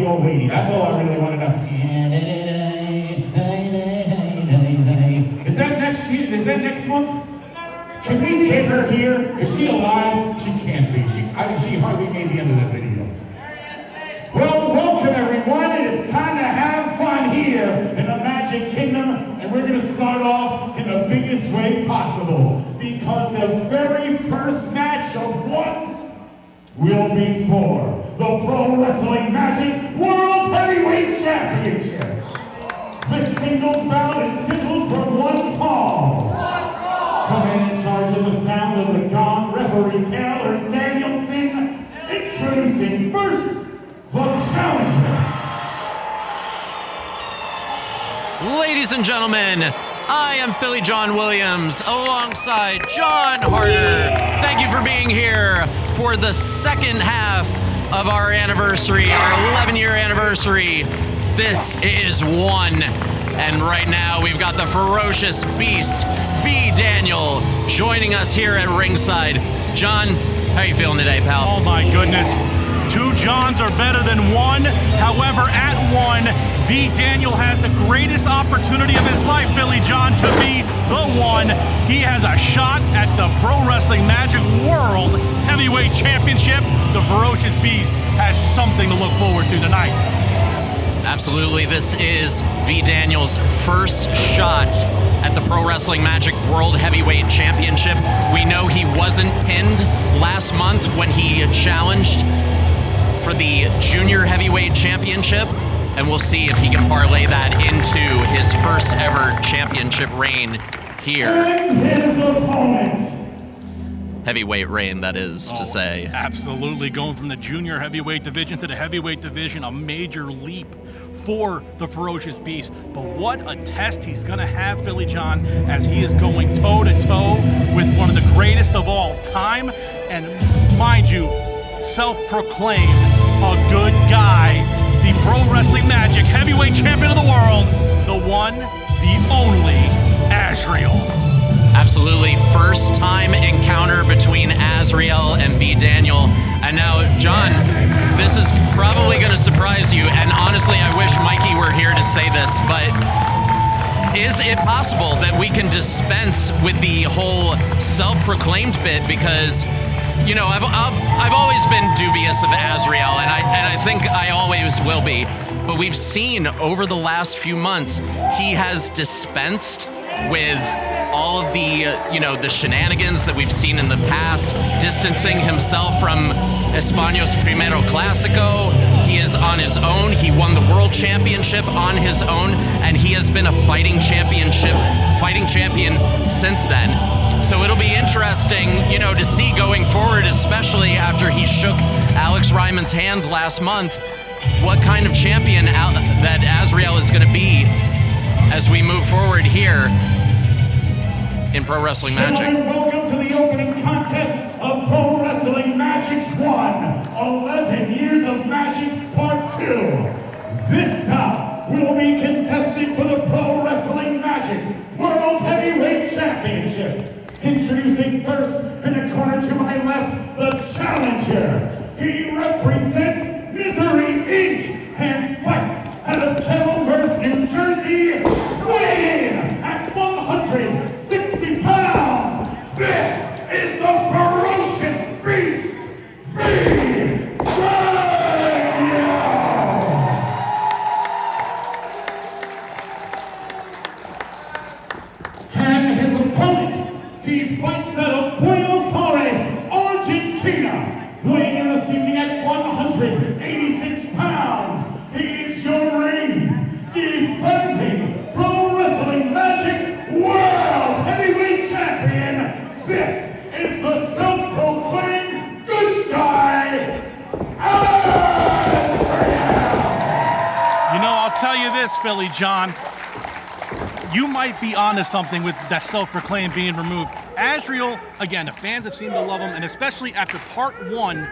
the old lady. That's all I really want to know. Is that next month? Can we get her here? Is she alive? She can't be. She hardly made the end of that video. Well, welcome everyone. It is time to have fun here in the Magic Kingdom, and we're going to start off in the biggest way possible, because the very first match of one will be for the Pro Wrestling Magic World Heavyweight Championship. The singles bout is scheduled for one fall. Coming in charge of the sound of the gong, referee Taylor Danielson, introducing first, the challenger. Ladies and gentlemen, I am Philly John Williams alongside John Harder. Thank you for being here for the second half of our anniversary, our 11-year anniversary. This is one. And right now we've got the ferocious beast, B. Daniel, joining us here at ringside. John, how are you feeling today, pal? Oh my goodness. Two Johns are better than one. However, at one, B. Daniel has the greatest opportunity of his life, Billy John, to be the one. He has a shot at the Pro Wrestling Magic World Heavyweight Championship. The ferocious beast has something to look forward to tonight. Absolutely, this is V. Daniel's first shot at the Pro Wrestling Magic World Heavyweight Championship. We know he wasn't pinned last month when he challenged for the Junior Heavyweight Championship, and we'll see if he can parlay that into his first ever championship reign here. And his opponent. Heavyweight reign, that is to say. Absolutely, going from the Junior Heavyweight Division to the Heavyweight Division, a major leap for the ferocious beast. But what a test he's going to have, Philly John, as he is going toe-to-toe with one of the greatest of all time. And mind you, self-proclaimed a good guy, the Pro Wrestling Magic Heavyweight Champion of the world, the one, the only, Azrieal. Absolutely, first time encounter between Azrieal and B. Daniel. And now, John, this is probably going to surprise you, and honestly, I wish Mikey were here to say this, but is it possible that we can dispense with the whole self-proclaimed bit? Because, you know, I've always been dubious of Azrieal, and I think I always will be. But we've seen over the last few months, he has dispensed with all of the, the shenanigans that we've seen in the past, distancing himself from Españo's Primero Clásico. He is on his own. He won the World Championship on his own, and he has been a fighting champion since then. So it'll be interesting, to see going forward, especially after he shook Alex Ryman's hand last month, what kind of champion that Azrieal is going to be as we move forward here in Pro Wrestling Magic. Welcome to the opening contest of Pro Wrestling Magic's 11 Years of Magic Part 2. This bout will be contested for the Pro Wrestling Magic World Heavyweight Championship. Introducing first, in the corner to my left, the challenger. He represents Misery Inc. and fights out of Kenilworth, New Jersey, weighing at 160 pounds. This is the ferocious beast, V. Daniel. And his opponent, he fights out of Buenos Aires, Argentina, weighing in this evening at 186 pounds. He is your reigning, defending Pro Wrestling Magic World Heavyweight Champion. This is the self-proclaimed good guy, Azrieal. I'll tell you this, Philly John. You might be onto something with that self-proclaimed being removed. Azrieal, again, the fans have seemed to love him, and especially after part 1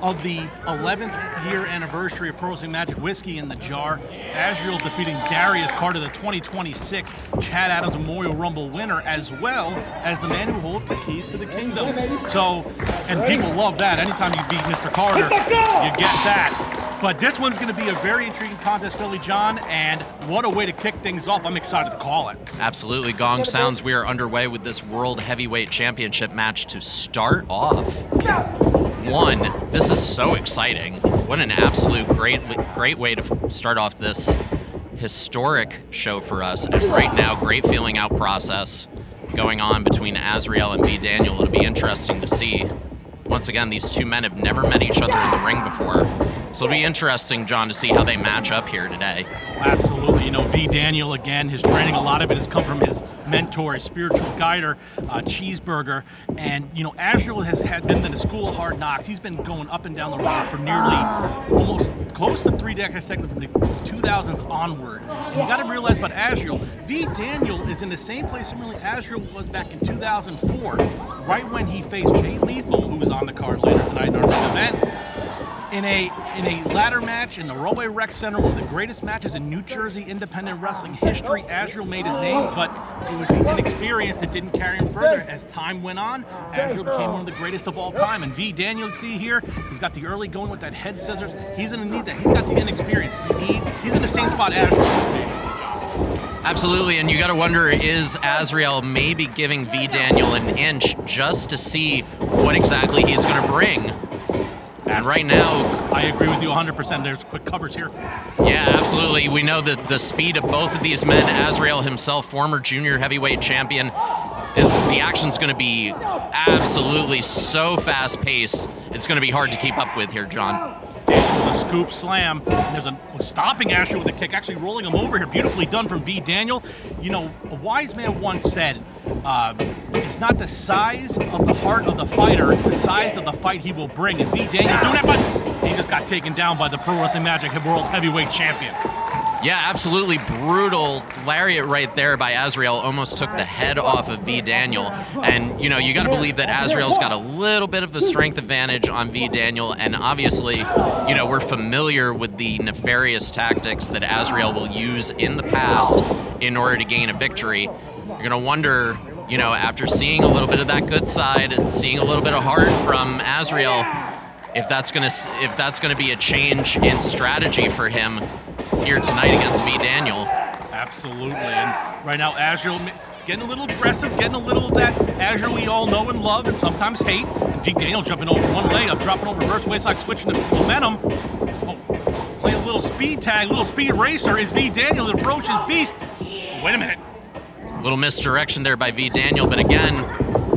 of the 11th year anniversary of Pro Wrestling Magic Whiskey in the Jar, Azrieal defeating Darius Carter, the 2026 Chad Adams Memorial Rumble winner, as well as the man who holds the keys to the kingdom. So, and people love that. Anytime you beat Mr. Carter, you get that. But this one's going to be a very intriguing contest, Philly John, and what a way to kick things off. I'm excited to call it. Absolutely. Gong sounds. We are underway with this World Heavyweight Championship match to start off. This is so exciting. What an absolute great way to start off this historic show for us. And right now, great feeling out process going on between Azrieal and B. Daniel. It'll be interesting to see. Once again, these two men have never met each other in the ring before. So it'll be interesting, John, to see how they match up here today. Absolutely. You know, V. Daniel, again, his training, a lot of it has come from his mentor, his spiritual guider, Cheeseburger. And, you know, Azrieal has been in the school of hard knocks. He's been going up and down the road for nearly almost close to 3 decades, from the 2000s onward. And you got to realize about Azrieal, V. Daniel is in the same place similarly Azrieal was back in 2004, right when he faced Jay Lethal, who was on the card later tonight in our main event. In a ladder match in the Railway Rec Center, one of the greatest matches in New Jersey independent wrestling history. Azrieal made his name, but it was the inexperience that didn't carry him further. As time went on, Azrieal became one of the greatest of all time. And V. Daniel, you see here, he's got the early going with that head scissors. He's going to need that. He's got the inexperience. He's in the same spot Azrieal is. Absolutely, and you got to wonder, is Azrieal maybe giving V. Daniel an inch just to see what exactly he's going to bring? And right now, I agree with you 100%. There's quick covers here. Yeah, absolutely. We know that the speed of both of these men, Azrieal himself, former junior heavyweight champion, the action's going to be absolutely so fast-paced. It's going to be hard to keep up with here, John. Daniel with a scoop slam, and there's a stopping Azrieal with a kick, actually rolling him over here. Beautifully done from V. Daniel. You know, a wise man once said, it's not the size of the heart of the fighter, it's the size of the fight he will bring. And V. Daniel doing that, but he just got taken down by the Pro Wrestling Magic World Heavyweight Champion. Yeah, absolutely brutal lariat right there by Azrieal. Almost took the head off of V. Daniel. And, you know, you got to believe that Azriel's got a little bit of the strength advantage on V. Daniel. And obviously, you know, we're familiar with the nefarious tactics that Azrieal will use in the past in order to gain a victory. You're going to wonder, you know, after seeing a little bit of that good side, seeing a little bit of heart from Azrieal, if that's going to be a change in strategy for him here tonight against V. Daniel. Absolutely, and right now Azrieal getting a little aggressive, getting a little of that Azrieal we all know and love and sometimes hate. And V. Daniel jumping over one leg up, dropping over reverse waistlock, switching to momentum. Playing a little speed tag, little speed racer is V. Daniel that approaches Beast. Wait a minute. A little misdirection there by V. Daniel, but again,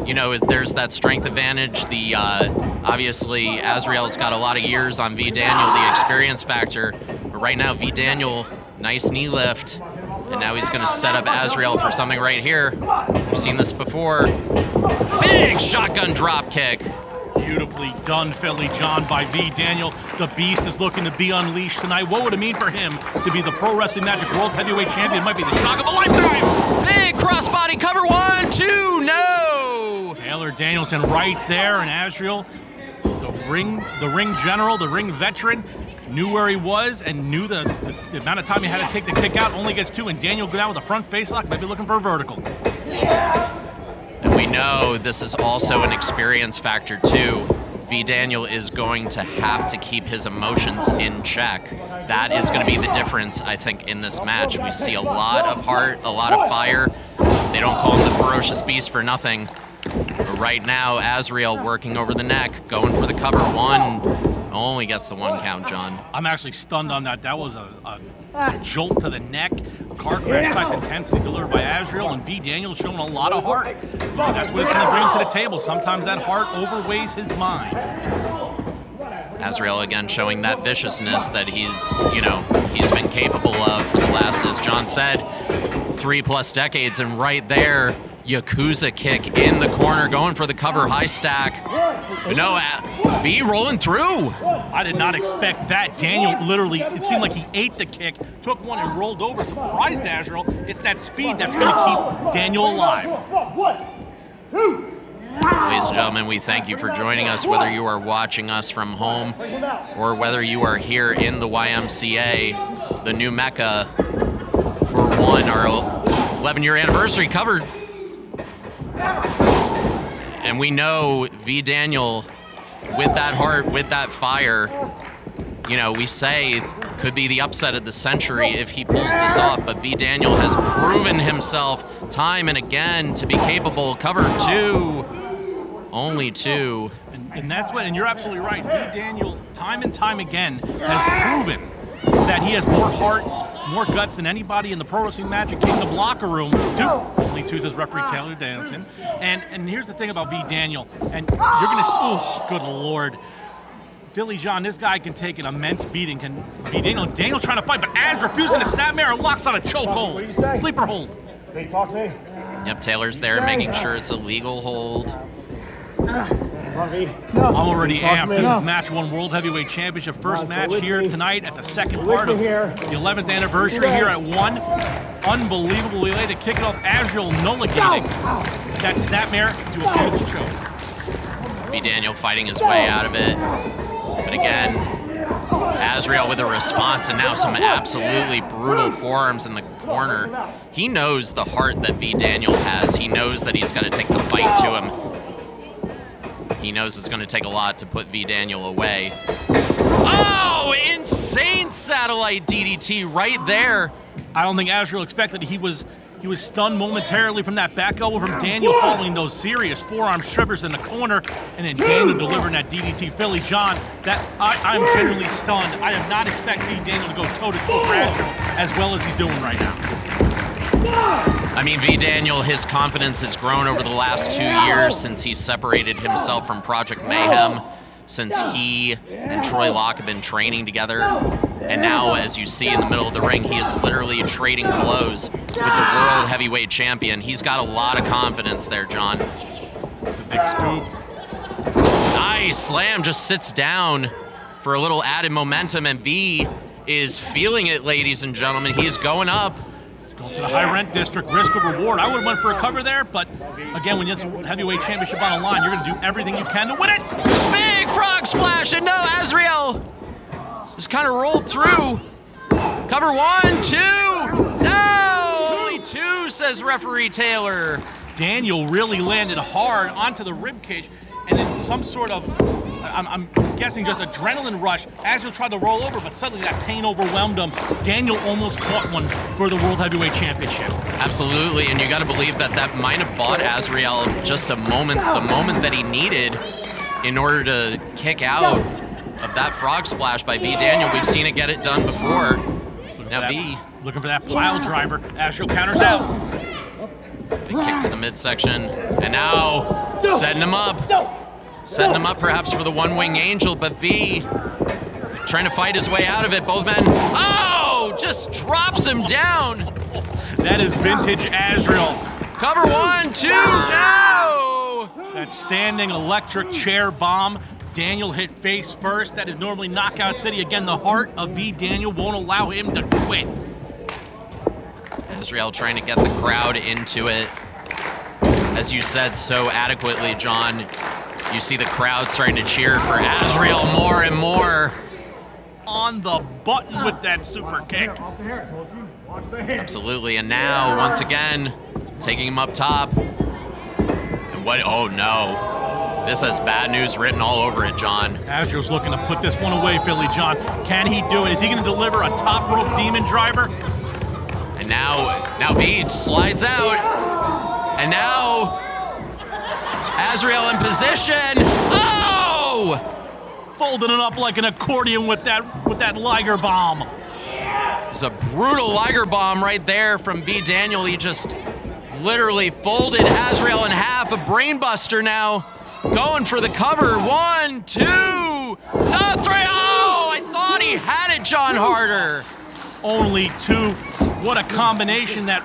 you know, there's that strength advantage. The obviously Azriel's got a lot of years on V. Daniel, the experience factor. But right now, V. Daniel, nice knee lift, and now he's going to set up Azrieal for something right here. We've seen this before. Big shotgun drop kick. Beautifully done, Philly John, by V. Daniel. The Beast is looking to be unleashed tonight. What would it mean for him to be the Pro Wrestling Magic World Heavyweight Champion? Might be the shock of a lifetime. Big crossbody cover, 1, 2, no. Taylor Danielson right there, and Azrieal, the ring general, the ring veteran, knew where he was and knew the amount of time he had to take the kick out. Only gets 2, and Daniel go down with a front face lock, maybe looking for a vertical. And we know this is also an experience factor too. V. Daniel is going to have to keep his emotions in check. That is going to be the difference, I think, in this match. We see a lot of heart, a lot of fire. They don't call him the Ferocious Beast for nothing. But right now, Azrieal working over the neck, going for the cover. 1. Only gets the 1 count, John. I'm actually stunned on that. That was a jolt to the neck, a car crash type intensity delivered by Azrieal, and V. Daniel showing a lot of heart. And that's what it's going to bring to the table. Sometimes that heart overweighs his mind. Azrieal again showing that viciousness that he's been capable of for the last, as John said, 3+ decades, and right there, Yakuza kick in the corner, going for the cover, high stack. But no, V rolling through. I did not expect that. Daniel literally, it seemed like he ate the kick, took one and rolled over. Surprised Azrieal. It's that speed that's going to keep Daniel alive. 1, 2. Ladies and gentlemen, we thank you for joining us, whether you are watching us from home or whether you are here in the YMCA, the new Mecca, for our 11-year anniversary cover. And we know V. Daniel, with that heart, with that fire, you know, we say could be the upset of the century if he pulls this off, but V. Daniel has proven himself time and again to be capable. Cover 2, only 2. And that's what, and you're absolutely right. V. Daniel, time and time again, has proven that he has more heart, more guts than anybody in the Pro Wrestling Magic Kingdom locker room. Only 2 says referee Taylor Danson. And here's the thing about V. Daniel, and you're gonna, oh, good Lord. Philly John, this guy can take an immense beating. Can V. Daniel trying to fight, but Az refusing to snap mirror, locks on a chokehold. Sleeper hold. They talk to me. Yep, Taylor's there making sure it's a legal hold. I'm already amped. This is Match 1 World Heavyweight Championship. First match here tonight at the second part of the 11th anniversary here at 1. Unbelievably late to kick it off. Azrieal nulligating that snapmare to a beautiful choke. V. Daniel fighting his way out of it. But again, Azrieal with a response, and now some absolutely brutal forearms in the corner. He knows the heart that V. Daniel has. He knows that he's got to take the fight to him. He knows it's going to take a lot to put V. Daniel away. Oh, insane satellite DDT right there. I don't think Azrieal expected. He was stunned momentarily from that back elbow from Daniel following those serious forearm shivers in the corner, and then Daniel delivering that DDT. Philly John, that I'm genuinely stunned. I did not expect V. Daniel to go toe-to-toe for Azrieal as well as he's doing right now. I mean, V. Daniel, his confidence has grown over the last 2 years since he separated himself from Project Mayhem, since he and Troy Locke have been training together. And now, as you see in the middle of the ring, he is literally trading blows with the World Heavyweight Champion. He's got a lot of confidence there, John. The big scoop. Nice slam, just sits down for a little added momentum, and V is feeling it, ladies and gentlemen. He's going up. Going to the high rent district, risk of reward. I would have went for a cover there, but again, when it's a heavyweight championship on the line, you're going to do everything you can to win it. Big frog splash, and no, Azrieal just kind of rolled through. Cover 1, 2. No, only 2, says referee Taylor. Daniel really landed hard onto the rib cage, and then some sort of, I'm guessing just adrenaline rush. Azrieal tried to roll over, but suddenly that pain overwhelmed him. Daniel almost caught one for the World Heavyweight Championship. Absolutely, and you got to believe that that might have bought Azrieal just a moment, the moment that he needed in order to kick out of that frog splash by V. Daniel. We've seen it get it done before. Now V. Looking for that pile driver. Azrieal counters out. Big kick to the midsection, and now setting him up. Setting him up perhaps for the one-wing angel, but V trying to fight his way out of it. Both men, oh, just drops him down. That is vintage Azrieal. Cover 1, 2, no! That standing electric chair bomb. Daniel hit face first. That is normally Knockout City. Again, the heart of V. Daniel won't allow him to quit. Azrieal trying to get the crowd into it. As you said so adequately, John, you see the crowd starting to cheer for Azrieal more and more. On the button with that super kick. Absolutely, and now, once again, taking him up top. And what, oh no. This has bad news written all over it, John. Azriel's looking to put this one away, Philly John. Can he do it? Is he gonna deliver a top rope demon driver? And now V slides out. And now, Azrieal in position. Oh! Folding it up like an accordion with that Liger bomb. It's a brutal Liger bomb right there from V. Daniel. He just literally folded Azrieal in half. A brainbuster now. Going for the cover. 1, 2, 3. Oh, I thought he had it, John Harder. Only 2. What a combination, that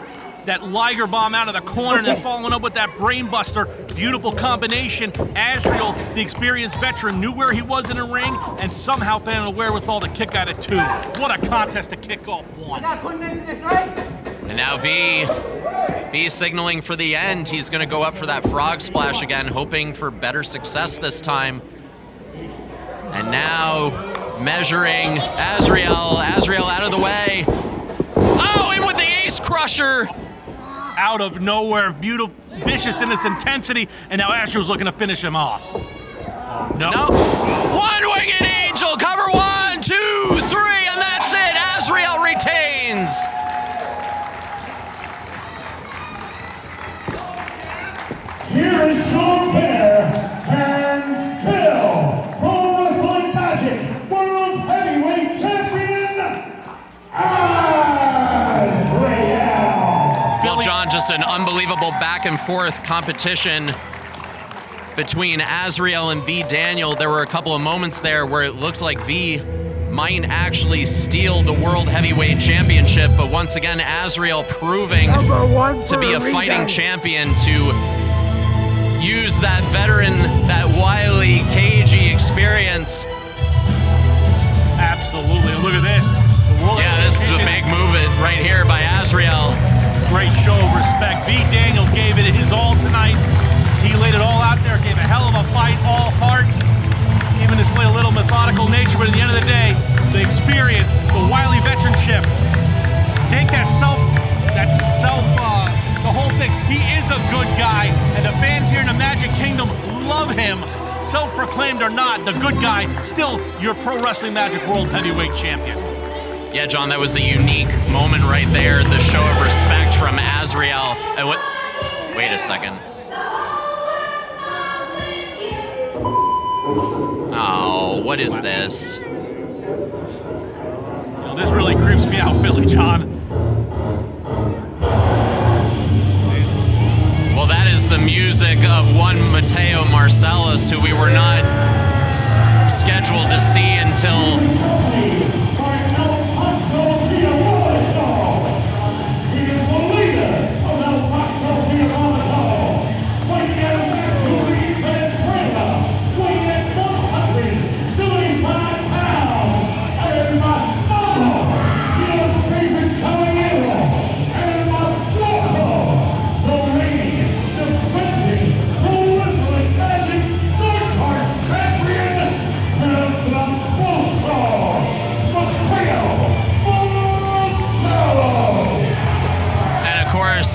Liger bomb out of the corner and then following up with that brainbuster. Beautiful combination. Azrieal, the experienced veteran, knew where he was in the ring and somehow found the wherewithal to kick out of 2. What a contest to kick off 1. And now V signaling for the end. He's going to go up for that frog splash again, hoping for better success this time. And now measuring Azrieal. Azrieal out of the way. Oh, in with the ace crusher. Out of nowhere, beautiful, vicious in its intensity, and now Azriel's looking to finish him off. Oh, no. One-winged angel, cover 1, 2, John, just an unbelievable back and forth competition between Azrieal and V. Daniel. There were a couple of moments there where it looked like V might actually steal the World Heavyweight Championship, but once again, Azrieal proving to be a fighting champion, to use that veteran, that wily, cagey experience. Absolutely. Look at this. Yeah, this is a big move right here by Azrieal. Great show of respect. V. Daniel gave it his all tonight. He laid it all out there, gave a hell of a fight, all heart, even displayed a little methodical nature, but at the end of the day, the experience, the wily veteranship, take the whole thing. He is a good guy, and the fans here in the Magic Kingdom love him. Self-proclaimed or not, the good guy, still your Pro Wrestling Magic World Heavyweight Champion. Yeah, John, that was a unique moment right there, the show of respect from Azrieal. And wait a second. Oh, what is this? This really creeps me out, Philly John. Well, that is the music of one Mateo Marcellus, who we were not scheduled to see until...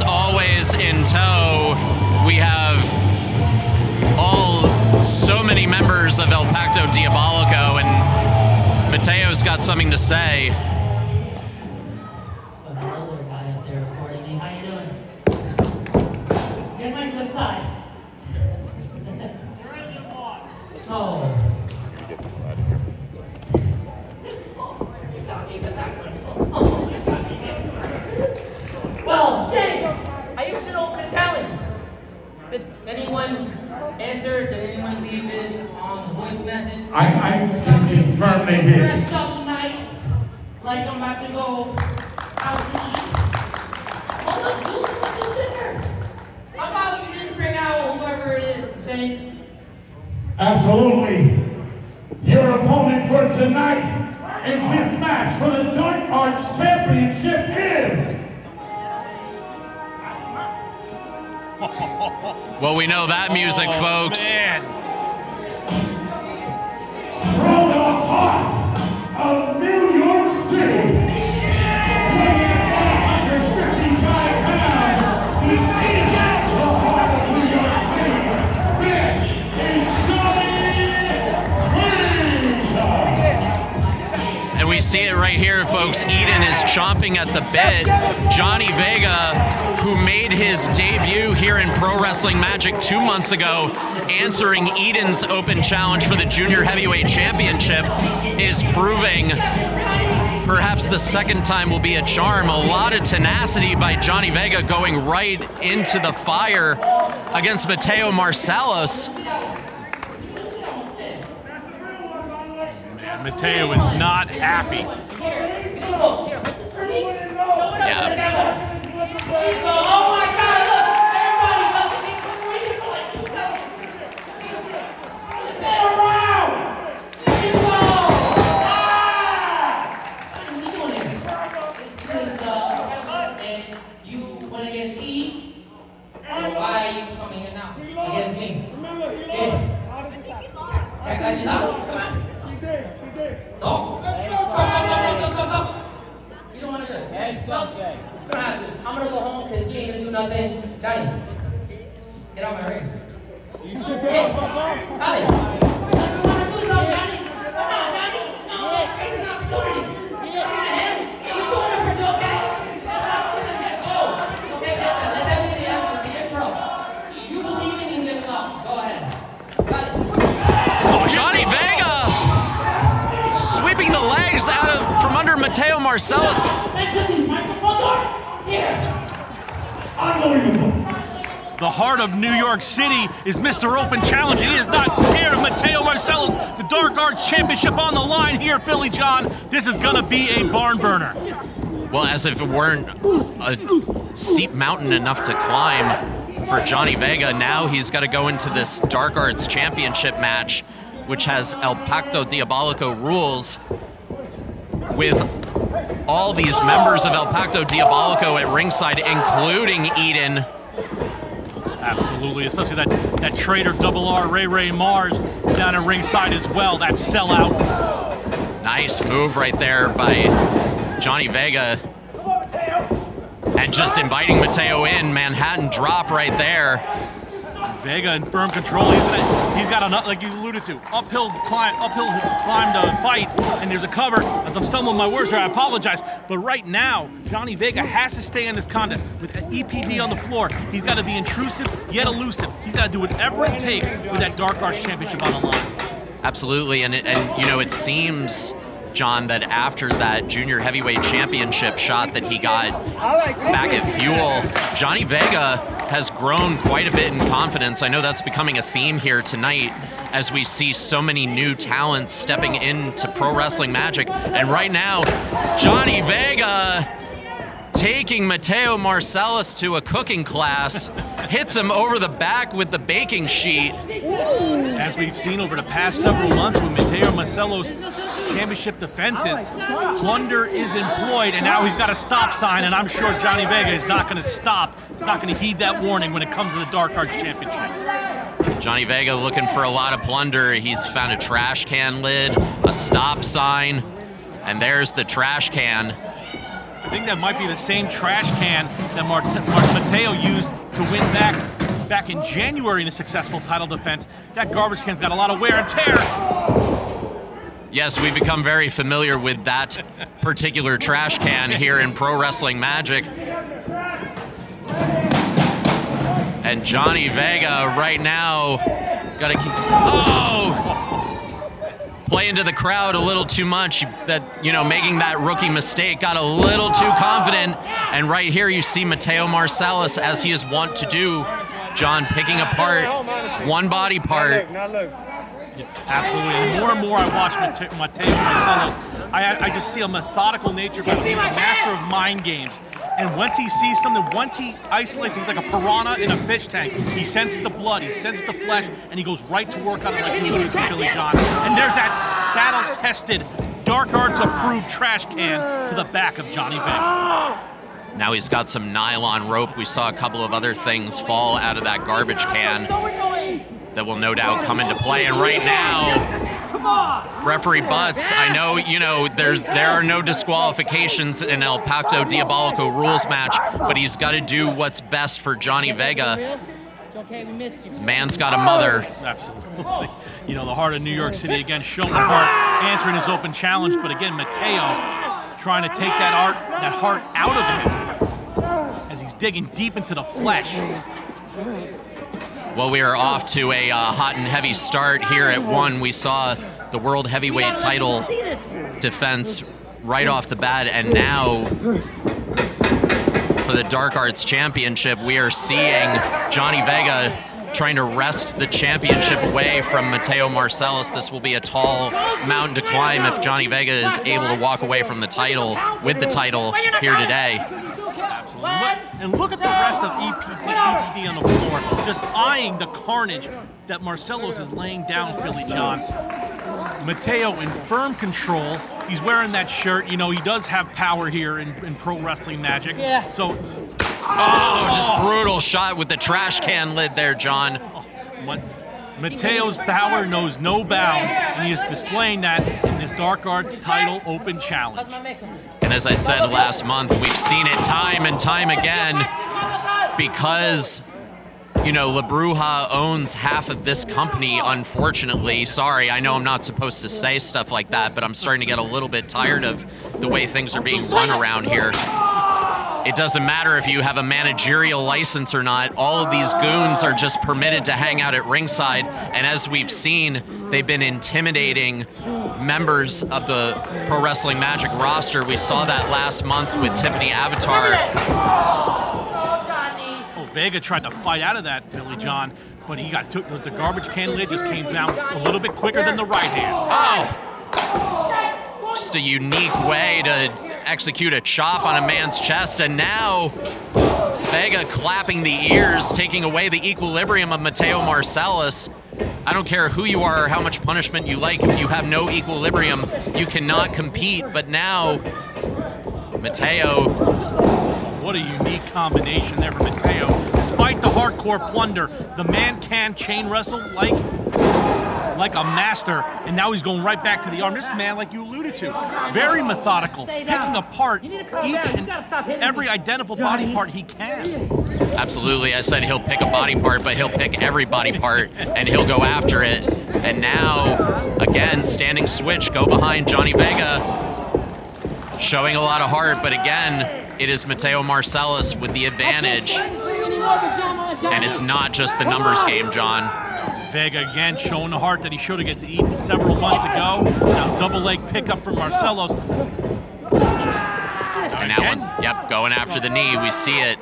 always in tow, we have so many members of El Pacto Diabolico, and Mateo's got something to say. Hello there, guy up there recording me. How you doing? Get my good side. So. Well, Shay, I used to open a challenge. Did anyone answer? Did anyone leave it on the voice message? I can confirm they did. Dressed up nice, like I'm about to go out to eat. Well, look, who's just in there? How about you just bring out whoever it is, Shane? Absolutely. Your opponent for tonight in this match for the Dark Arts Championship is... Well, we know that music, folks. Man. From the heart of New York City, weighing 155 pounds, he is the heart of New York City. This is Johnny Burke. And we see it right here, folks. Eden is chomping at the bit. Johnny Vega, who made his debut here in Pro Wrestling Magic 2 months ago, answering Eden's open challenge for the Junior Heavyweight Championship, is proving perhaps the second time will be a charm. A lot of tenacity by Johnny Vega, going right into the fire against Mateo Marcellus. Man, Mateo is not happy. Yeah. Oh my God, look! Everybody must be waiting for like 2 seconds. Get around! There you go! What are you doing here? This is, and you went against E? So why are you coming in now? Against me? I got you down. Come on. Go. Go. You don't want to do it. Go. You don't have to. I'm gonna go home because you ain't gonna do nothing. Johnny, get out my ring. Hey, Holly, you wanna do something, Johnny? Come on, Johnny. No, it's an opportunity. You're doing it for Joe, okay? That's not swimming yet. Go. Okay, let that be the answer, the intro. You believe in you, live it up. Go ahead. Got it. Oh, Johnny Vega sweeping the legs from under Mateo Marcellus. These microphones are here. the heart of New York City is Mr. Open Challenge, and he is not scared of Mateo Marcellus. The Dark Arts Championship on the line here, Philly John. This is gonna be a barn burner. Well, as if it weren't a steep mountain enough to climb for Johnny Vega, now he's got to go into this Dark Arts Championship match, which has El Pacto Diabolico rules, with all these members of El Pacto Diabolico at ringside, including Eden. Absolutely, especially that traitor Double R Ray Mars down at ringside as well, that sellout. Nice move right there by Johnny Vega. And just inviting Mateo in, Manhattan drop right there. Vega in firm control. He's got a, like you alluded to, uphill climb to fight, and there's a cover. As I'm stumbling my words here, I apologize. But right now, Johnny Vega has to stay in this contest with EPD on the floor. He's got to be intrusive yet elusive. He's got to do whatever it takes with that Dark Arts Championship on the line. Absolutely, and you know, it seems, John, that after that junior heavyweight championship shot that he got back at Fuel, Johnny Vega has grown quite a bit in confidence. I know that's becoming a theme here tonight as we see so many new talents stepping into pro wrestling magic. And right now, Johnny Vega taking Mateo Marcellus to a cooking class, hits him over the back with the baking sheet. As we've seen over the past several months with Mateo Marcellus championship defenses, plunder is employed, and now he's got a stop sign, and I'm sure Johnny Vega is not going to stop. He's not going to heed that warning when it comes to the Dark Arts Championship. Johnny Vega looking for a lot of plunder. He's found a trash can lid, a stop sign, and there's the trash can. I think that might be the same trash can that Mateo used to win back in January in a successful title defense. That garbage can's got a lot of wear and tear. Yes, we've become very familiar with that particular trash can here in Pro Wrestling Magic. And Johnny Vega right now got to keep, play into the crowd a little too much. That, you know, making that rookie mistake, got a little too confident. And right here you see Mateo Marcellus, as he is wont to do, John, picking apart one body part. Yeah, absolutely. And more I watch Mateo Marcellus, I just see a methodical nature about him. He's a master of mind games. And once he sees something, once he isolates, he's like a piranha in a fish tank. He senses the blood, he senses the flesh, and he goes right to work on it like you alluded to, Billy John. And there's that battle-tested, Dark Arts-approved trash can to the back of Johnny Vega. Now he's got some nylon rope. We saw a couple of other things fall out of that garbage can that will no doubt come into play. And right now, referee Butts, I know, you know, there are no disqualifications in El Pacto Diabolico rules match, but he's got to do what's best for Johnny Vega. Man's got a mother. Absolutely. You know, the heart of New York City again, showing the heart, answering his open challenge, but again, Mateo trying to take that heart out of him as he's digging deep into the flesh. Well, we are off to a hot and heavy start here at 1. We saw the World Heavyweight title defense right off the bat, and now for the Dark Arts Championship, we are seeing Johnny Vega trying to wrest the championship away from Mateo Marcellus. This will be a tall mountain to climb if Johnny Vega is able to walk away from the title, with the title here today. And look at the rest of EPD on the floor, just eyeing the carnage that Marcellus is laying down, Philly John. Mateo in firm control. He's wearing that shirt. You know, he does have power here in Pro Wrestling Magic. Yeah. So, just brutal shot with the trash can lid there, John. Mateo's power knows no bounds, and he is displaying that in this Dark Arts title open challenge. And as I said last month, we've seen it time and time again, because, you know, La Bruja owns half of this company, unfortunately. Sorry, I know I'm not supposed to say stuff like that, but I'm starting to get a little bit tired of the way things are being run around here. It doesn't matter if you have a managerial license or not. All of these goons are just permitted to hang out at ringside. And as we've seen, they've been intimidating members of the Pro Wrestling Magic roster. We saw that last month with Tiffany Avatar. Vega tried to fight out of that, Philly John, but he got took. The garbage can lid just came down a little bit quicker than the right hand. Oh! Just a unique way to execute a chop on a man's chest, and now Vega clapping the ears, taking away the equilibrium of Mateo Marcellus. I don't care who you are or how much punishment you like, if you have no equilibrium, you cannot compete. But now, Mateo. What a unique combination there for Mateo. Despite the hardcore plunder, the man can chain wrestle like a master, and now he's going right back to the arm. This man, like you alluded to, very methodical, picking apart each and every identical body part he can. Absolutely, I said he'll pick a body part, but he'll pick every body part, and he'll go after it. And now, again, standing switch, go behind Johnny Vega, showing a lot of heart, but again, it is Mateo Marcellus with the advantage. And it's not just the numbers game, John. Vega again showing the heart that he showed against Eden several months ago. Now double leg pickup from Marcellus. And that one's, yep, going after the knee. We see it.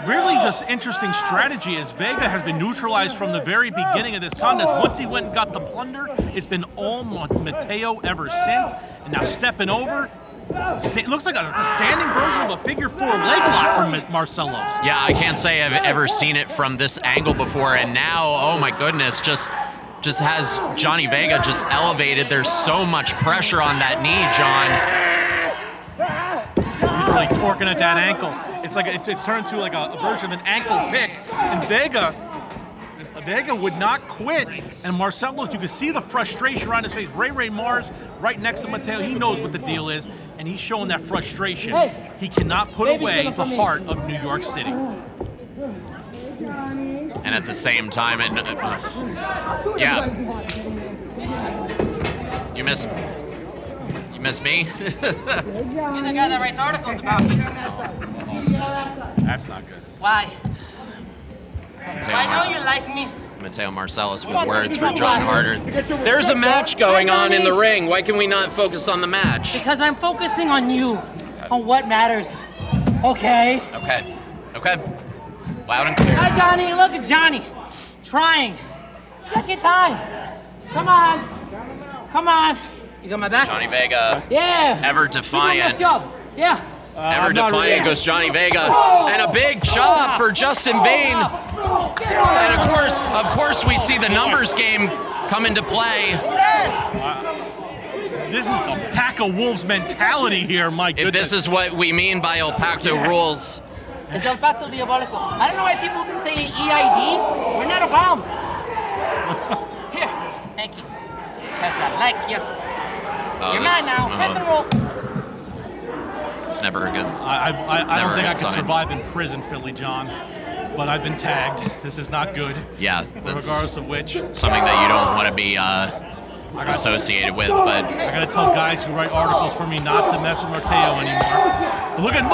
Really just interesting strategy as Vega has been neutralized from the very beginning of this contest. Once he went and got the plunder, it's been all Mateo ever since. And now stepping over. Looks like a standing version of a figure 4 leg lock from Marcellus. Yeah, I can't say I've ever seen it from this angle before, and now, oh my goodness, just has Johnny Vega just elevated. There's so much pressure on that knee, John. He's really torquing at that ankle. It's like it turned to like a version of an ankle pick, and Vega would not quit, and Marcellus, you can see the frustration on his face. Ray Mars right next to Mateo, he knows what the deal is, and he's showing that frustration. He cannot put away the heart of New York City. And at the same time, yeah. You miss me? You're the guy that writes articles about me. That's not good. Why? I know you like me. Mateo Marcellus with words for John Harder. There's a match going on in the ring. Why can we not focus on the match? Because I'm focusing on you, on what matters. Okay? Okay. Loud and clear. Hi, Johnny. Look at Johnny. Trying. Second time. Come on. You got my back? Johnny Vega. Yeah. Ever defiant. Nice job. Yeah. Ever defiant goes Johnny Vega. And a big chop for Justin Vane. And of course, we see the numbers game come into play. This is the pack of wolves mentality here, my goodness. If this is what we mean by El Pacto rules. It's El Pacto Diabolico. I don't know why people have been saying EID. We're not a bomb. Here, thank you. Because I like yes. You're mine now. Press the rules. It's never a good. I don't think I could survive in prison, Philly John. But I've been tagged. This is not good. Yeah, that's regardless of which. Something that you don't want to be associated with, but I gotta tell guys who write articles for me not to mess with Mateo anymore. Look at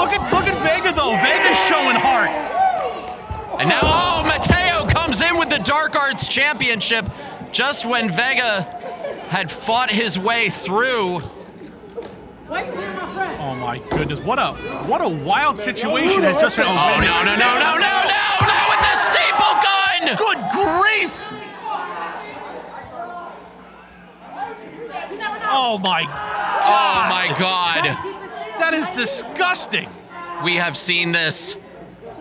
Vega though. Vega's showing heart. And now, Mateo comes in with the Dark Arts Championship just when Vega had fought his way through. Oh my goodness! What a wild situation has just been. Oh no! Not with the staple gun! Good grief! Oh my God! That is disgusting. We have seen this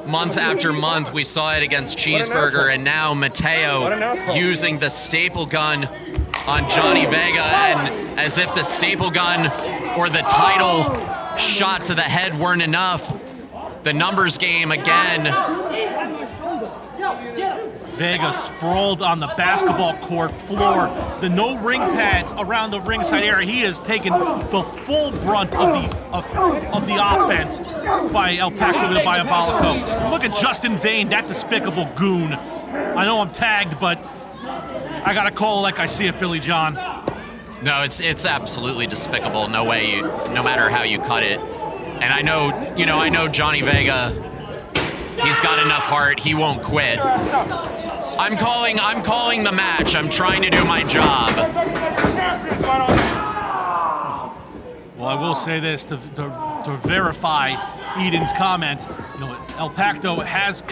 month after month. We saw it against Cheeseburger, and now Mateo using the staple gun on Johnny Vega, and as if the staple gun or the title shot to the head weren't enough. The numbers game again. Vega sprawled on the basketball court floor. The no ring pads around the ringside area. He has taken the full brunt of the offense by El Pacto Diabolico. Look at Justin Vane, that despicable goon. I know I'm tagged, but I gotta call it like I see it, Philly John. No, it's absolutely despicable. No way, no matter how you cut it. And I know Johnny Vega. He's got enough heart. He won't quit. I'm calling the match. I'm trying to do my job. Well, I will say this to verify Eden's comment. You know, El Pacto has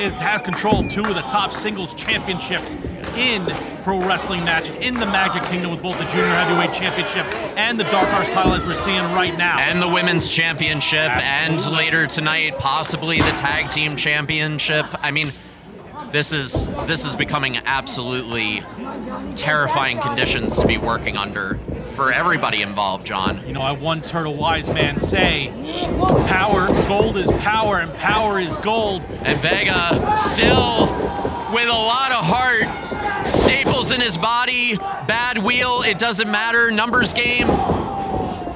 control of 2 of the top singles championships in pro wrestling match in the Magic Kingdom, with both the Junior Heavyweight Championship and the Dark Arts title, as we're seeing right now. And the Women's Championship, and later tonight, possibly the Tag Team Championship. I mean, this is becoming absolutely terrifying conditions to be working under for everybody involved, John. You know, I once heard a wise man say, gold is power, and power is gold. And Vega still with a lot of heart, staples in his body, bad wheel, it doesn't matter, numbers game.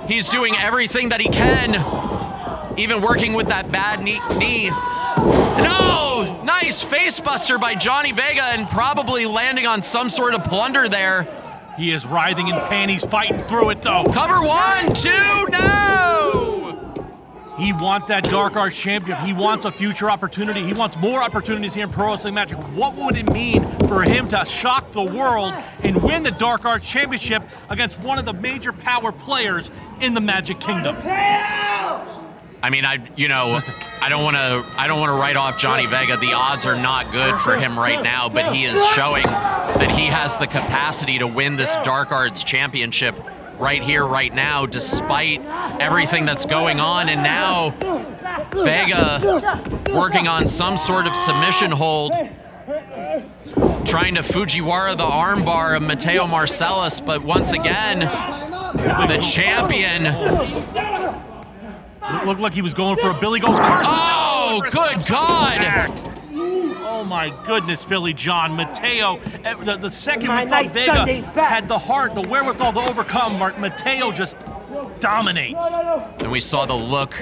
He's doing everything that he can, even working with that bad knee. No! Nice face buster by Johnny Vega, and probably landing on some sort of plunder there. He is writhing in pain. He's fighting through it, though. Cover 1, 2, no! He wants that Dark Arts Championship. He wants a future opportunity. He wants more opportunities here in Pro Wrestling Magic. What would it mean for him to shock the world and win the Dark Arts Championship against one of the major power players in the Magic Kingdom? I mean, I don't want to write off Johnny Vega. The odds are not good for him right now, but he is showing that he has the capacity to win this Dark Arts Championship right here, right now, despite everything that's going on. And now Vega working on some sort of submission hold, trying to Fujiwara the armbar of Mateo Marcellus, but once again, the champion. Looked like he was going for a Billy Goes curse. Oh, good God! Oh my goodness, Philly John. Mateo, the second we thought Vega had the heart, the wherewithal to overcome, Mateo just dominates. And we saw the look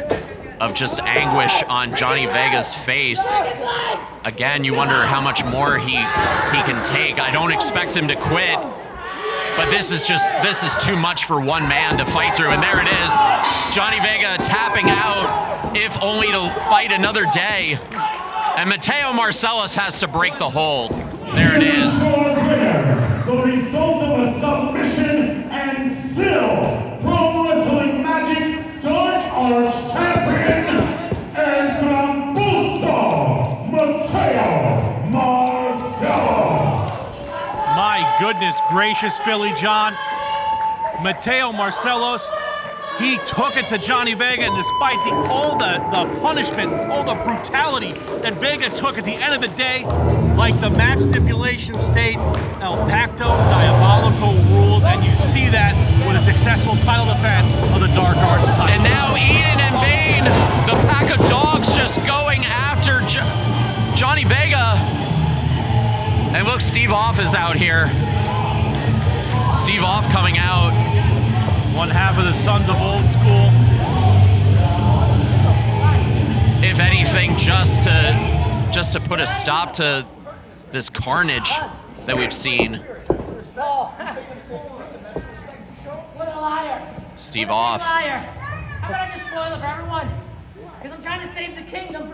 of just anguish on Johnny Vega's face. Again, you wonder how much more he can take. I don't expect him to quit, but this is too much for one man to fight through. And there it is, Johnny Vega tapping out, if only to fight another day. And Mateo Marcellus has to break the hold. There it is. The result of a submission and still Pro Wrestling Magic Dark Arts Champion and Trambusto Mateo Marcellus. My goodness gracious, Philly John. Mateo Marcellus, he took it to Johnny Vega, and despite all the punishment, all the brutality that Vega took at the end of the day, like the match stipulation state, El Pacto Diabolico rules, and you see that with a successful title defense of the Dark Arts title. And now Eden and Bane, the pack of dogs just going after Johnny Vega. And look, Steve Off is out here. Steve Off coming out. One half of the Sons of Old School. If anything, just to put a stop to this carnage that we've seen. Steve Off. How about I just spoil it for everyone? Because I'm trying to save the kingdom.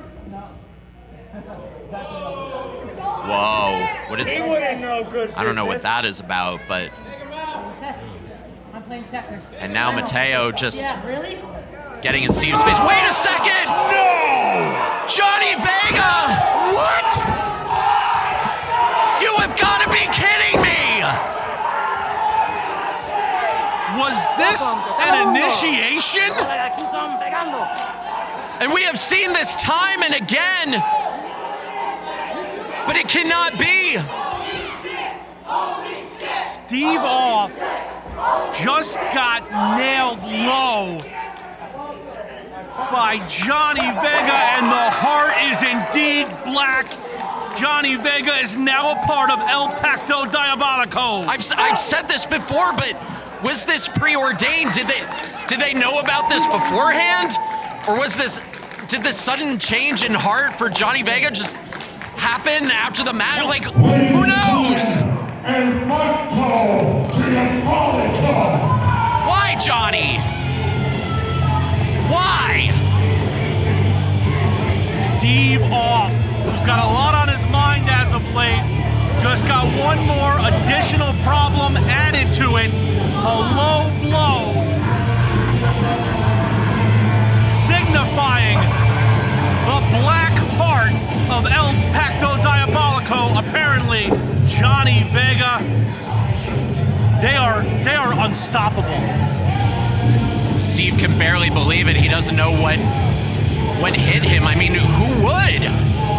Whoa. He wouldn't know good. I don't know what that is about, but. I'm playing checkers. And now Mateo just Yeah, really? getting in Steve's face. Wait a second! No! Johnny Vega! What? You have got to be kidding me! Was this an initiation? And we have seen this time and again, but it cannot be. Steve Off just got nailed low by Johnny Vega, and the heart is indeed black. Johnny Vega is now a part of El Pacto Diabolico. I've said this before, but was this preordained? Did they know about this beforehand? Or did this sudden change in heart for Johnny Vega just happen after the match? Like, who knows? Why, Johnny? Why? Steve Off, who's got a lot on his mind as of late, just got one more additional problem added to it. A low blow, signifying Johnny Vega. They are unstoppable. Steve can barely believe it. He doesn't know what hit him. I mean, who would?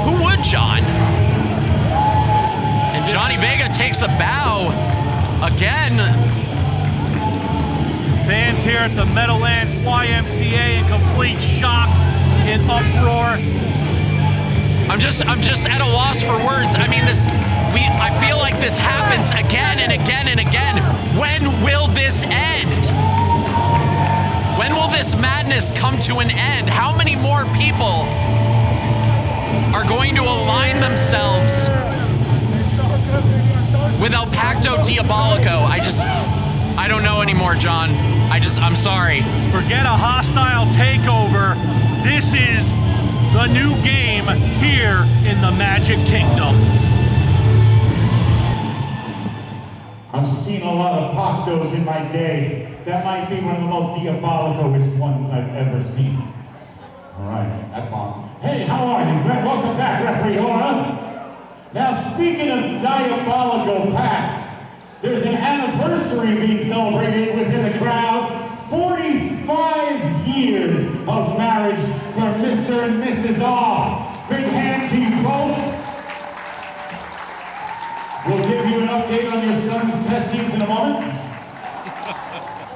Who would, John? And Johnny Vega takes a bow again. Fans here at the Meadowlands YMCA in complete shock, in uproar. I'm just at a loss for words. I mean, I feel like this happens again and again and again. When will this end? When will this madness come to an end? How many more people are going to align themselves with El Pacto Diabolico? I don't know anymore, John. I'm sorry. Forget a hostile takeover. This is the new game here in the Magic Kingdom. I've seen a lot of Pactos in my day. That might be one of the most diabolicoest ones I've ever seen. All right, that's on. Hey, how are you? Welcome back, Referee Laura. Now, speaking of diabolical packs, there's an anniversary being celebrated within the crowd. 45 years of marriage for Mr. and Mrs. Off. Big hand to you both. We'll give you an update on your son's testings in a moment.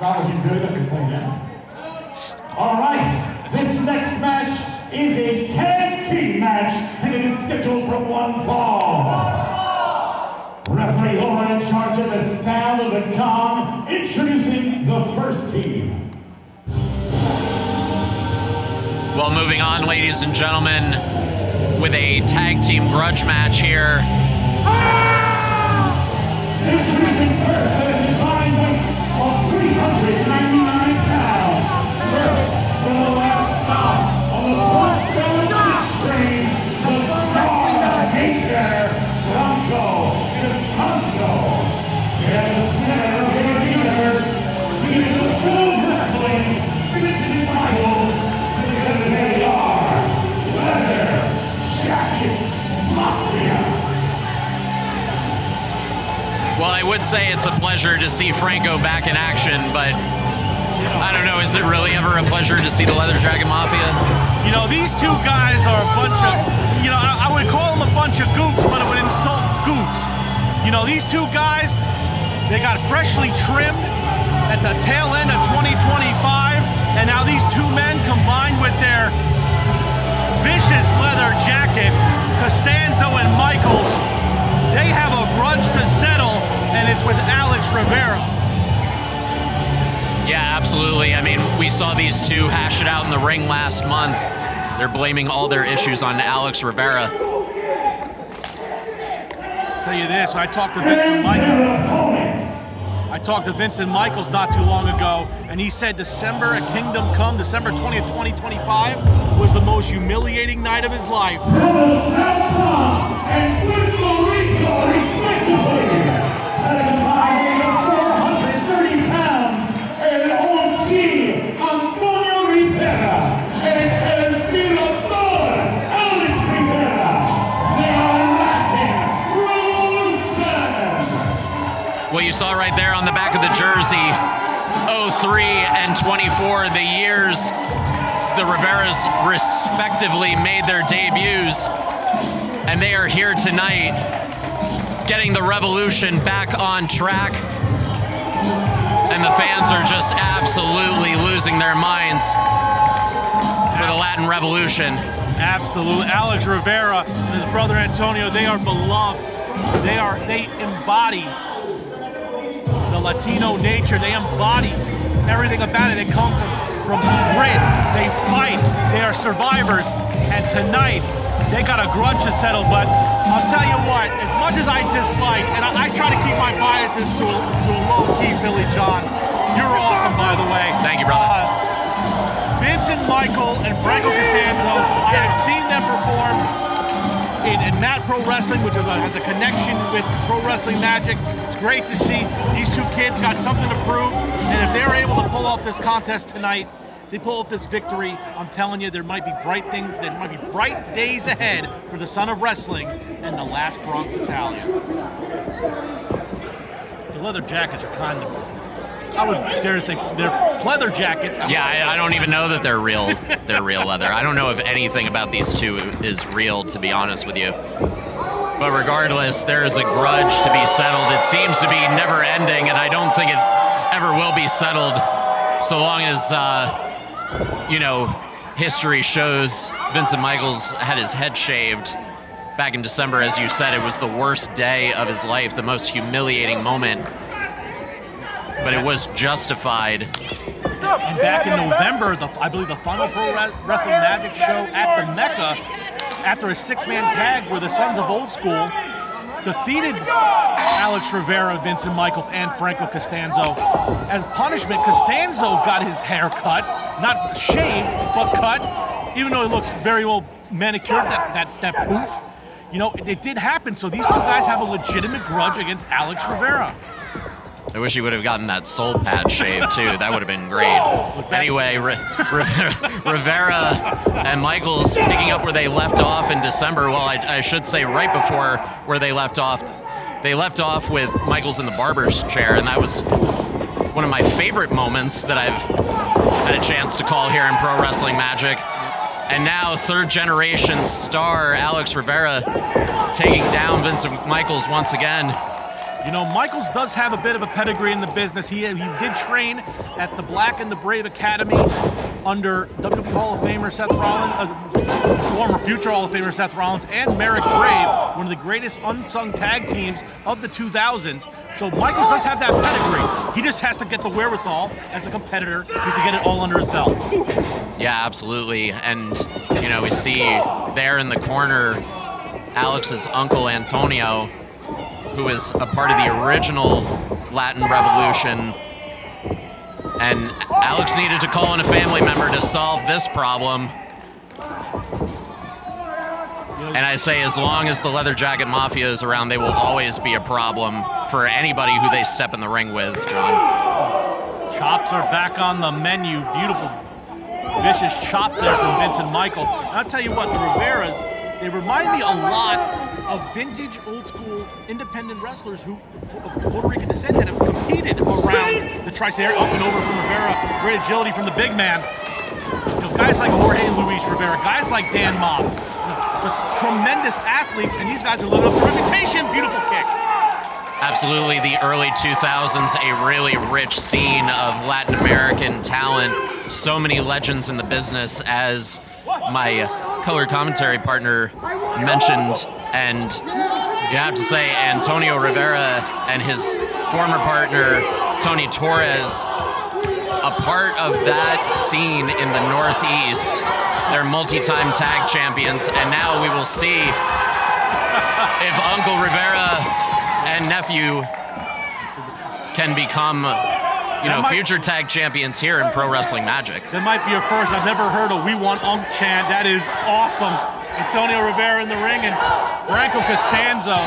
Not looking good, I can tell you that. All right, this next match is a tag team match, and it is scheduled for one fall. Referee Laura in charge of the sound of the gong, introducing the first team. Well, moving on, ladies and gentlemen, with a tag team grudge match here. Introducing first at a combined weight of 399 pounds. First, for the last stop on the Portobello train, the Star Maker, Bronco Descanso. And the center of the universe, he is the full wrestling, Vincent Michaels. Together they are Leather Jacket Mafia. Well, I would say it's a pleasure to see Franco back in action, but I don't know, is it really ever a pleasure to see the Leather Jacket Mafia? You know, these two guys are a bunch of, I would call them a bunch of goofs, but it would insult goofs. You know, these two guys, they got freshly trimmed at the tail end of 2025, and now these two men combined with their vicious leather jackets, Costanzo and Michaels, they have a grudge to settle, and it's with Alex Rivera. Yeah, absolutely. I mean, we saw these two hash it out in the ring last month. They're blaming all their issues on Alex Rivera. Tell you this, I talked to Vincent Michaels not too long ago, and he said December at Kingdom Come, December 20th, 2025, was the most humiliating night of his life. From the South Bronx and Puerto Rico, respectively, at a combined weight of 430 pounds, El Onchi, Antonio Rivera, and El Tirador, Alex Rivera. They are Latin Revolution. Well, you saw right there on the back of the jersey, 03 and 24, the years the Riveras respectively made their debuts, and they are here tonight getting the Revolution back on track, and the fans are just absolutely losing their minds for the Latin Revolution. Absolutely. Alex Rivera and his brother Antonio, they are beloved. They embody the Latino nature. They embody everything about it. They come from grit. They fight. They are survivors. And tonight, they got a grudge to settle. But I'll tell you what, as much as I dislike, and I try to keep my biases to a low key, Philly John. You're awesome, by the way. Thank you, brother. Vincent Michael and Franco Costanzo, I have seen them perform in Mat Pro Wrestling, which has a connection with Pro Wrestling Magic. It's great to see these two kids got something to prove, and if they're able to pull off this contest tonight, they pull off this victory, I'm telling you, there might be bright things, there might be bright days ahead for the son of wrestling and the last Bronx Italian. The leather jackets are kind of, I would dare to say, they're leather jackets. Yeah, I don't even know that they're real. They're real leather. I don't know if anything about these two is real, to be honest with you. But regardless, there is a grudge to be settled. It seems to be never ending, and I don't think it ever will be settled so long as, history shows Vincent Michaels had his head shaved back in December. As you said, it was the worst day of his life, the most humiliating moment. But it was justified. And back in November, I believe the final Pro Wrestling Magic show at the Mecca, after a 6-man tag where the Sons of Old School defeated Alex Rivera, Vincent Michaels, and Franco Costanzo. As punishment, Costanzo got his hair cut, not shaved, but cut, even though it looks very well manicured, that poof. It did happen, so these two guys have a legitimate grudge against Alex Rivera. I wish he would have gotten that soul patch shaved too. That would have been great. Anyway, Rivera and Michaels picking up where they left off in December. Well, I should say right before where they left off. They left off with Michaels in the barber's chair, and that was one of my favorite moments that I've had a chance to call here in Pro Wrestling Magic. And now third-generation star Alex Rivera taking down Vincent Michaels once again. Michaels does have a bit of a pedigree in the business. He did train at the Black and the Brave Academy under WWE Hall of Famer Seth Rollins, former future Hall of Famer Seth Rollins, and Merrick Brave, one of the greatest unsung tag teams of the 2000s. So Michaels does have that pedigree. He just has to get the wherewithal as a competitor. He has to get it all under his belt. Yeah, absolutely. And, we see there in the corner Alex's uncle Antonio, who is a part of the original Latin Revolution. And Alex needed to call in a family member to solve this problem. And I say, as long as the Leather Jacket Mafia is around, they will always be a problem for anybody who they step in the ring with, John. Chops are back on the menu. Beautiful, vicious chop there from Vincent Michaels. And I'll tell you what, the Riveras, they remind me a lot of vintage, old-school, independent wrestlers who of Puerto Rican descent that have competed around the tri-state area. Up and over from Rivera, great agility from the big man. Guys like Jorge Luis Rivera, guys like Dan Murdoch, just tremendous athletes, and these guys are living up to reputation. Beautiful kick. Absolutely, the early 2000s, a really rich scene of Latin American talent. So many legends in the business, as my color commentary partner mentioned. And you have to say, Antonio Rivera and his former partner, Tony Torres, a part of that scene in the Northeast. They're multi-time tag champions, and now we will see if Uncle Rivera and nephew can become, future tag champions here in Pro Wrestling Magic. That might be a first. I've never heard a "We Want Unc" chant. That is awesome. Antonio Rivera in the ring, and Franco Costanzo,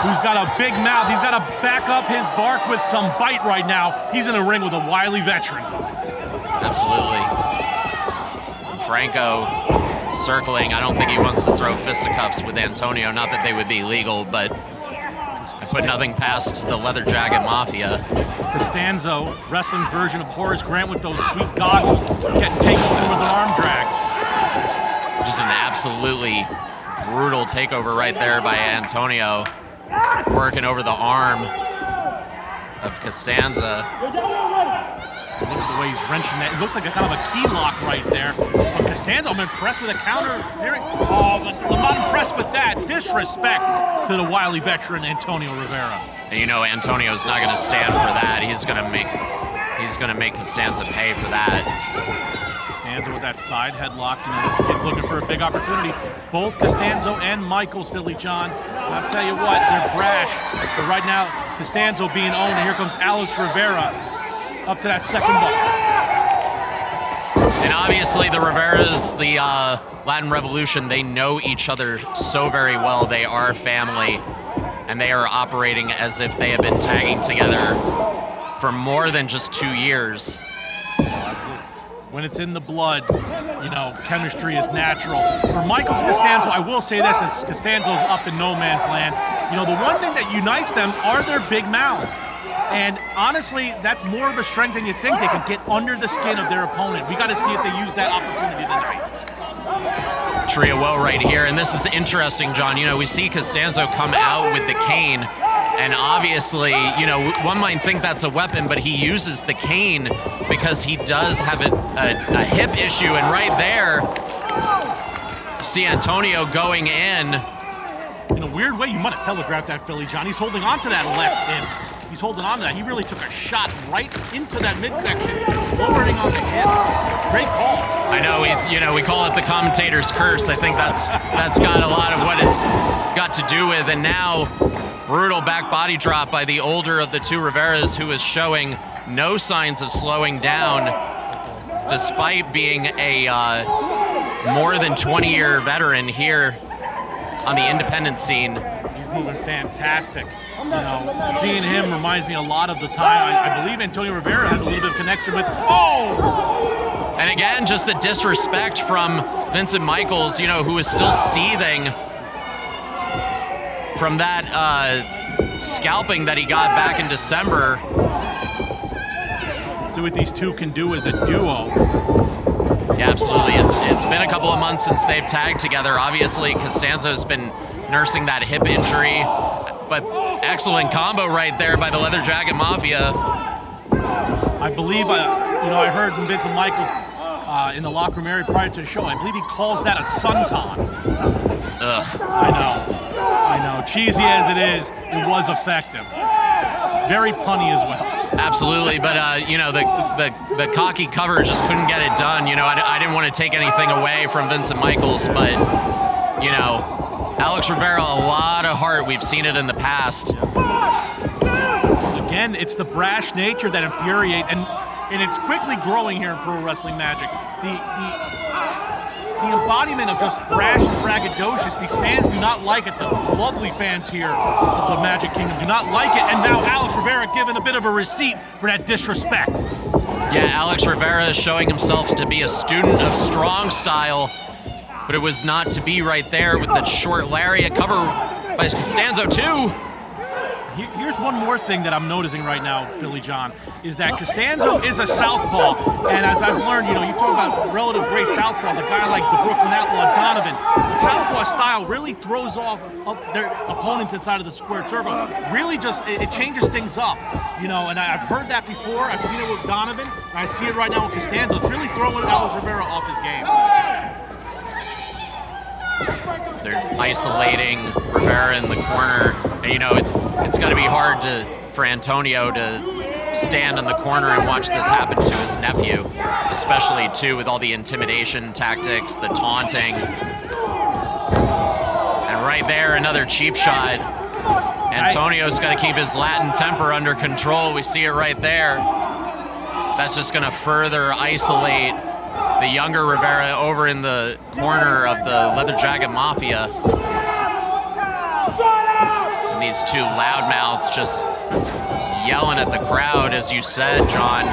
who's got a big mouth. He's got to back up his bark with some bite right now. He's in a ring with a wily veteran. Absolutely. Franco circling. I don't think he wants to throw fisticuffs with Antonio. Not that they would be legal, but I put nothing past the Leather Jacket Mafia. Costanzo, wrestling's version of Horace Grant with those sweet goggles, getting taken open with an arm drag. Just an absolutely brutal takeover right there by Antonio, working over the arm of Costanza. Look at the way he's wrenching that. It looks like a kind of a key lock right there. But Costanza, I'm impressed with the counter. Oh, but I'm not impressed with that. Disrespect to the wily veteran Antonio Rivera. And Antonio's not going to stand for that. He's going to make Costanza pay for that. Costanza with that side headlock. This kid's looking for a big opportunity. Both Costanzo and Michaels, Philly John. And I'll tell you what, they're brash. But right now, Costanzo being owned, and here comes Alex Rivera up to that second ball. And obviously the Riveras, the Latin Revolution, they know each other so very well. They are family, and they are operating as if they have been tagging together for more than just 2 years. When it's in the blood, you know, chemistry is natural. For Michaels and Costanzo, I will say this, as Costanzo's up in no man's land, you know, the one thing that unites them are their big mouths. And honestly, that's more of a strength than you think. They can get under the skin of their opponent. We got to see if they use that opportunity tonight. Trio well right here, and this is interesting, John. You know, we see Costanzo come out with the cane, and obviously, you know, one might think that's a weapon, but he uses the cane because he does have a hip issue, and right there, you see Antonio going in. In a weird way, you might have telegraphed that, Philly John. He's holding on to that left hip. He's holding on to that. He really took a shot right into that midsection, lowering on the hip. Great call. I know, we call it the commentator's curse. I think that's got a lot of what it's got to do with. And now, brutal back body drop by the older of the two Riveras, who is showing no signs of slowing down, despite being a more than 20-year veteran here on the independent scene. He's moving fantastic. You know, seeing him reminds me a lot of the time. I believe Antonio Rivera has a little bit of connection with. Oh! And again, just the disrespect from Vincent Michaels, you know, who is still seething from that scalping that he got back in December. See what these two can do as a duo. Yeah, absolutely. It's been a couple of months since they've tagged together. Obviously, Costanzo's been nursing that hip injury, but excellent combo right there by the Leather Jacket Mafia. I believe, I heard Vincent Michaels in the locker room area prior to the show. I believe he calls that a sunton. Ugh. I know. Cheesy as it is, it was effective. Very punny as well. Absolutely, but the cocky cover just couldn't get it done. You know, I didn't want to take anything away from Vincent Michaels, but you know, Alex Rivera, a lot of heart. We've seen it in the past. Again, it's the brash nature that infuriates, and it's quickly growing here in Pro Wrestling Magic. The embodiment of just brash and braggadocious. These fans do not like it. The lovely fans here of the Magic Kingdom do not like it. And now Alex Rivera given a bit of a receipt for that disrespect. Yeah, Alex Rivera is showing himself to be a student of strong style, but it was not to be right there with that short lariat cover by Costanzo too. Here's one more thing that I'm noticing right now, Philly John, is that Costanzo is a southpaw, and as I've learned, you know, you talk about relative great southpaws, a guy like the Brooklyn Outlaw Donovan. The southpaw style really throws off their opponents inside of the squared circle. Really just, it changes things up, you know, and I've heard that before. I've seen it with Donovan, and I see it right now with Costanzo. It's really throwing Alex Rivera off his game. They're isolating Rivera in the corner. And, you know, it's got to be hard for Antonio to stand in the corner and watch this happen to his nephew, especially too with all the intimidation tactics, the taunting. And right there, another cheap shot. Antonio's got to keep his Latin temper under control. We see it right there. That's just going to further isolate the younger Rivera over in the corner of the Leather Jacket Mafia. And these two loudmouths just yelling at the crowd, as you said, John.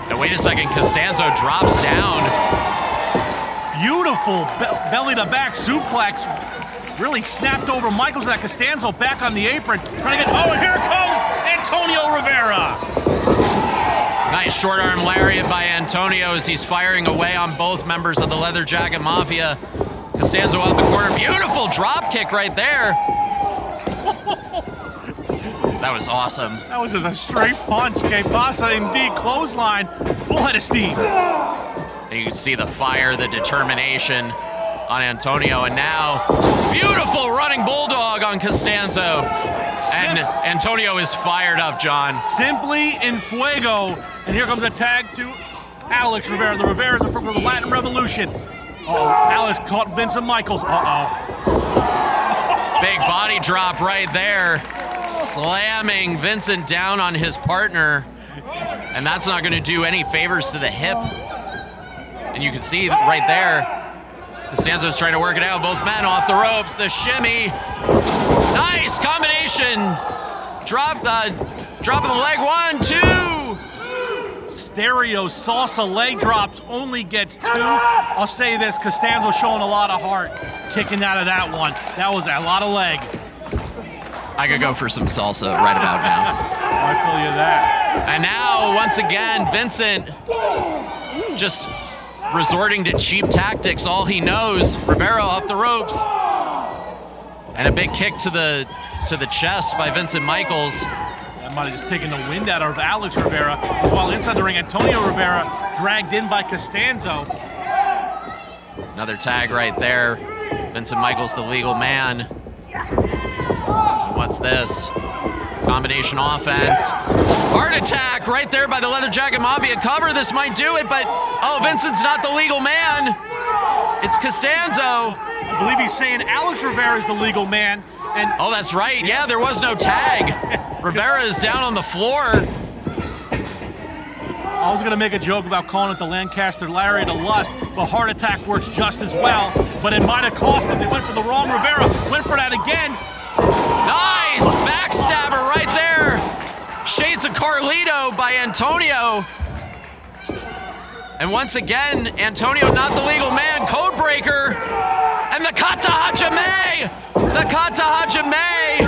And wait a second, Costanzo drops down. Beautiful belly-to-back suplex. Really snapped over Michaels. That Costanzo back on the apron. Trying to get, and here comes Antonio Rivera. Nice short arm lariat by Antonio as he's firing away on both members of the Leather Jacket Mafia. Costanzo out the corner. Beautiful drop kick right there. That was awesome. That was just a straight punch. Que pasa indeed. Clothesline. Full head of steam. And you can see the fire, the determination on Antonio. And now, beautiful running bulldog on Costanzo. And Antonio is fired up, John. Simply in fuego. And here comes a tag to Alex Rivera. The Rivera from the Latin Revolution. Uh-oh. Alex caught Vincent Michaels. Big body drop right there. Slamming Vincent down on his partner. And that's not going to do any favors to the hip. And you can see right there, Costanzo's trying to work it out. Both men off the ropes. The shimmy. Nice combination. Drop of the leg. 1, 2. stereo salsa leg drops, only gets 2. I'll say this, Costanzo showing a lot of heart kicking out of that one. That was a lot of leg. I could go for some salsa right about now. I feel you that. And now, once again, Vincent just resorting to cheap tactics. All he knows, Rivera off the ropes. And a big kick to the chest by Vincent Michaels. That might have just taken the wind out of Alex Rivera. As well inside the ring, Antonio Rivera dragged in by Costanzo. Another tag right there. Vincent Michaels, the legal man. What's this? Combination offense. Heart attack right there by the Leather Jacket Mafia. Cover, this might do it, but oh, Vincent's not the legal man. It's Costanzo. I believe he's saying Alex Rivera is the legal man. And oh, that's right. Yeah, there was no tag. Rivera is down on the floor. I was going to make a joke about calling it the Lancaster Lariat of Lust, but heart attack works just as well. But it might have cost him. They went for the wrong Rivera. Went for that again. Nice backstabber right there. Shades of Carlito by Antonio. And once again, Antonio not the legal man. Codebreaker. And the Kata Hajime. The Kata Hajime.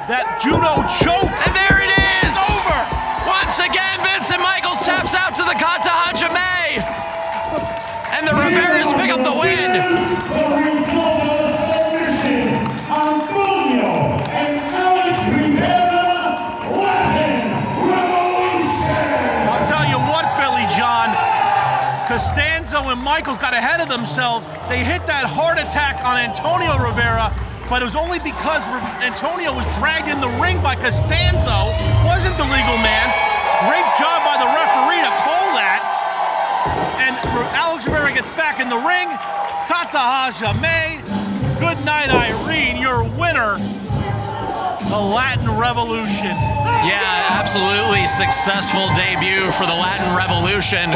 That judo choke. And there it is. It's over. Once again, Vincent Michaels taps out to the Kata Hajime. And the Riveras pick up the win. Costanzo and Michaels got ahead of themselves. They hit that heart attack on Antonio Rivera, but it was only because Antonio was dragged in the ring by Costanzo, wasn't the legal man. Great job by the referee to call that. And Alex Rivera gets back in the ring. Kata Hajime, good night, Irene, your winner, the Latin Revolution. Yeah, absolutely successful debut for the Latin Revolution.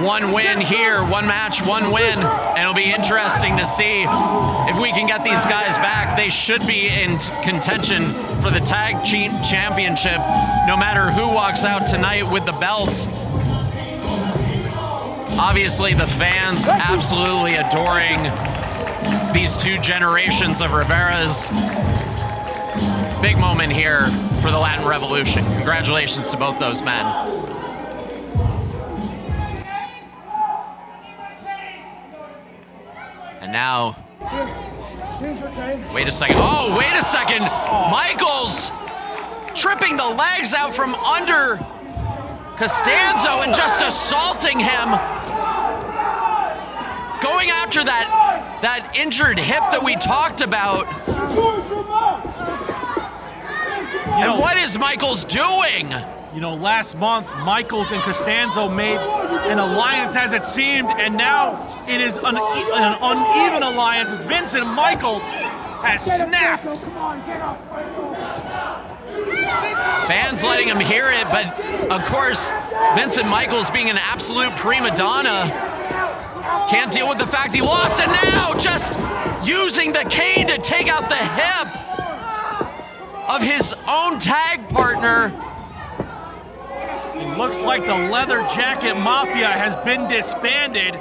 One win here, one match, one win. And it'll be interesting to see if we can get these guys back. They should be in contention for the Tag Team Championship, no matter who walks out tonight with the belts. Obviously, the fans absolutely adoring these two generations of Riveras. Big moment here for the Latin Revolution. Congratulations to both those men. And now, wait a second. Oh, wait a second. Michaels tripping the legs out from under Costanzo and just assaulting him. Going after that injured hip that we talked about. And what is Michaels doing? You know, last month, Michaels and Costanzo made an alliance as it seemed, and now it is an uneven alliance as Vincent Michaels has snapped. Fans letting him hear it, but of course, Vincent Michaels being an absolute prima donna, can't deal with the fact he lost, and now just using the cane to take out the hip of his own tag partner. It looks like the Leather Jacket Mafia has been disbanded.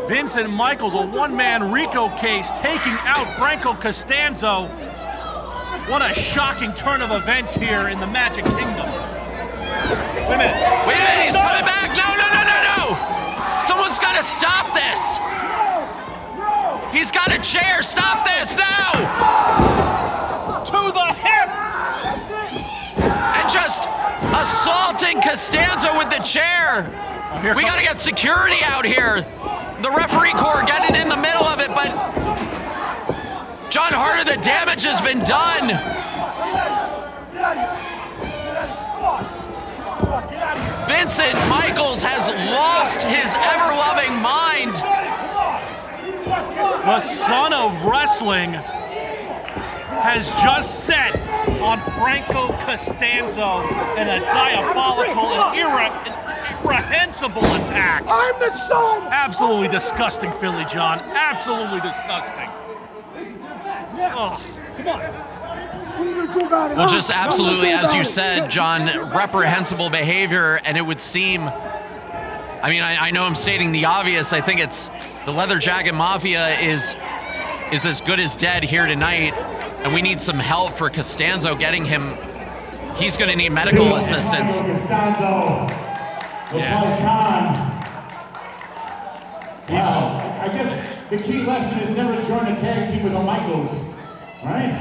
Vincent Michaels, a one-man Rico case, taking out Franco Costanzo. What a shocking turn of events here in the Magic Kingdom. Wait a minute. Wait a minute, he's coming back. No, no, no, no, no. Someone's got to stop this. He's got a chair. Stop this now. To the hip. And just assaulting Costanzo with the chair. We got to get security out here. The referee corps getting in the middle of it, but John Harder, the damage has been done. Vincent Michaels has lost his ever-loving mind. The son of wrestling has just set on Franco Costanzo in a diabolical and irreprehensible attack. I'm the son! Absolutely disgusting, Philly John. Absolutely disgusting. Oh. Come on. What are you gonna do about it? Well, huh? just What are you absolutely, gonna do as you about it? said, John, reprehensible behavior, and it would seem, I mean, I know I'm stating the obvious. I think it's the Leather Jacket Mafia is as good as dead here tonight, and we need some help for Costanzo getting him. He's going to need medical assistance. Wow, I guess the key lesson is never join a tag team with the Michaels, right?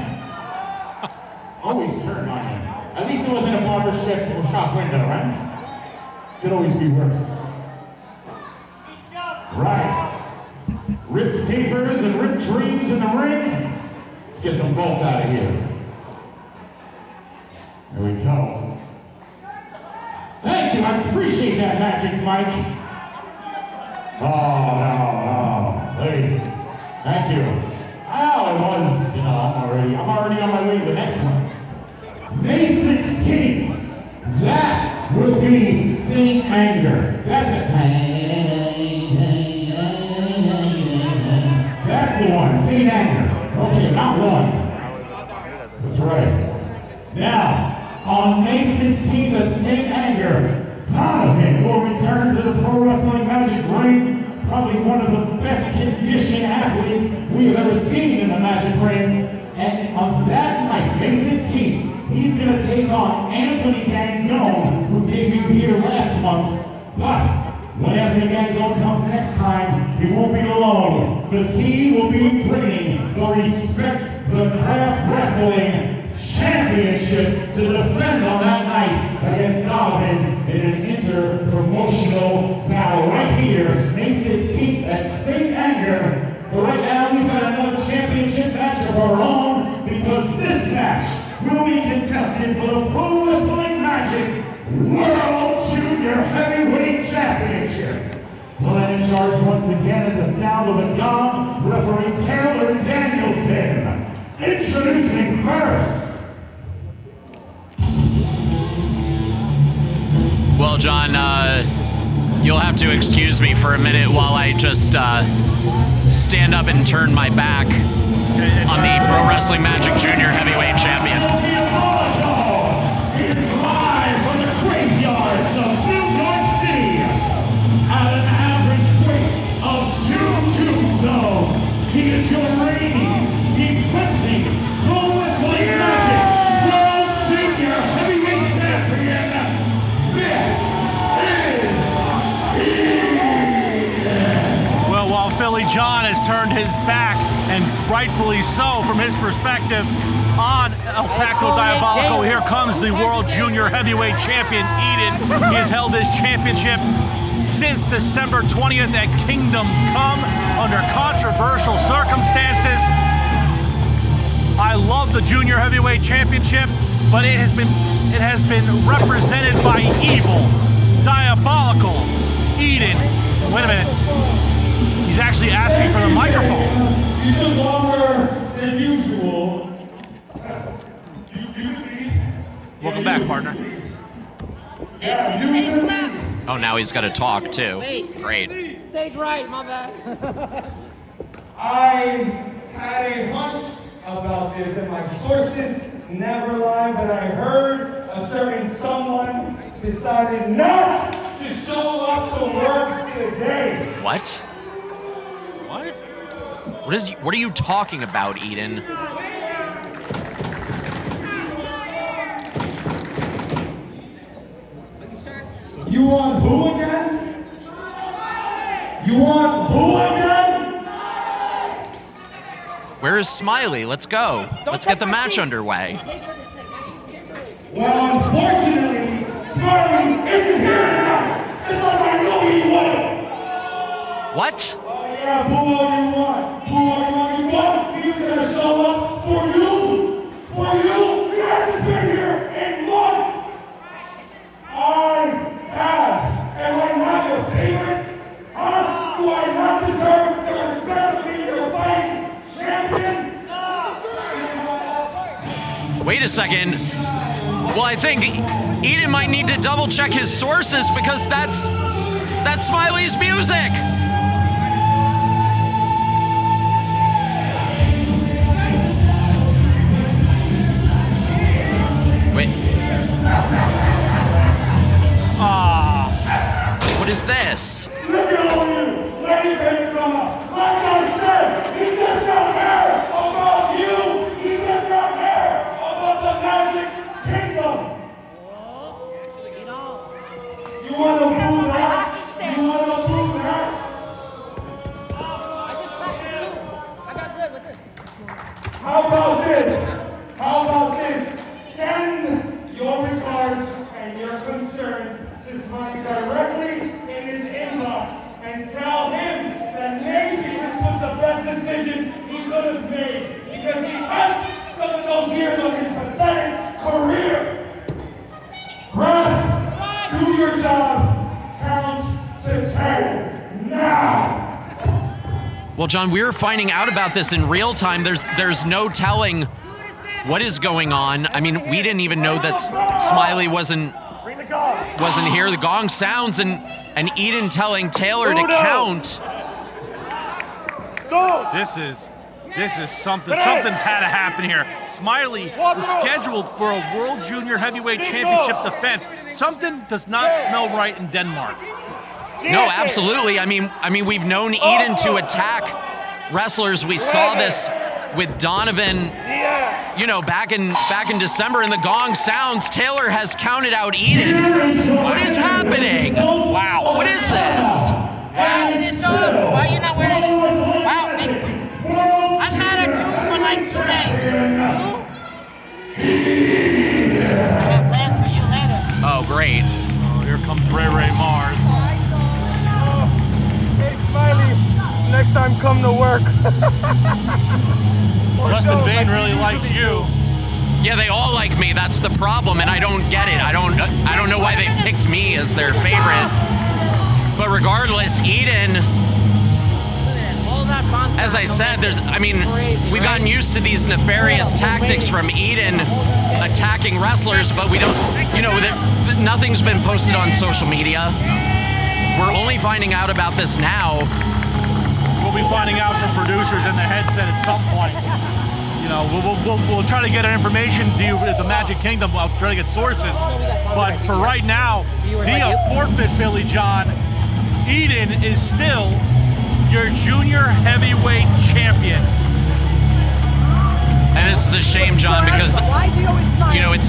Always turn on him. At least it wasn't a barber shop window, right? Could always be worse. Right. Ripped papers and ripped dreams in the ring. Let's get them both out of here. There we go. Thank you, I appreciate that magic, Mike. Oh, no, please. Thank you. Oh, it was, I'm already on my way to the next one. May 16th, that will be Saint Anger. That's the one, Saint Anger. Okay, not one. That's right. Now, on May 16th at Saint Anger, Donovan will return to the Pro Wrestling Magic Ring, probably one of the best conditioned athletes we have ever seen in the Magic Ring. And on that night, May 16th, he's going to take on Anthony Gangone, who debuted here last month. But when Anthony Gangone comes next time, he won't be alone, because he will be bringing the Respect the Craft Wrestling Championship to defend on that night against Donovan in an inter-promotional battle right here, May 16th at St. Anger. But right now, we've got another championship match of our own, because this match will be contested for the Pro Wrestling Magic World Junior Heavyweight Championship. Well, in charge once again at the sound of the gong, referee Taylor Danielson. Introducing first. Well, John, you'll have to excuse me for a minute while I just stand up and turn my back on the Pro Wrestling Magic Junior Heavyweight Champion. He is live from the graveyards of New York City at an average weight of 2 tombstones. He is your reigning, defending Pro Wrestling Magic World Junior Heavyweight Champion. Well, while Philly John has turned his back, and rightfully so from his perspective, on El Pacto Diabolico, here comes the World Junior Heavyweight Champion, Eden. He has held his championship since December 20th at Kingdom Come under controversial circumstances. I love the Junior Heavyweight Championship, but it has been represented by evil, diabolical, Eden. Wait a minute. He's actually asking for the microphone. You took longer than usual. Welcome back, partner. Yeah, you leave. Oh, now he's got to talk, too. Great. Stage right, my bad. I had a hunch about this, and my sources never lie, but I heard a certain someone decided not to show up to work today. What? What are you talking about, Eden? You want who again? You want who again? Where is Smiley? Let's go. Let's get the match underway. Well, unfortunately, Smiley isn't here now. Just like I knew he would. What? Oh yeah, boo all you want. Boo all you want. He's gonna show up for you. For you. He hasn't been here in months. I have. Am I not your favorite? Huh? Do I not deserve the respect of being your fighting champion? Wait a second. Well, I think Eden might need to double check his sources, because that's Smiley's music. this? Look at all of you, ready for him to come up. Like I said, he does not care about you. He does not care about the Magic Kingdom. You want to boo that? You want to boo that? I just practiced too. I got good with this. How about this? How about this? Send your regards and your concerns to Smiley directly in his inbox and tell him that maybe this was the best decision he could have made because he kept some of those years of his pathetic career. Ref, do your job. Count to 10 now. Well, John, we're finding out about this in real time. There's no telling what is going on. I mean, we didn't even know that Smiley wasn't here. The gong sounds and Eden telling Taylor to count. This is something. Something's had to happen here. Smiley was scheduled for a World Junior Heavyweight Championship defense. Something does not smell right in Denmark. No, absolutely. I mean, we've known Eden to attack wrestlers. We saw this with Donovan, you know, back in December, and the gong sounds. Taylor has counted out Eden. What is happening? Wow. What is this? Why are you not wearing? Wow, I'm mad at you for like 2 days. I have plans for you later. Oh, great. Oh, here comes Ray Mars. Hey, Smiley, next time come to work. Justin Bain really likes you. Yeah, they all like me. That's the problem, and I don't get it. I don't know why they picked me as their favorite. But regardless, Eden, as I said, we've gotten used to these nefarious tactics from Eden attacking wrestlers, but we don't, nothing's been posted on social media. We're only finding out about this now. We'll be finding out from producers in the headset at some point. You know, we'll try to get our information to you at the Magic Kingdom. I'll try to get sources. But for right now, via forfeit, Billy John, Eden is still your junior heavyweight champion. And this is a shame, John, because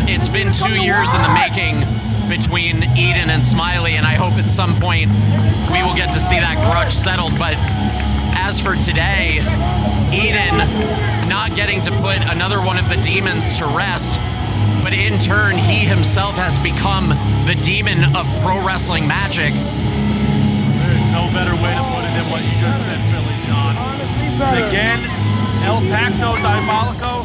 it's been 2 years in the making between Eden and Smiley, and I hope at some point we will get to see that grudge settled. But as for today, Eden not getting to put another one of the demons to rest, but in turn, he himself has become the demon of pro wrestling magic. There's no better way to put it than what you just said, Billy John. And again, El Pacto Diabolico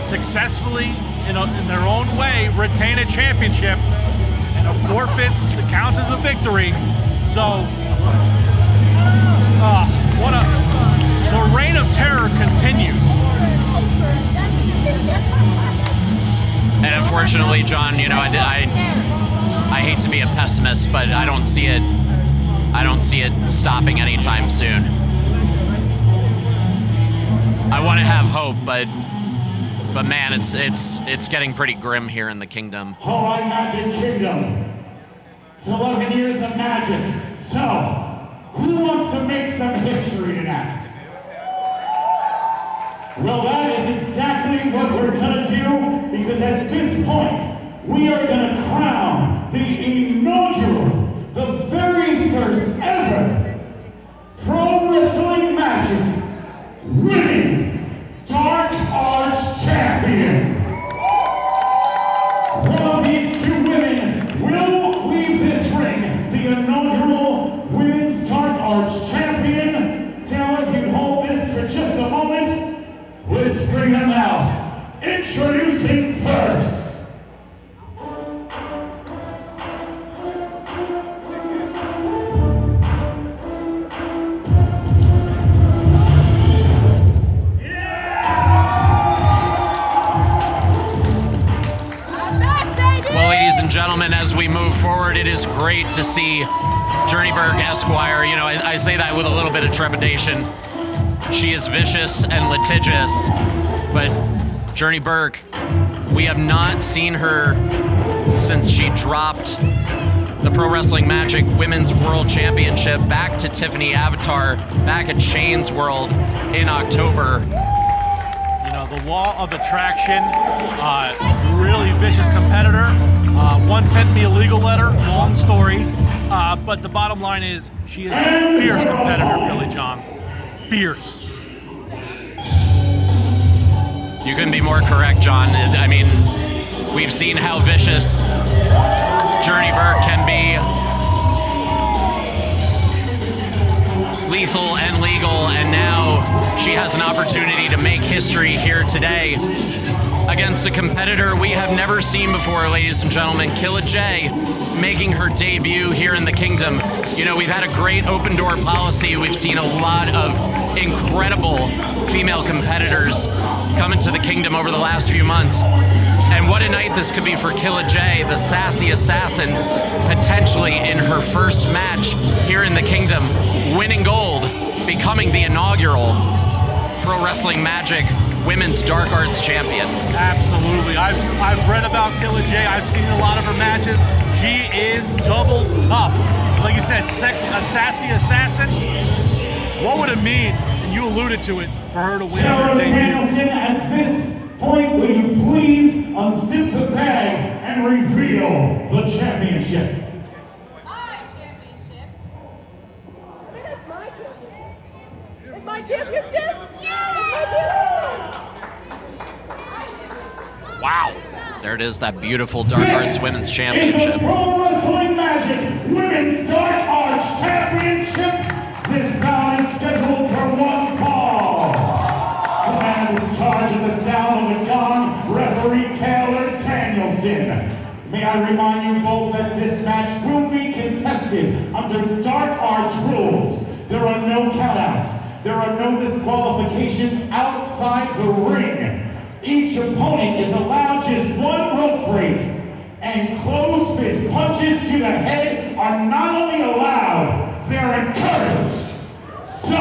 successfully, in their own way, retain a championship, and a forfeit counts as a victory. So, the reign of terror continues. And unfortunately, John, I hate to be a pessimist, but I don't see it stopping anytime soon. I want to have hope, but man, it's getting pretty grim here in the kingdom. All right, Magic Kingdom. It's 11 years of magic. So, who wants to make some history tonight? Well, that is exactly what we're gonna do, because at this point, we are gonna crown the inaugural, the very first ever Pro Wrestling Magic Women's Dark Arts Champion. One of these two women will leave this ring, the inaugural Women's Dark Arts Champion. Taylor, if you hold this for just a moment, let's bring them out. Introducing first. Gentlemen, as we move forward, it is great to see Journey Burke Esquire. I say that with a little bit of trepidation. She is vicious and litigious, but Journey Burke, we have not seen her since she dropped the Pro Wrestling Magic Women's World Championship back to Tiffany Avatar back at Shane's World in October. You know, the law of attraction, really vicious competitor. One sent me a legal letter, long story, but the bottom line is she is a fierce competitor, Billy John. Fierce. You couldn't be more correct, John. I mean, we've seen how vicious Journey Burke can be. Lethal and legal, and now she has an opportunity to make history here today against a competitor we have never seen before, ladies and gentlemen. Killa Jay making her debut here in the Kingdom. You know, we've had a great open door policy. We've seen a lot of incredible female competitors come into the Kingdom over the last few months. And what a night this could be for Killa Jay, the sassy assassin, potentially in her first match here in the Kingdom, winning gold, becoming the inaugural Pro Wrestling Magic Women's Dark Arts Champion. Absolutely. I've read about Killa Jay. I've seen a lot of her matches. She is double tough. Like you said, sexy, a sassy assassin. What would it mean, and you alluded to it, for her to win her debut? At this point, will you please unzip the bag and reveal the championship? My championship? I mean, that's my championship. It's my championship? Yeah! It's my championship! Wow. There it is, that beautiful Dark Arts Women's Championship. It's the Pro Wrestling Magic Women's Dark Arts Championship. This bout is scheduled for one fall. The man in charge of the sound of the gong, referee Taylor Danielson. May I remind you both that this match will be contested under Dark Arts rules. There are no countouts. There are no disqualifications outside the ring. Each opponent is allowed just one rope break, and closed fist punches to the head are not only allowed, they're encouraged. So,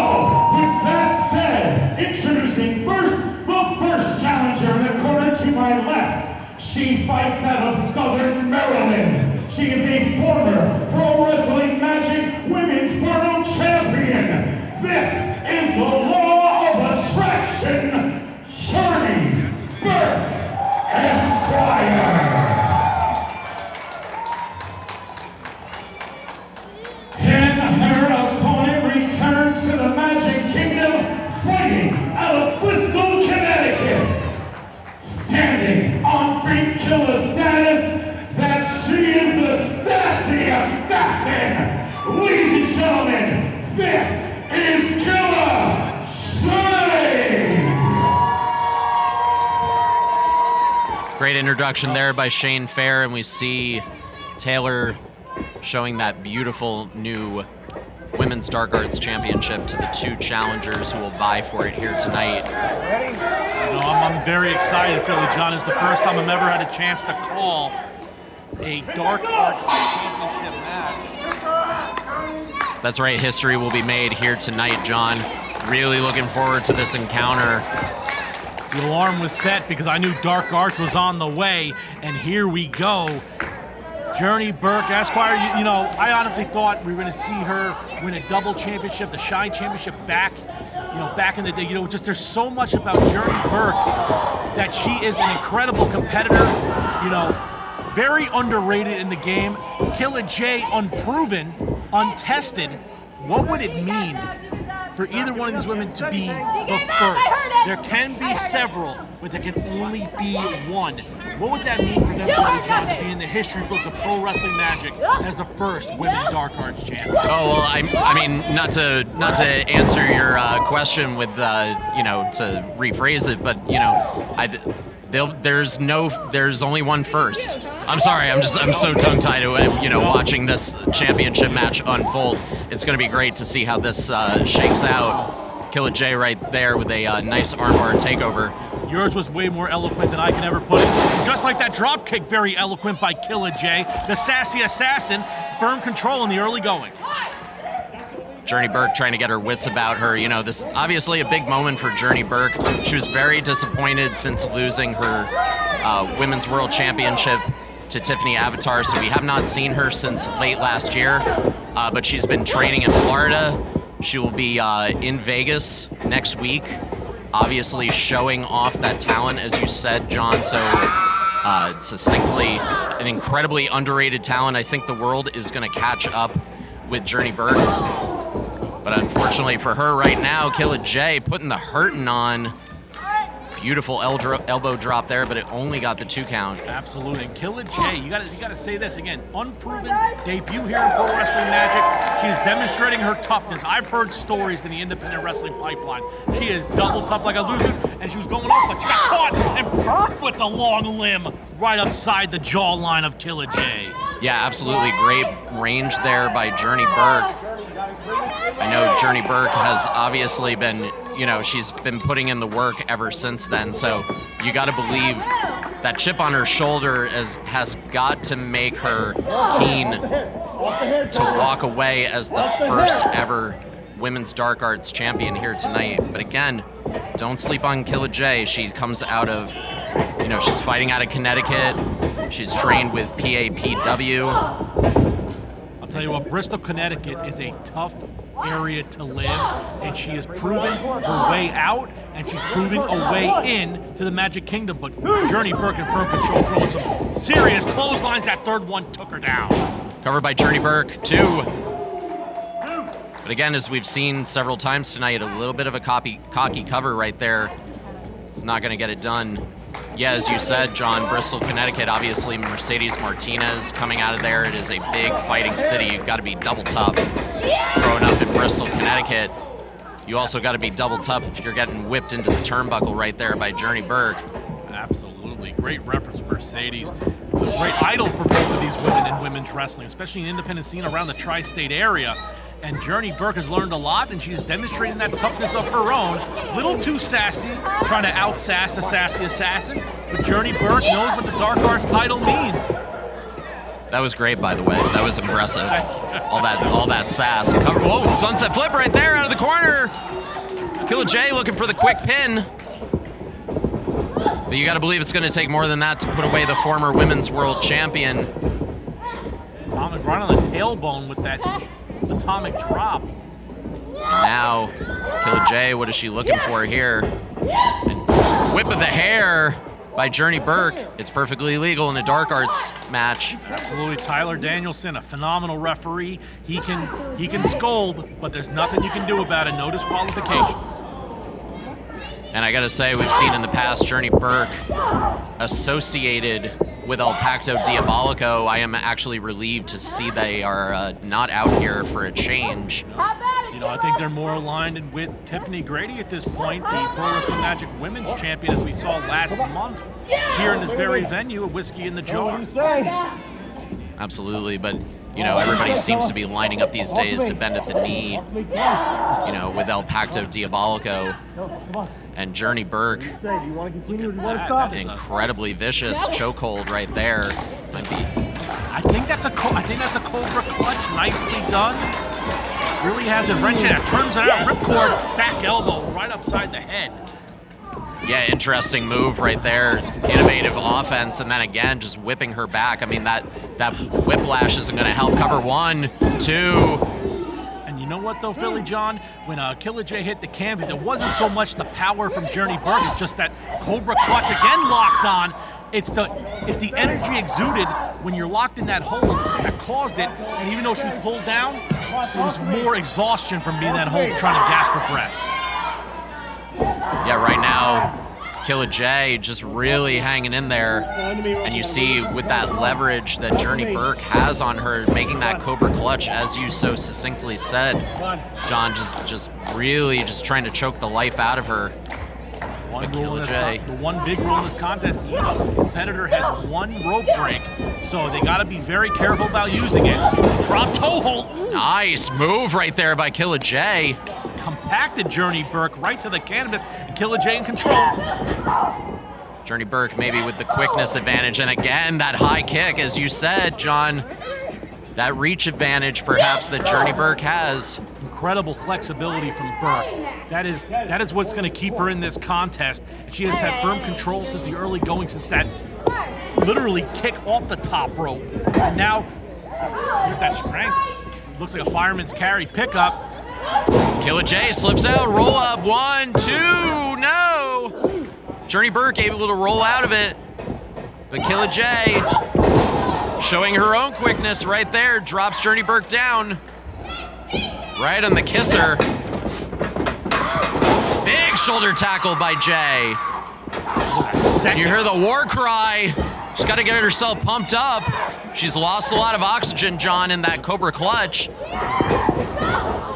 with that said, introducing the first challenger in the corner to my left. She fights out of Southern Maryland. She is a former Pro Wrestling Magic Women's World Champion. This is the law of attraction, Journey Burke, Esquire. And her opponent returns to the Magic Kingdom, fighting out of Bristol, Connecticut. Standing on Big Killa status, that she is the sassy assassin. Ladies and gentlemen, this is Killa Jay. Great introduction there by Shane Fair, and we see Taylor showing that beautiful new Women's Dark Arts Championship to the two challengers who will vie for it here tonight. You know, I'm very excited, Billy John. It's the first time I've ever had a chance to call a Dark Arts Championship match. That's right, history will be made here tonight, John. Really looking forward to this encounter. The alarm was set because I knew Dark Arts was on the way, and here we go. Journey Burke, Esquire, you know, I honestly thought we were going to see her win a double championship, the Shine Championship back in the day. You know, just there's so much about Journey Burke that she is an incredible competitor, you know, very underrated in the game. Killa Jay, unproven, untested. What would it mean for either one of these women to be the first? There can be several, but there can only be one. What would that mean for them, Billy John, to be in the history books of Pro Wrestling Magic as the first women Dark Arts champion? Oh well, I mean, not to answer your question with you know, to rephrase it, but you know, there's only one first. I'm sorry, I'm so tongue-tied, you know, watching this championship match unfold. It's going to be great to see how this shakes out. Killa Jay right there with a nice armbar takeover. Yours was way more eloquent than I can ever put it. Just like that drop kick, very eloquent by Killa Jay. The sassy assassin, firm control in the early going. Journey Burke trying to get her wits about her. You know, this obviously a big moment for Journey Burke. She was very disappointed since losing her Women's World Championship to Tiffany Avatar, so we have not seen her since late last year, but she's been training in Florida. She will be in Vegas next week, obviously showing off that talent, as you said, John, so succinctly, an incredibly underrated talent. I think the world is going to catch up with Journey Burke, but unfortunately for her right now, Killa Jay putting the hurting on. Beautiful elbow drop there, but it only got the 2 count. Absolutely. And Killa Jay, you gotta say this again. Unproven debut here in Pro Wrestling Magic. She is demonstrating her toughness. I've heard stories in the independent wrestling pipeline. She is double tough like a loser, and she was going up, but she got caught and Burke with the long limb right upside the jawline of Killa Jay. Yeah, absolutely great range there by Journey Burke. I know Journey Burke has obviously been, she's been putting in the work ever since then, so you got to believe that chip on her shoulder has got to make her keen to walk away as the first ever women's dark arts champion here tonight. But again, don't sleep on Killa Jay. She comes out of, she's fighting out of Connecticut. She's trained with PAPW. I'll tell you what, Bristol, Connecticut is a tough area to live, and she has proven her way out, and she's proving a way in to the Magic Kingdom. But Journey Burke in firm control, throwing some serious clotheslines. That third one took her down. Covered by Journey Burke, 2. But again, as we've seen several times tonight, a little bit of a cocky cover right there is not going to get it done. Yeah, as you said, John, Bristol, Connecticut, obviously Mercedes Martinez coming out of there. It is a big fighting city. You've got to be double tough growing up in Bristol, Connecticut. You also got to be double tough if you're getting whipped into the turnbuckle right there by Journey Burke. Absolutely. Great reference to Mercedes. A great idol for both of these women in women's wrestling, especially in the independent scene around the tri-state area. And Journey Burke has learned a lot, and she's demonstrating that toughness of her own. Little too sassy, trying to out-sass the sassy assassin. But Journey Burke knows what the Dark Arts title means. That was great, by the way. That was impressive. All that sass. Whoa, sunset flip right there out of the corner. Killa Jay looking for the quick pin. But you got to believe it's going to take more than that to put away the former women's world champion. Atomic right on the tailbone with that atomic drop. And now, Killa Jay, what is she looking for here? And whip of the hair by Journey Burke. It's perfectly legal in a dark arts match. Absolutely. Tyler Danielson, a phenomenal referee. He can scold, but there's nothing you can do about it. No disqualifications. And I gotta say, we've seen in the past Journey Burke associated with El Pacto Diabolico. I am actually relieved to see they are not out here for a change. I think they're more aligned with Tiffany Grady at this point, the Pro Wrestling Magic Women's Champion, as we saw last month here in this very venue, a Whiskey in the Jar. Absolutely, but everybody seems to be lining up these days to bend at the knee, with El Pacto Diabolico. And Journey Burke, incredibly vicious chokehold right there. Might be. I think that's a Cobra clutch, nicely done. Really has it wrenching it, turns it out, ripcord, back elbow right upside the head. Yeah, interesting move right there. Innovative offense, and then again, just whipping her back. I mean, that whiplash isn't going to help. Cover 1, 2. And you know what, though, Philly John? When Killa Jay hit the canvas, it wasn't so much the power from Journey Burke. It's just that Cobra clutch again locked on. It's the energy exuded when you're locked in that hold that caused it. And even though she was pulled down, there was more exhaustion from being in that hold, trying to gasp for breath. Yeah, right now, Killa Jay just really hanging in there. And you see with that leverage that Journey Burke has on her, making that Cobra clutch, as you so succinctly said, John, just really just trying to choke the life out of her. The one big rule in this contest, each competitor has one rope break, so they got to be very careful about using it. Drop toe hold. Nice move right there by Killa Jay. Compacted Journey Burke right to the canvas, and Killa Jay in control. Journey Burke maybe with the quickness advantage, and again, that high kick, as you said, John, that reach advantage perhaps that Journey Burke has. Incredible flexibility from Burke. That is what's going to keep her in this contest. She has had firm control since the early going, since that literally kick off the top rope. And now, here's that strength. Looks like a fireman's carry pickup. Killa Jay slips out, roll up, 1, 2, no! Journey Burke able to roll out of it, but Killa Jay, showing her own quickness right there, drops Journey Burke down, right on the kisser. Big shoulder tackle by Jay. You hear the war cry. She's got to get herself pumped up. She's lost a lot of oxygen, John, in that Cobra clutch.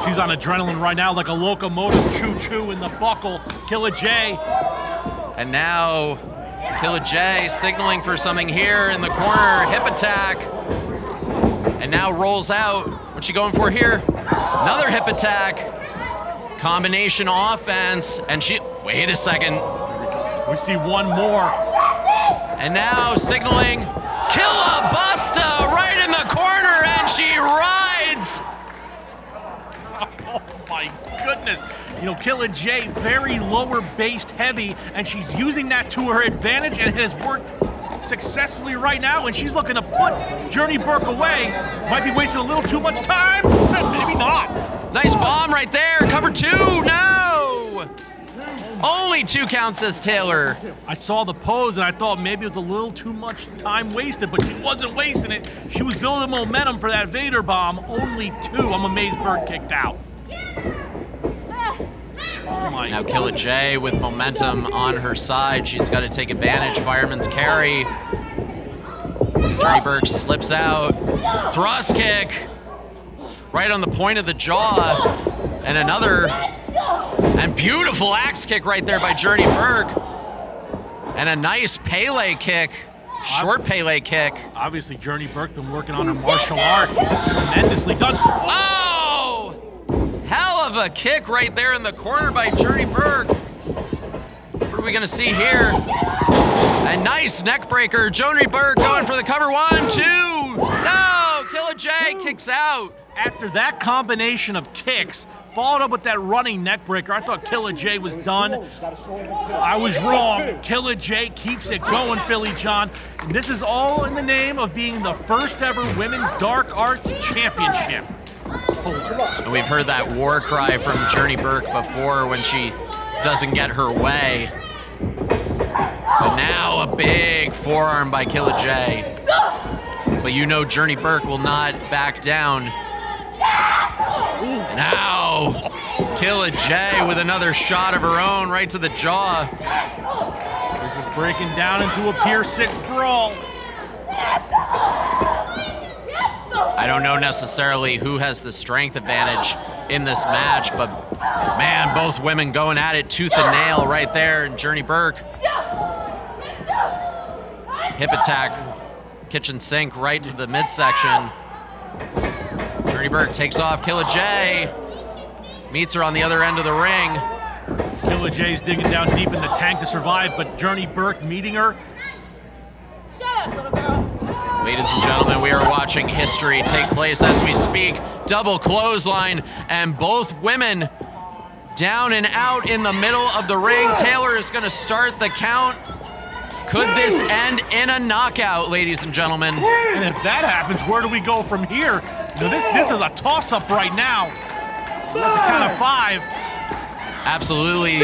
She's on adrenaline right now like a locomotive, choo-choo in the buckle. Killa Jay. And now Killa Jay signaling for something here in the corner, hip attack. And now rolls out. What's she going for here? Another hip attack. Combination offense, and she, wait a second. We see one more. And now signaling, Killa Busta right in the corner, and she rides. Oh my goodness. You know, Killa Jay, very lower based heavy, and she's using that to her advantage, and it has worked successfully right now, and she's looking to put Journey Burke away. Might be wasting a little too much time. Maybe not. Nice bomb right there, cover 2, no! Only 2 counts, says Taylor. I saw the pose and I thought maybe it was a little too much time wasted, but she wasn't wasting it. She was building momentum for that Vader bomb. Only 2. I'm amazed Burke kicked out. Oh my. Now Killa Jay with momentum on her side. She's got to take advantage. Fireman's carry. Journey Burke slips out. Thrust kick. Right on the point of the jaw. And another. And beautiful axe kick right there by Journey Burke. And a nice Pele kick. Short Pele kick. Obviously, Journey Burke been working on her martial arts. Tremendously done. Oh! Hell of a kick right there in the corner by Journey Burke. What are we gonna see here? A nice neck breaker. Journey Burke going for the cover. 1, 2. No! Killa Jay kicks out. After that combination of kicks, followed up with that running neck breaker, I thought Killa Jay was done. I was wrong. Killa Jay keeps it going, Philly John. And this is all in the name of being the first ever Women's Dark Arts Championship. And we've heard that war cry from Journey Burke before when she doesn't get her way. But now a big forearm by Killa Jay. But you know Journey Burke will not back down. Now, Killa Jay with another shot of her own right to the jaw. This is breaking down into a Pier 6 brawl. I don't know necessarily who has the strength advantage in this match, but man, both women going at it tooth and nail right there. And Journey Burke, hip attack, kitchen sink right to the midsection. Journey Burke takes off Killa Jay, meets her on the other end of the ring. Killa Jay's digging down deep in the tank to survive, but Journey Burke meeting her. Shut up, little girl. Ladies and gentlemen, we are watching history take place as we speak. Double clothesline, and both women down and out in the middle of the ring. Taylor is going to start the count. Could this end in a knockout, ladies and gentlemen? And if that happens, where do we go from here? You know, this is a toss-up right now. At the count of 5. Absolutely.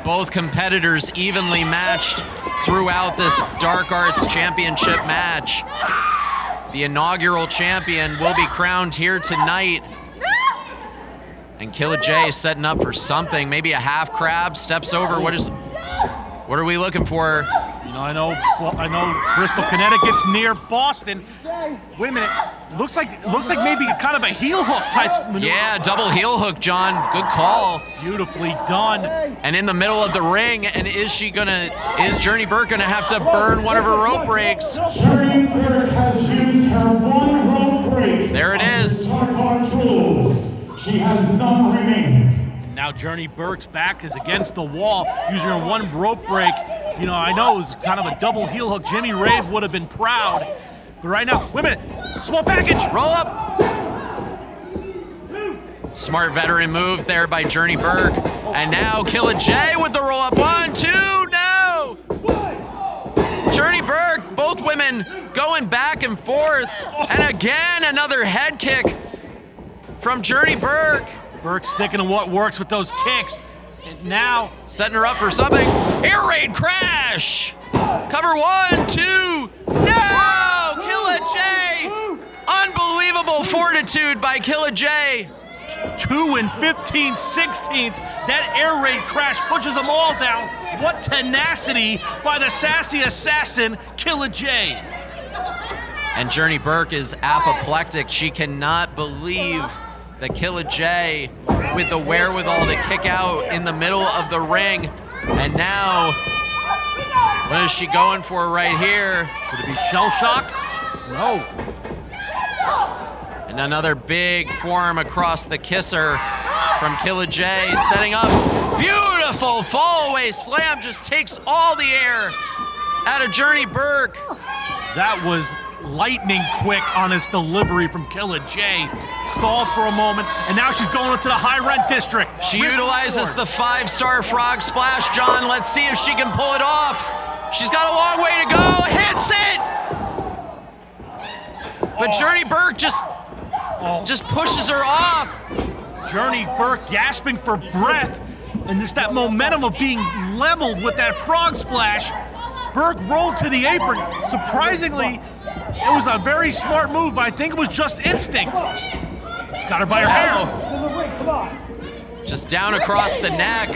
Both competitors evenly matched throughout this Dark Arts Championship match. The inaugural champion will be crowned here tonight. And Killa Jay setting up for something, maybe a half crab, steps over. What are we looking for? You know, I know Bristol, Connecticut's near Boston. Wait a minute. Looks like maybe kind of a heel hook type maneuver. Yeah, double heel hook, John. Good call. Beautifully done. And in the middle of the ring, and is Journey Burke gonna have to burn one of her rope breaks? Journey Burke has used her one rope break. There it is. She has none remaining. Now Journey Burke's back is against the wall, using her one rope break. You know, I know it was kind of a double heel hook. Jimmy Rave would have been proud. But right now, wait a minute, small package. Roll up. Smart veteran move there by Journey Burke. And now Killa Jay with the roll up. 1, 2, no! Journey Burke, both women going back and forth. And again, another head kick from Journey Burke. Burke sticking to what works with those kicks. And now setting her up for something. Air raid crash. Cover 1, 2. No! Killa Jay. Unbelievable fortitude by Killa Jay. 2 and 15/16. That air raid crash pushes them all down. What tenacity by the sassy assassin, Killa Jay. And Journey Burke is apoplectic. She cannot believe that Killa Jay, with the wherewithal to kick out in the middle of the ring. And now, what is she going for right here? Could it be shell shock? No. And another big forearm across the kisser from Killa Jay, setting up. Beautiful fall-away slam, just takes all the air out of Journey Burke. That was lightning quick on its delivery from Killa Jay. Stalled for a moment, and now she's going into the high rent district. She utilizes the 5-star frog splash, John. Let's see if she can pull it off. She's got a long way to go, hits it! But Journey Burke just pushes her off. Journey Burke gasping for breath, and just that momentum of being leveled with that frog splash. Burke rolled to the apron. Surprisingly, it was a very smart move, but I think it was just instinct. Got her by her hair. Just down across the neck.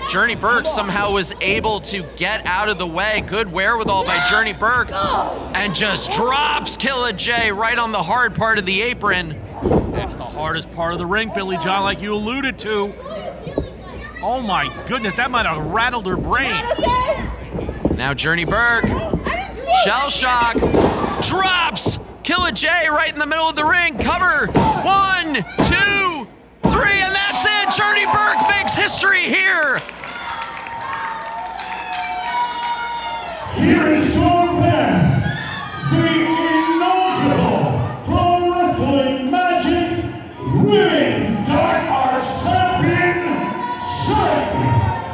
Journey Burke somehow was able to get out of the way. Good wherewithal by Journey Burke. And just drops Killa Jay right on the hard part of the apron. That's the hardest part of the ring, Billy John, like you alluded to. Oh my goodness, that might have rattled her brain. Now Journey Burke, shell shock, drops Killa Jay right in the middle of the ring. Cover, 1, 2, 3, and that's it. Journey Burke makes history here. Here is your man, the inaugural Pro Wrestling Magic Women's Dark Arts Champion, Journey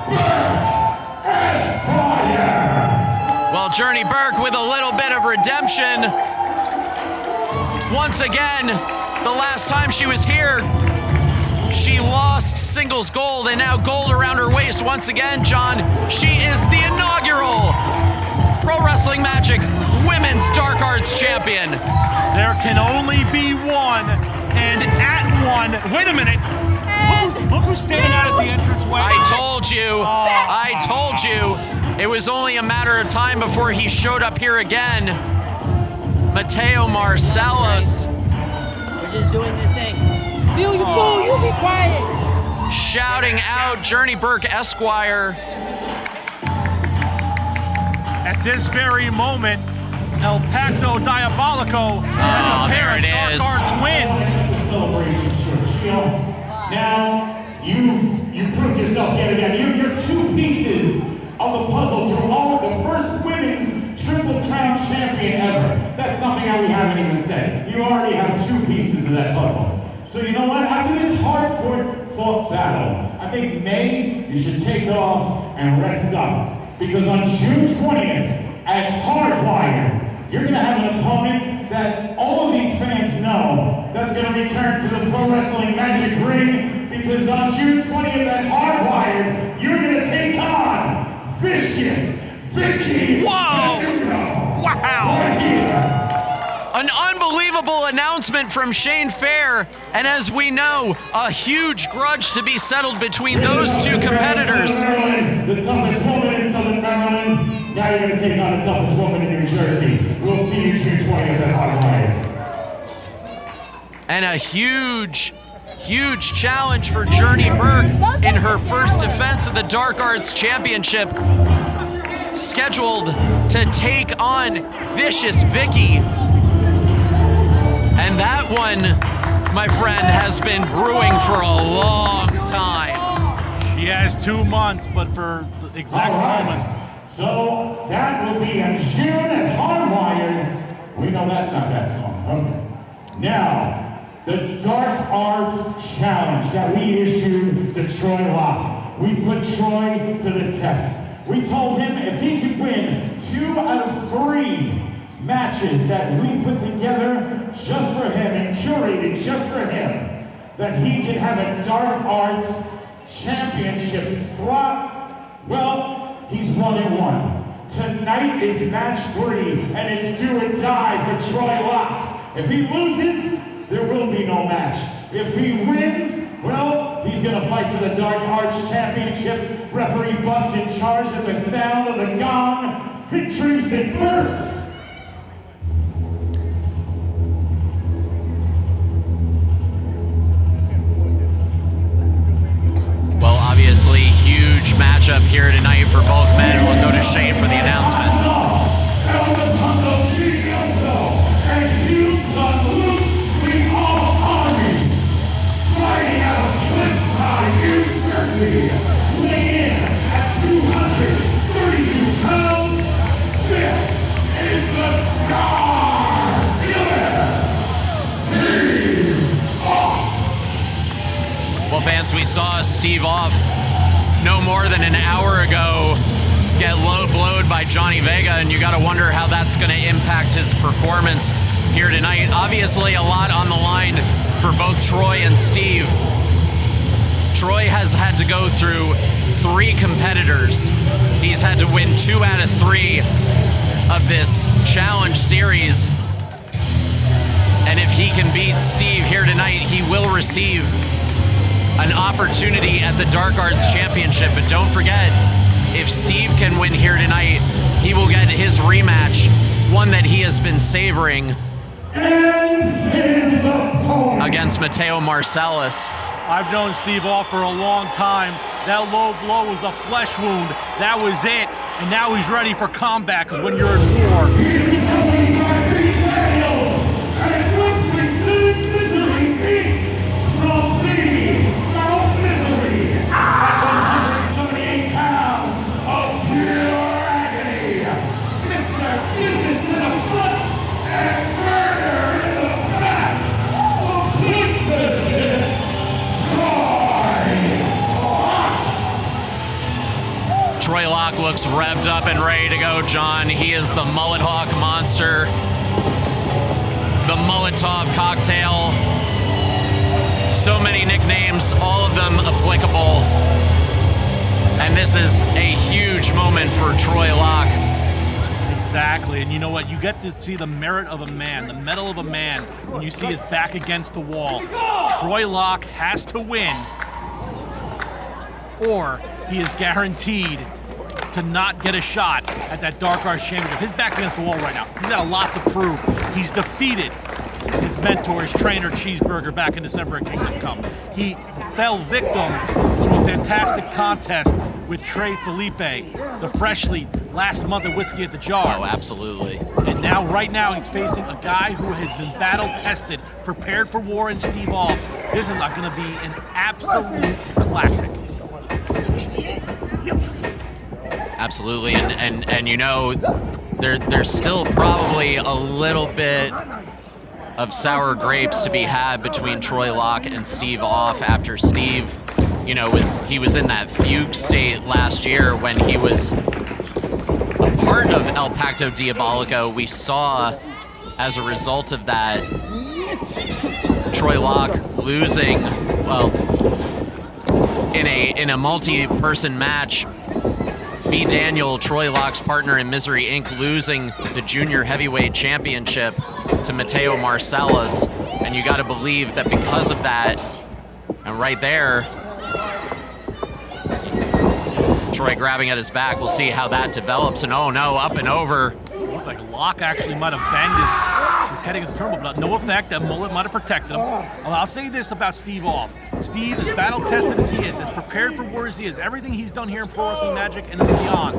Burke Esquire. Well, Journey Burke with a little bit of redemption. Once again, the last time she was here, she lost singles gold and now gold around her waist once again, John. She is the inaugural Pro Wrestling Magic Women's Dark Arts Champion. There can only be one, and at one, wait a minute. Look who's standing out at the entranceway. I told you. I told you. It was only a matter of time before he showed up here again. Mateo Marcellus. We're just doing this thing. Bill, you fool, you be quiet. Shouting out Journey Burke Esquire. At this very moment, El Pacto Diabolico has a pair of Dark Art twins. Celebration shirt. Now, you've proved yourself yet again. You're 2 pieces of the puzzle to all the first women's Triple Crown champion ever. That's something that we haven't even said. You already have 2 pieces of that puzzle. So you know what? After this hard-fought battle, I think May, you should take off and rest up. Because on June 20th at Hardwire, you're going to have an opponent that all of these fans know that's going to return to the Pro Wrestling Magic ring. Because on June 20th at Hardwire, you're going to take on Vicious Vicky. Whoa! Wow! Right here. An unbelievable announcement from Shane Fair, and as we know, a huge grudge to be settled between those 2 competitors. The toughest woman in Southern Maryland. Now you're going to take on the toughest woman in New Jersey. We'll see you June 20th at Hardwire. And a huge challenge for Journey Burke in her first defense of the Dark Arts Championship. Scheduled to take on Vicious Vicky. And that one, my friend, has been brewing for a long time. She has 2 months, but for the exact moment. So that will be in June at Hardwire. We know that's not that song. Okay. Now, the Dark Arts Challenge that we issued to Troy Locke. We put Troy to the test. We told him if he could win 2 out of 3 matches that we put together just for him and curated just for him, that he could have a Dark Arts Championship slot. Well, he's 1-1. Tonight is match 3, and it's do or die for Troy Locke. If he loses, there will be no match. If he wins, well, he's gonna fight for the Dark Arts Championship. Referee Buck's in charge at the sound of the gong. Introducing first. Well, obviously, huge matchup here tonight for both men. We'll go to Shane for the announcement. Weighing in at 232 pounds, this is the Star Killer, Steve Off. Well, fans, we saw Steve Off no more than an hour ago get low blowed by Johnny Vega, and you got to wonder how that's going to impact his performance here tonight. Obviously, a lot on the line for both Troy and Steve. Troy has had to go through 3 competitors. He's had to win 2 out of 3 of this challenge series. And if he can beat Steve here tonight, he will receive an opportunity at the Dark Arts Championship. But don't forget, if Steve can win here tonight, he will get his rematch, one that he has been savoring, against Mateo Marcellus. I've known Steve Off for a long time. That low blow was a flesh wound. That was it. And now he's ready for combat, because when you're in war. Troy Locke looks revved up and ready to go, John. He is the Mullet Hawk Monster, the Molotov Cocktail. So many nicknames, all of them applicable. And this is a huge moment for Troy Locke. Exactly, and you know what? You get to see the merit of a man, the mettle of a man, when you see his back against the wall. Troy Locke has to win, or he is guaranteed to not get a shot at that Dark Arts Championship. His back's against the wall right now. He's got a lot to prove. He's defeated his mentor, his trainer, Cheeseburger, back in December at Kingdom Come. He fell victim to a fantastic contest with Trey Felipe, the freshly last month of Whiskey at the Jar. Oh, absolutely. And now, right now, he's facing a guy who has been battle-tested, prepared for war in Steve Off. This is going to be an absolute classic. Absolutely, and you know, there's still probably a little bit of sour grapes to be had between Troy Locke and Steve Off after Steve, you know, was in that fugue state last year when he was a part of El Pacto Diabolico. We saw, as a result of that, Troy Locke losing, well, in a multi-person match. B. Daniel, Troy Locke's partner in Misery Inc., losing the Junior Heavyweight Championship to Mateo Marcellus. And you got to believe that because of that, and right there, Troy grabbing at his back, we'll see how that develops. And oh no, up and over. It looked like Locke actually might have banged his head against the turnbuckle, but no effect. That mullet might have protected him. Well, I'll say this about Steve Off. Steve, as battle-tested as he is, as prepared for war as he is, everything he's done here in Pro Wrestling Magic and beyond,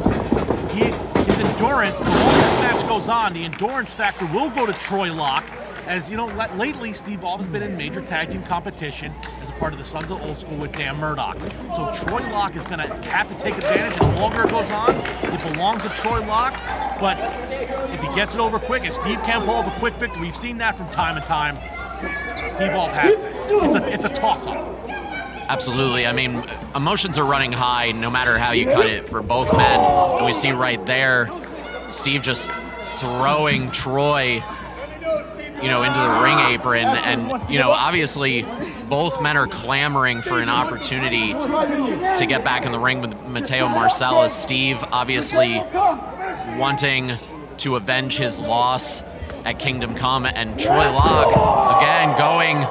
his endurance, the longer the match goes on, the endurance factor will go to Troy Locke. As you know, lately Steve Off has been in major tag team competition as a part of the Sons of Old School with Dan Murdoch. So Troy Locke is going to have to take advantage, and the longer it goes on, it belongs to Troy Locke. But if he gets it over quick, and Steve can pull off a quick victory, we've seen that from time to time. Steve Off has this. It's a toss-up. Absolutely. I mean, emotions are running high no matter how you cut it for both men. And we see right there, Steve just throwing Troy, you know, into the ring apron. And, you know, obviously both men are clamoring for an opportunity to get back in the ring with Mateo Marcellus. Steve obviously wanting to avenge his loss at Kingdom Come, and Troy Locke again going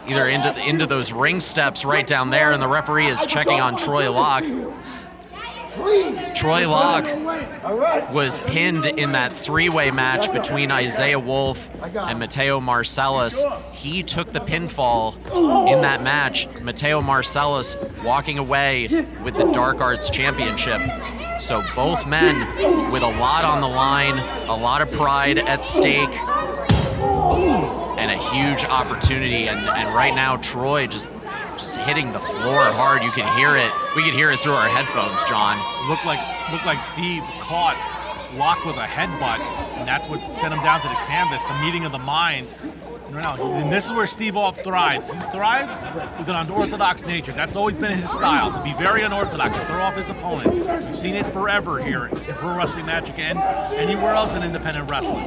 either into those ring steps right down there, and the referee is checking on Troy Locke. Troy Locke was pinned in that three-way match between Isaiah Wolf and Mateo Marcellus. He took the pinfall in that match. Mateo Marcellus walking away with the Dark Arts Championship. So both men with a lot on the line, a lot of pride at stake, and a huge opportunity. And right now, Troy just hitting the floor hard. You can hear it. We can hear it through our headphones, John. Looked like Steve caught Locke with a headbutt, and that's what sent him down to the canvas, the meeting of the minds. And this is where Steve thrives. He thrives with an unorthodox nature. That's always been his style, to be very unorthodox, to throw off his opponents. You've seen it forever here in Pro Wrestling Magic and anywhere else in independent wrestling.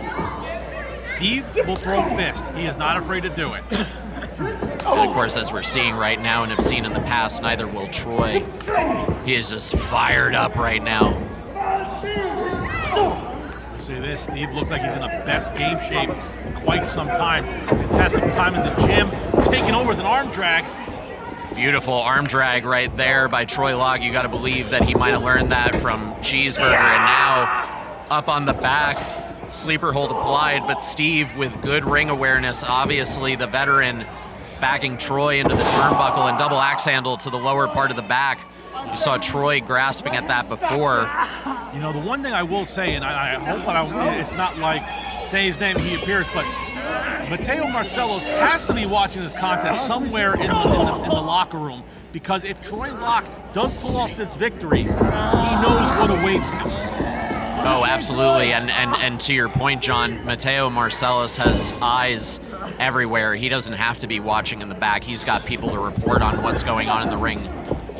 Steve will throw fists. He is not afraid to do it. And of course, as we're seeing right now and have seen in the past, neither will Troy. He is just fired up right now. See this, Steve looks like he's in the best game shape in quite some time. Fantastic time in the gym, taking over with an arm drag. Beautiful arm drag right there by Troy Locke. You got to believe that he might have learned that from Cheeseburger, and now up on the back, sleeper hold applied, but Steve with good ring awareness, obviously the veteran, backing Troy into the turnbuckle and double axe handle to the lower part of the back. You saw Troy grasping at that before. You know, the one thing I will say, and I hope it's not like say his name and he appears, but Mateo Marcellus has to be watching this contest somewhere in the locker room, because if Troy Locke does pull off this victory, he knows what awaits him. Oh, absolutely. And to your point, John, Mateo Marcellus has eyes everywhere. He doesn't have to be watching in the back. He's got people to report on what's going on in the ring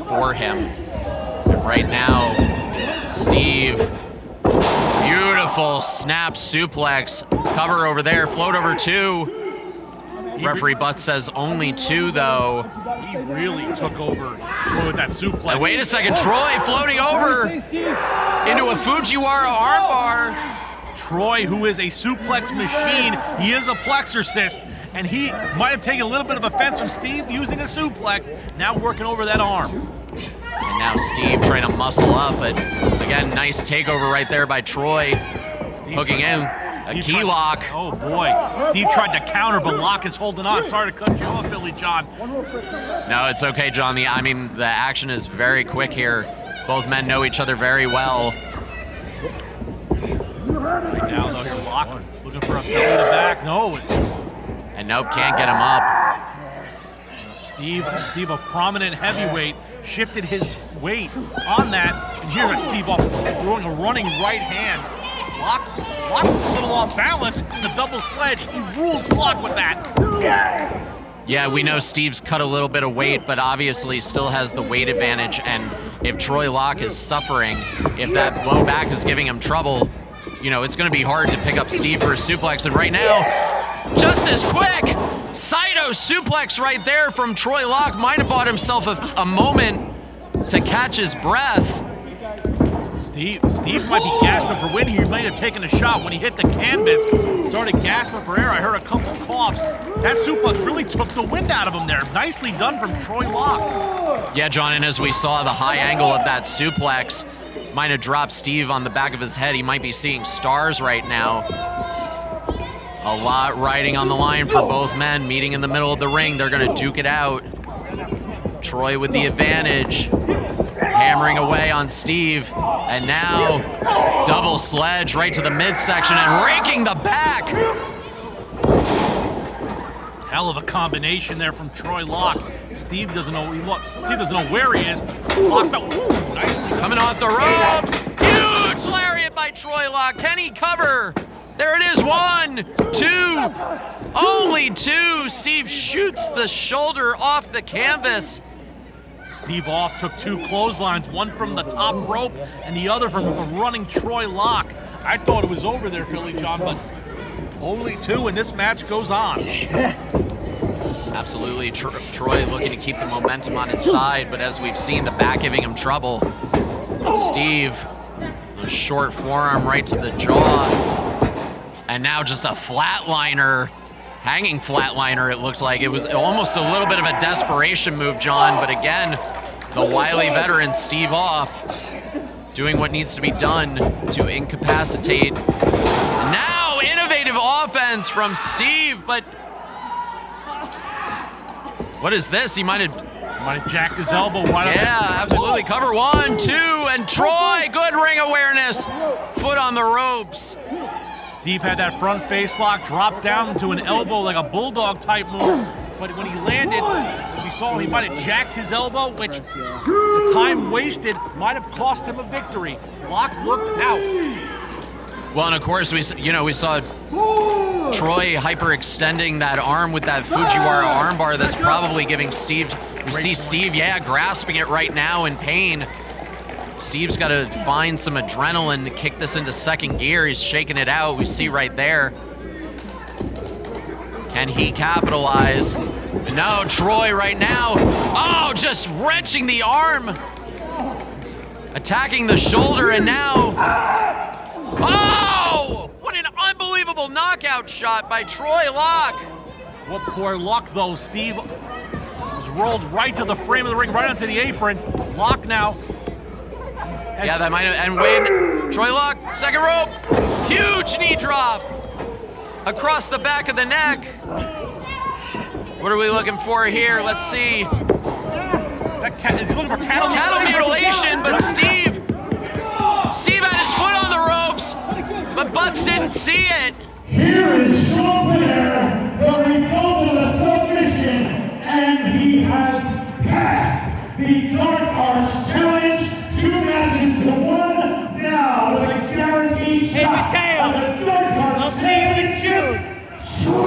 for him. And right now, Steve, beautiful snap suplex, cover over there, float over two. Referee Butts says only two, though. He really took over Troy with that suplex. And wait a second, Troy floating over into a Fujiwara armbar. Troy, who is a suplex machine, he is a plexorcist, and he might have taken a little bit of offense from Steve using a suplex, now working over that arm. And now Steve trying to muscle up, but again, nice takeover right there by Troy. Steve hooking in. A key lock. Oh boy, Steve tried to counter, but Locke is holding on. Sorry to cut you off, Billy John. No, it's okay, John. The action is very quick here. Both men know each other very well. Right now, though, here Locke looking for a belly to back. No. And nope, can't get him up. Steve, a prominent heavyweight, shifted his weight on that, and here is Steve off throwing a running right hand. Locke was a little off balance. The double sledge. He ruled Locke with that. Yeah, we know Steve's cut a little bit of weight, but obviously still has the weight advantage. And if Troy Locke is suffering, if that low back is giving him trouble, you know, it's going to be hard to pick up Steve for a suplex. And right now, just as quick, Saito suplex right there from Troy Locke. Might have bought himself a moment to catch his breath. Steve might be gasping for wind. He might have taken a shot when he hit the canvas. Started gasping for air. I heard a couple coughs. That suplex really took the wind out of him there. Nicely done from Troy Locke. Yeah, John, and as we saw, the high angle of that suplex might have dropped Steve on the back of his head. He might be seeing stars right now. A lot riding on the line for both men. Meeting in the middle of the ring. They're going to duke it out. Troy with the advantage. Hammering away on Steve, and now double sledge right to the midsection and raking the back. Hell of a combination there from Troy Locke. Steve doesn't know where he is. Locke, ooh, nicely coming off the ropes. Huge lariat by Troy Locke. Can he cover? There it is. 1, 2. Only 2. Steve shoots the shoulder off the canvas. Steve Off took 2 clotheslines, one from the top rope and the other from the running Troy Locke. I thought it was over there, Philly John, but only 2, and this match goes on. Absolutely, Troy looking to keep the momentum on his side, but as we've seen, the back giving him trouble. Steve, a short forearm right to the jaw, and now just a flatliner. Hanging flatliner, it looked like. It was almost a little bit of a desperation move, John, but again, the wily veteran Steve Off doing what needs to be done to incapacitate. And now, innovative offense from Steve, but what is this? He might have jacked his elbow right. Yeah, absolutely. Cover 1, 2, and Troy, good ring awareness. Foot on the ropes. Steve had that front face lock, dropped down into an elbow like a bulldog type move, but when he landed, as we saw, he might have jacked his elbow, which the time wasted might have cost him a victory. Locke looked out. Well, and of course, we saw Troy hyperextending that arm with that Fujiwara armbar that's probably giving Steve, we see Steve, grasping it right now in pain. Steve's got to find some adrenaline to kick this into second gear. He's shaking it out. We see right there. Can he capitalize? No, Troy right now. Oh, just wrenching the arm. Attacking the shoulder, and now. Oh! What an unbelievable knockout shot by Troy Locke. What poor luck, though. Steve was rolled right to the frame of the ring, right onto the apron. Locke now. Yeah, that might have, and win. Troy Locke, second rope. Huge knee drop across the back of the neck. What are we looking for here? Let's see. Is he looking for cattle mutilation? But Steve had his foot on the ropes, but Butts didn't see it. Here is your winner, the result of the submission, and he has passed the Dark Arts Challenge. 2 matches to 1 now with a guaranteed shot of the Dark Arts Championship, Troy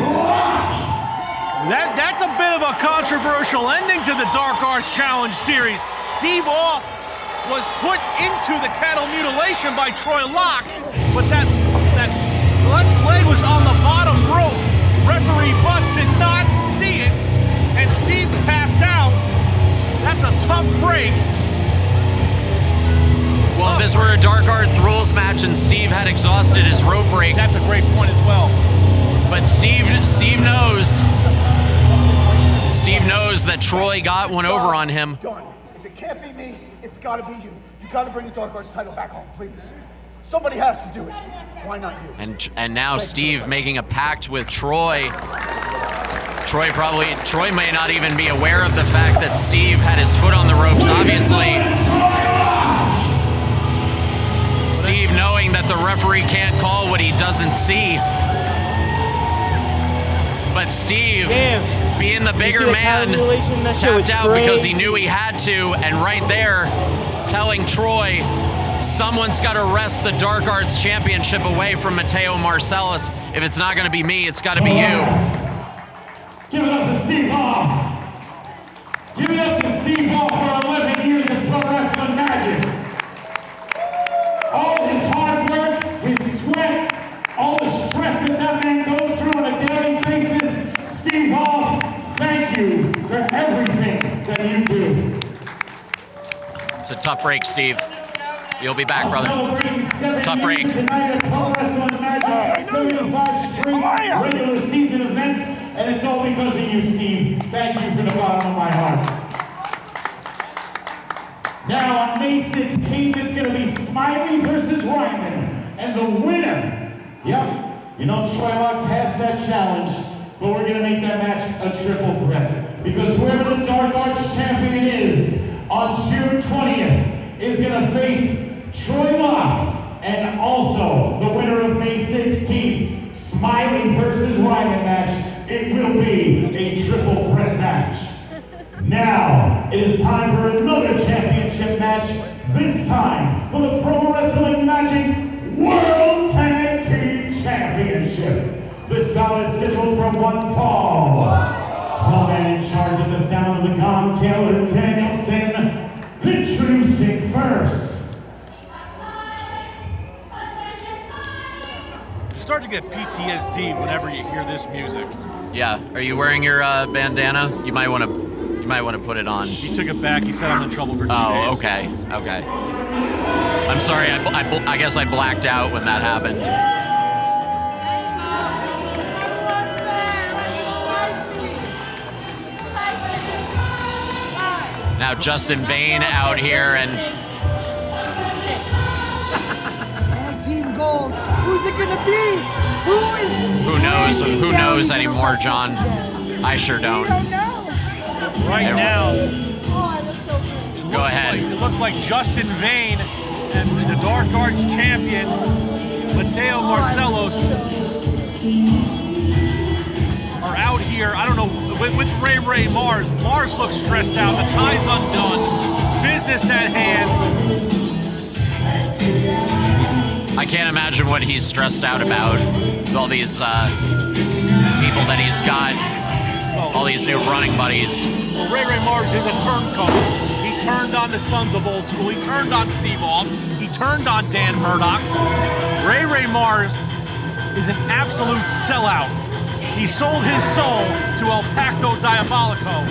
Locke. That's a bit of a controversial ending to the Dark Arts Challenge series. Steve Off was put into the cattle mutilation by Troy Locke, but that left leg was on the bottom rope. Referee Butts did not see it, and Steve tapped out. That's a tough break. Well, if this were a Dark Arts rules match and Steve had exhausted his rope break. That's a great point as well. But Steve knows. Steve knows that Troy got one over on him. Done. If it can't be me, it's got to be you. You got to bring the Dark Arts title back home, please. Somebody has to do it. Why not you? And now Steve making a pact with Troy. Troy may not even be aware of the fact that Steve had his foot on the ropes, obviously. Steve knowing that the referee can't call what he doesn't see. But Steve, being the bigger man, tapped out because he knew he had to, and right there, telling Troy, someone's got to wrest the Dark Arts Championship away from Mateo Marcellus. If it's not going to be me, it's got to be you. Give it up to Steve Hoff. Give it up to Steve Hoff for 11 years of pro wrestling magic. All his hard work, his sweat, all the stress that man goes through on a daily basis. Steve Hoff, thank you for everything that you do. It's a tough break, Steve. You'll be back, brother. It's a tough break. Tonight at Pro Wrestling Magic, 75 straight regular season events, and it's all because of you, Steve. Thank you from the bottom of my heart. Now on May 16th, it's going to be Smiley versus Ryman, and the winner, you know Troy Locke passed that challenge, but we're going to make that match a triple threat, because whoever the Dark Arts champion is on June 20th is going to face Troy Locke, and also the winner of May 16th, Smiley versus Ryman match. It will be a triple threat match. Now, it is time for another championship match, this time for the Pro Wrestling Magic World Tag Team Championship. This bout is scheduled for one fall. Man in charge of the sound of the gong, Taylor Danielson, introducing first. You start to get PTSD whenever you hear this music. Yeah. Are you wearing your bandana? You might want to put it on. He took it back. He said I'm in trouble for 2 days. Oh, okay. Okay. I'm sorry. I guess I blacked out when that happened. Now Justin Vane out here and Tag team gold. Who's it gonna be? who knows anymore, John? I sure don't. Right now, Go ahead. it looks like Justin Vane and the Dark Arts champion, Mateo Marcelos, are out here. I don't know, with Ray Mars. Mars looks stressed out. The tie's undone. Business at hand. I can't imagine what he's stressed out about. With all these people that he's got, all these new running buddies. Well, Ray Mars is a turncoat. He turned on the Sons of Old School. He turned on Steve Ault. He turned on Dan Murdoch. Ray Mars is an absolute sellout. He sold his soul to El Pacto Diabolico.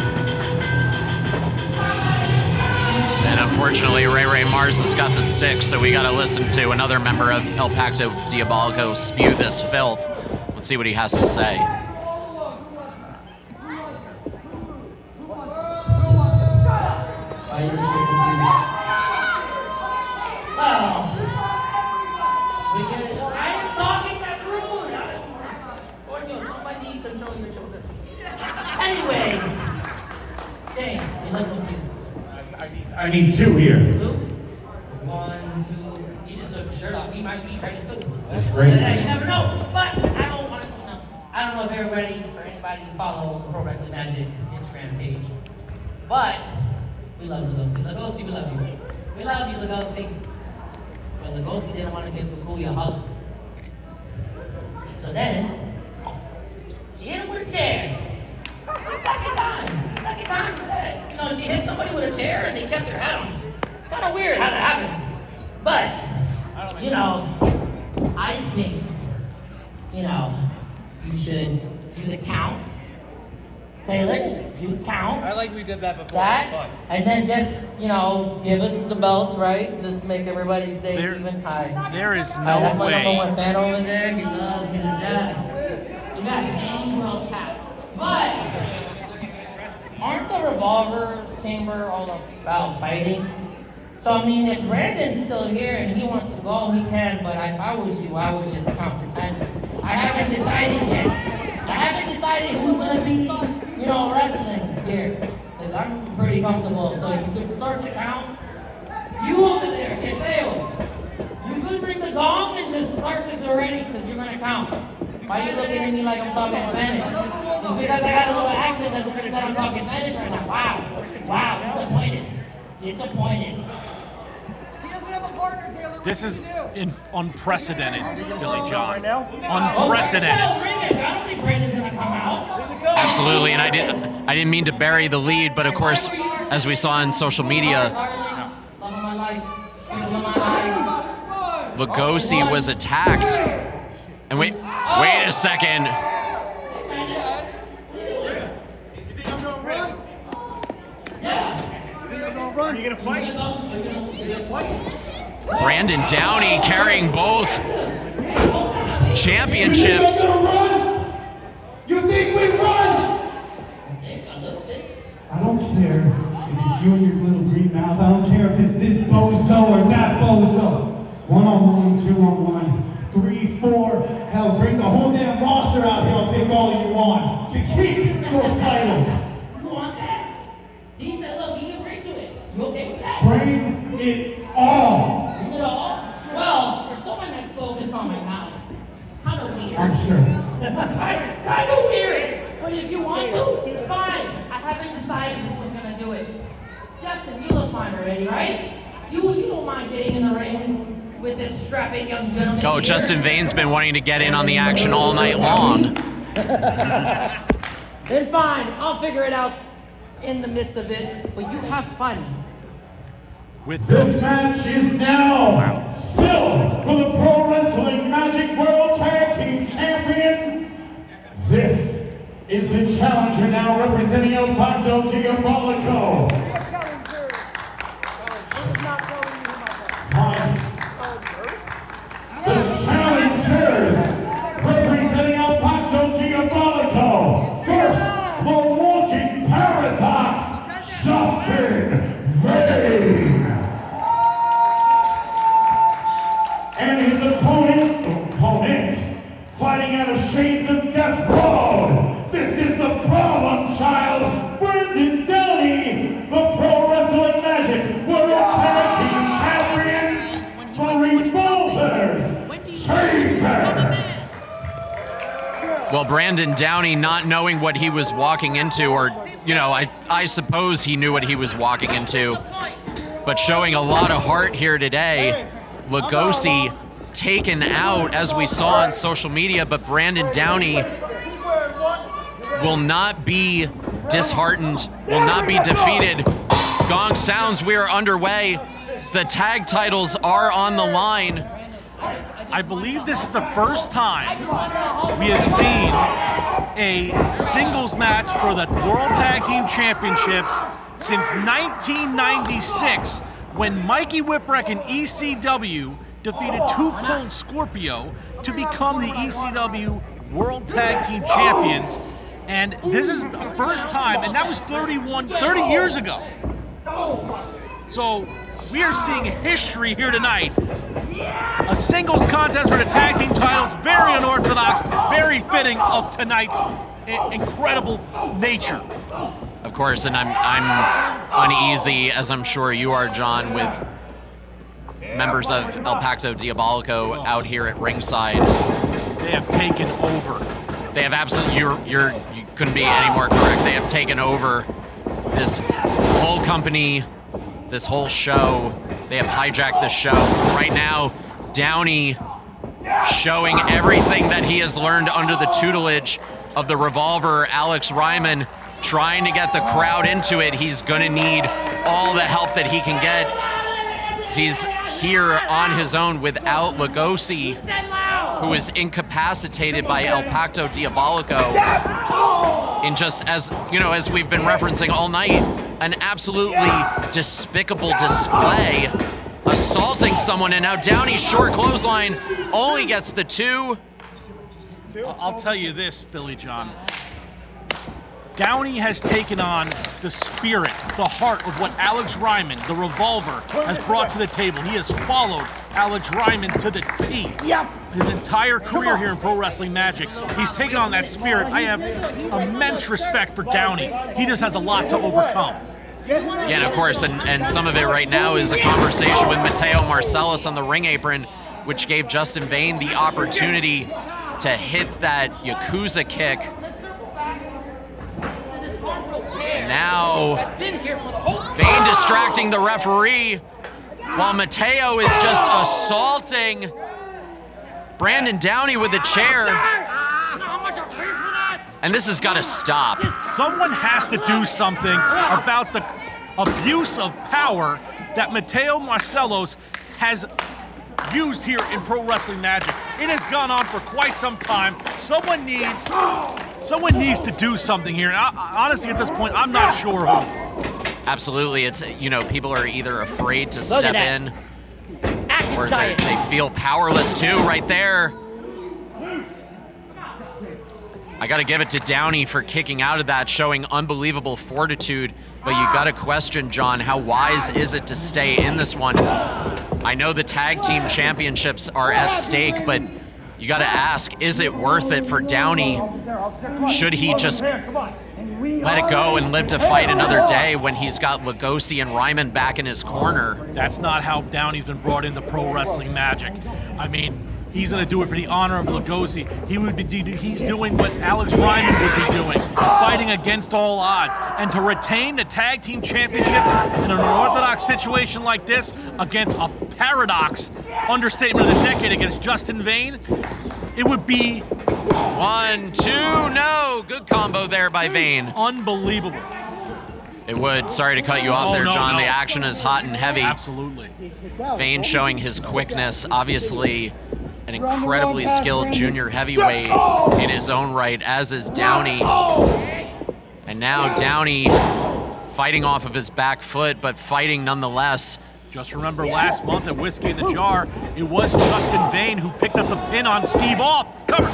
And unfortunately, Ray Mars has got the stick, so we got to listen to another member of El Pacto Diabolico spew this filth. Let's see what he has to say. I am talking, that's rude. Or somebody control your children. Anyways, Jay, you look confused. I need two here. 2? 1, 2. He just took his shirt off. He might be pregnant too. That's great. You never know. But I don't want to, I don't know if everybody or anybody can follow the Pro Wrestling Magic Instagram page. But we love Lugosi. Lugosi, we love you. We love you, Lugosi. But Lugosi didn't want to give Lukuya a hug. So then, she hit him with a chair. It's the second time. Second time today. You know, she hit somebody with a chair and they kept their head on. Kind of weird how that happens. But, you know, I think, you know, you should do the count. Taylor, do the count. I like we did that before. That, and then just, you know, give us the belts, right? Just make everybody's day even high. There is no That's my way. number one fan over there. He loves me to death. You got James World Cap. But aren't the Revolver Chamber all about fighting? So I mean, if Brandon's still here and he wants to go, he can. But if I was you, I would just count to 10. I haven't decided yet. I haven't decided who's gonna be, you know, wrestling here. Because I'm pretty comfortable. So if you could start the count, you over there, it failed. You could bring the gong and just start this already, because you're gonna count. Why are you looking at me like I'm talking Spanish? Just because I got a little accent doesn't mean that I'm talking Spanish right now. Wow. Wow, disappointed. Disappointed. This is unprecedented, Billy John. Right now? Unprecedented. I don't think Brandon's gonna come out. Absolutely, and I didn't mean to bury the lead, but of course, as we saw on social media, Love of my life. Twinkle in my eye. Lugosi was attacked. And wait a second. You think I'm gonna run? You think I'm gonna run? Are you gonna fight? Brandon Downey carrying both championships. You think we run? I don't care if it's you and your little green mouth. I don't care if it's this bozo or that bozo. 1-on-1, 2-on-1, 3, 4. Hell, bring the whole damn roster out here. I'll take all you want to keep those titles. You want that? He said, look, he agreed to it. You okay with that? Bring it all. Bring it all? Well, for someone that's focused on my mouth, kind of weird. I'm sure. Kind of weird. But if you want to, fine. I haven't decided who's going to do it. Justin, you look fine already, right? You don't mind getting in the ring with this strapping young gentleman. Oh, here. Justin Vane's been wanting to get in on the action all night long. Then fine, I'll figure it out in the midst of it, but you have fun. With This match is now still for the Pro Wrestling Magic World Tag Team Champion. This is the challenger now representing El Pacto Diabolico. The challengers representing El Pacto Diabolico. First, the Walking Paradox, Justin Vane. And his opponent, fighting out of Shades of Death Road. This is the problem child, Brendan Downey, the Pro Wrestling Magic World Tag Team Champions for Revolvers Chamber. Well, Brandon Downey not knowing what he was walking into, or, you know, I suppose he knew what he was walking into, but showing a lot of heart here today. Lugosi taken out, as we saw on social media, but Brandon Downey will not be disheartened, will not be defeated. Gong sounds, we are underway. The tag titles are on the line. I believe this is the first time we have seen a singles match for the World Tag Team Championships since 1996, when Mikey Whipwreck and ECW defeated Too Cold Scorpio to become the ECW World Tag Team Champions. And this is the first time, and that was 30 years ago. So we are seeing history here tonight. A singles contest for the tag team titles, very unorthodox, very fitting of tonight's incredible nature. Of course, and I'm uneasy, as I'm sure you are, John, with members of El Pacto Diabolico out here at ringside. They have taken over. They have absolutely, you couldn't be any more correct. They have taken over this whole company, this whole show. They have hijacked the show. Right now, Downey showing everything that he has learned under the tutelage of the Revolver, Alex Ryman, trying to get the crowd into it. He's gonna need all the help that he can get. He's here on his own without Lugosi, who is incapacitated by El Pacto Diabolico. In just, as you know, as we've been referencing all night, an absolutely despicable display, assaulting someone, and now Downey's short clothesline only gets the two. I'll tell you this, Philly John. Downey has taken on the spirit, the heart of what Alex Ryman, the Revolver, has brought to the table. He has followed Alex Ryman to the T. His entire career here in Pro Wrestling Magic. He's taken on that spirit. I have immense respect for Downey. He just has a lot to overcome. Yeah, and of course, and some of it right now is a conversation with Mateo Marcellus on the ring apron, which gave Justin Vane the opportunity to hit that Yakuza kick. And now, Vane distracting the referee, while Mateo is just assaulting Brandon Downey with a chair. And this has got to stop. Someone has to do something about the abuse of power that Mateo Marcellus has used here in Pro Wrestling Magic. It has gone on for quite some time. Someone needs to do something here. And honestly, at this point, I'm not sure who. Absolutely. It's, you know, people are either afraid to step in, or they feel powerless too, right there. I got to give it to Downey for kicking out of that, showing unbelievable fortitude. But you got to question, John, how wise is it to stay in this one? I know the tag team championships are at stake, but you got to ask, is it worth it for Downey? Should he just let it go and live to fight another day when he's got Lugosi and Ryman back in his corner? That's not how Downey's been brought into Pro Wrestling Magic. I mean, He's going to do it for the honor of Lugosi. He's doing what Alex Ryman would be doing, fighting against all odds. And to retain the tag team championships in an unorthodox situation like this against a paradox understatement of the decade against Justin Vane, it would be 1, 2, no. Good combo there by Vane. Unbelievable. It would. Sorry to cut you off there, John. The action is hot and heavy. Absolutely. Vane showing his quickness. Obviously, an incredibly skilled junior heavyweight in his own right, as is Downey. And now Downey fighting off of his back foot, but fighting nonetheless. Just remember last month at Whiskey in the Jar, it was Justin Vane who picked up the pin on Steve Off. Cover!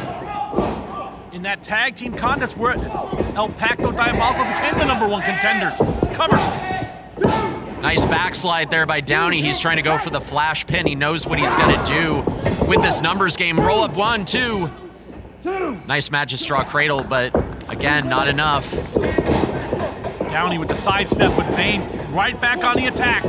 In that tag team contest where El Pacto Diabolico became the #1 contenders. Cover! Nice backslide there by Downey. He's trying to go for the flash pin. He knows what he's going to do with this numbers game. Roll up 1, 2. Nice Magistraw cradle, but again, not enough. Downey with the sidestep with Vane right back on the attack.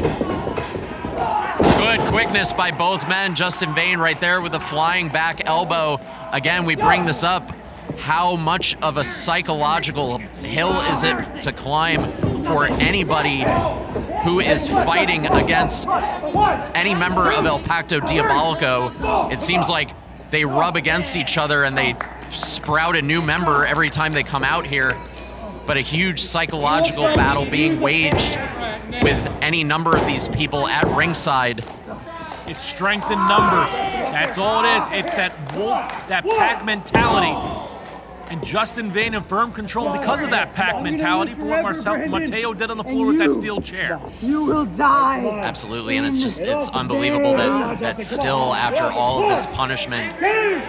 Good quickness by both men. Justin Vane right there with a flying back elbow. Again, we bring this up. How much of a psychological hill is it to climb for anybody who is fighting against any member of El Pacto Diabolico? It seems like they rub against each other and they sprout a new member every time they come out here. But a huge psychological battle being waged with any number of these people at ringside. It's strength in numbers. That's all it is. It's that wolf, that pack mentality. And Justin Vane in firm control because of that pack mentality for what Mateo did on the floor with that steel chair. You will die. Absolutely, and it's unbelievable that still after all of this punishment,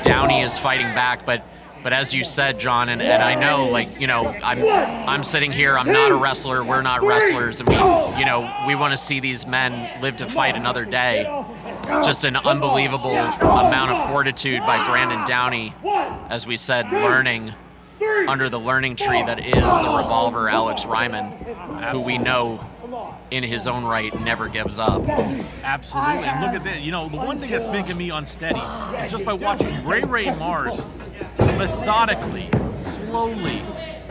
Downey is fighting back. But as you said, John, and I know, like, you know, I'm sitting here, I'm not a wrestler, we're not wrestlers, and we want to see these men live to fight another day. Just an unbelievable amount of fortitude by Brandon Downey, as we said, learning under the learning tree that is the Revolver Alex Ryman, who we know in his own right never gives up. Absolutely, and look at that. You know, the one thing that's making me unsteady is just by watching Ray Mars methodically, slowly,